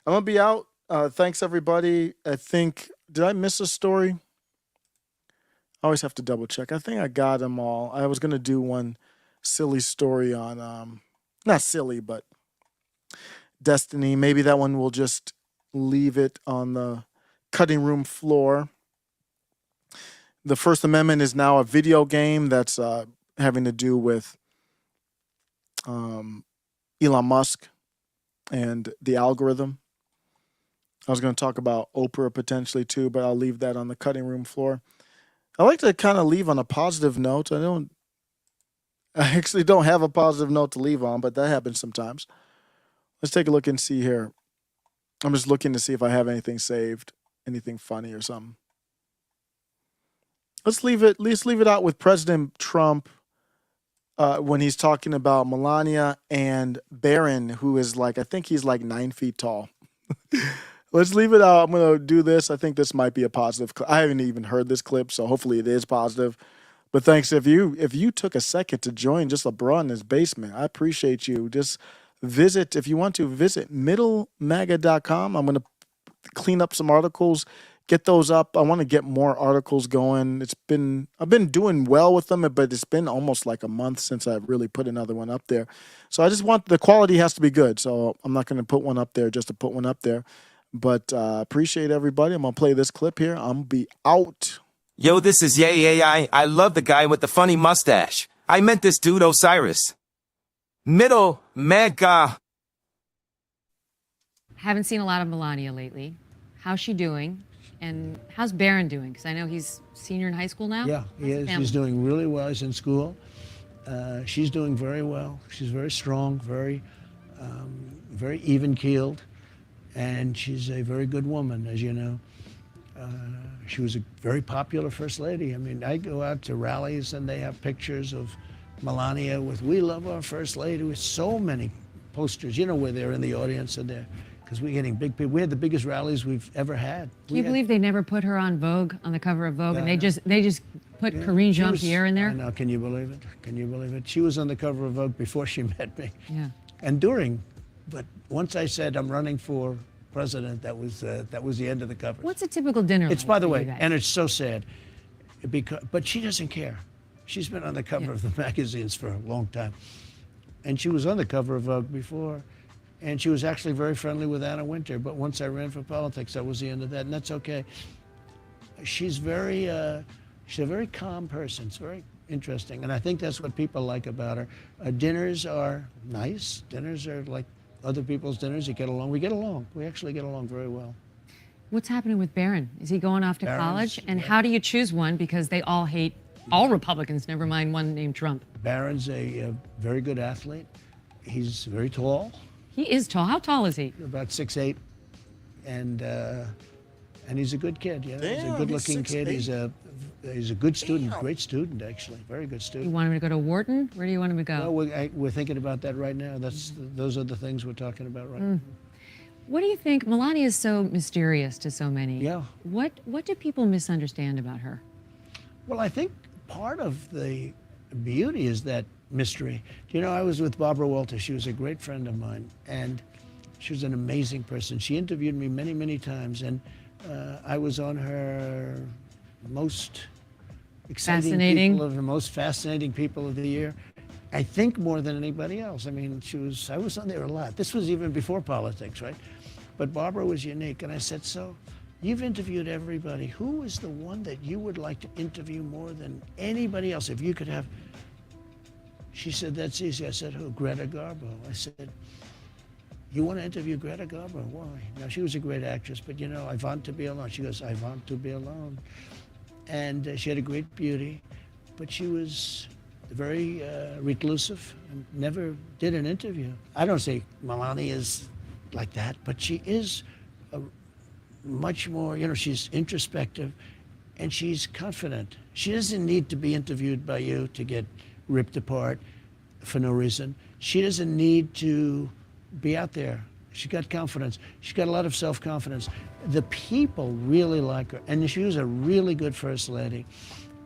I'm going to be out. Thanks, everybody. I think, did I miss a story? I always have to double check. I think I got them all. I was going to do one silly story on, not silly, but Destiny. Maybe that one will just leave it on the cutting room floor. The First Amendment is now a video game that's having to do with Elon Musk and the algorithm. I was going to talk about Oprah potentially too, but I'll leave that on the cutting room floor. I like to kind of leave on a positive note. I actually don't have a positive note to leave on, but that happens sometimes. Let's take a look and see here. I'm just looking to see if I have anything saved, anything funny or something. Let's leave it out with President Trump when he's talking about Melania and Barron, who is I think he's 9 feet tall. Let's leave it out. I'm going to do this. I think this might be a positive clip. I haven't even heard this clip, so hopefully it is positive. But thanks if you took a second to join just LeBron in his basement. I appreciate you. Just visit, if you want to, visit middlemaga.com. I'm going to clean up some articles, get those up. I want to get more articles going. I've been doing well with them, but it's been almost like a month since I've really put another one up there. So I just want, the quality has to be good. So I'm not going to put one up there just to put one up there. But appreciate everybody. I'm going to play this clip here. I'm going to be out. Yo, this is Yay AI. I love the guy with the funny mustache. I meant this dude Osiris. Middle mega. Haven't seen a lot of Melania lately. How's she doing? And how's Barron doing? Because I know he's senior in high school now. Yeah, he is. He's doing really well. He's in school. She's doing very well. She's very strong, very even-keeled. And she's a very good woman, as you know. She was a very popular first lady. I mean, I go out to rallies and they have pictures of Melania with "We love our first lady" with so many posters, where they're in the audience and they're, because we're getting big people. We had the biggest rallies we've ever had. Can you believe they never put her on Vogue, on the cover of Vogue, and they just put Corinne She was- Jean-Pierre in there? I know. Can you believe it? Can you believe it? She was on the cover of Vogue before she met me. Yeah. And during, but once I said I'm running for president, that was the end of the cover. What's a typical dinner It's like by the for you way, guys? and it's so sad, because but she doesn't care. She's been on the cover of the magazines for a long time, and she was on the cover of Vogue before, and she was actually very friendly with Anna Wintour. But once I ran for politics, that was the end of that, and that's okay. She's a very calm person. It's very interesting, and I think that's what people like about her. Dinners are nice. Dinners are like other people's dinners. You get along. We get along. We actually get along very well. What's happening with Barron? Is he going off to Barron's- college? And how do you choose one? Because they all hate all Republicans, never mind one named Trump. Barron's a very good athlete. He's very tall. He is tall. How tall is he? About 6'8", and he's a good kid. Yeah, he's Damn, a good-looking he's kid. 6'8". He's a good student, great student actually, very good You student. want him to go to Wharton? Where do you want him to go? Well, we're thinking about that right now. Those are the things we're talking about right now. What do you think? Melania is so mysterious to so many. Yeah. What do people misunderstand about her? Well, I think part of the beauty is that mystery. You know, I was with Barbara Walters. She was a great friend of mine, and she was an amazing person. She interviewed me many, many times, and I was on her most exciting Fascinating. people of the most fascinating people of the year. I think more than anybody else. I mean, I was on there a lot. This was even before politics, right? But Barbara was unique, and I said, so you've interviewed everybody. Who is the one that you would like to interview more than anybody else if you could have? She said, that's easy. I said, who? Greta Garbo. I said, you want to interview Greta Garbo? Why? Now, she was a great actress, but you know, I want to be alone. She goes, I want to be alone. And she had a great beauty, but she was very reclusive and never did an interview. I don't say Melania is like that, but she is much more, you know, she's introspective and she's confident. She doesn't need to be interviewed by you to get ripped apart for no reason. She doesn't need to be out there. She's got confidence. She's got a lot of self-confidence. The people really like her, and she was a really good first lady.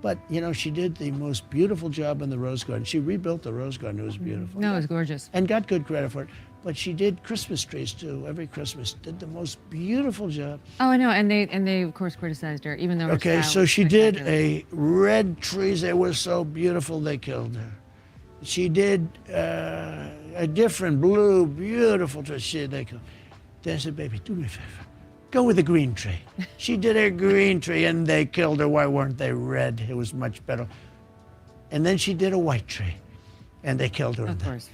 But, you know, she did the most beautiful job in the Rose Garden. She rebuilt the Rose Garden. It was beautiful. No, it was gorgeous. And got good credit for it. But she did Christmas trees, too. Every Christmas. Did the most beautiful job. Oh, I know, and they of course criticized her, even though her Okay, style so was she did spectacular. a red trees. They were so beautiful, they killed her. She did a different blue, beautiful tree. They killed. Then I said, baby, do me a favor. Go with the green tree. She did a green tree, and they killed her. Why weren't they red? It was much better. And then she did a white tree, and they killed her. Of course.